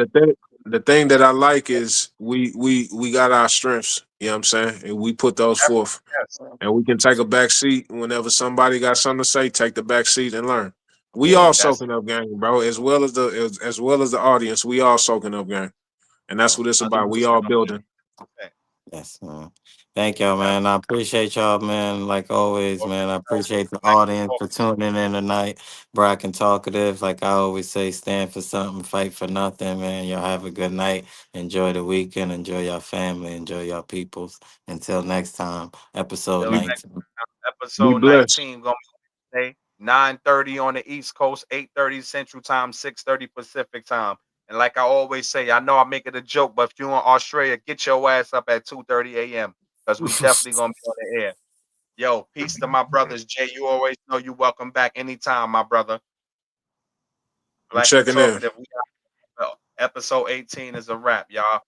the thing that I like is we got our strengths. You know what I'm saying, and we put those Yes, forth, yes. and we can take a back seat whenever somebody got something to say. Take the back seat and learn. We all That's soaking up game, bro. As well as the audience, we all soaking up game, and that's what it's about. 100%. We all building. Yes, man. Thank y'all, Yep. man. I appreciate y'all, man. Like always, Well, man. I appreciate the thank audience you. for tuning in tonight. Brock and Talkative. Like I always say, stand for something, fight for nothing, man. Y'all have a good night. Enjoy the weekend. Enjoy your family. Enjoy your peoples. Until next time, episode Till next 19. Be episode blessed. 19 gonna be Wednesday, 9:30 on the East Coast, 8:30 Central Time, 6:30 Pacific Time. And like I always say, I know I make it a joke, but if you're in Australia, get your ass up at 2:30 a.m. because we definitely gonna be on the air. Yo, peace to my brothers. Jay, you always know you welcome back anytime, my brother. I'm Black and checking in. Talkative. Episode 18 is a wrap, y'all.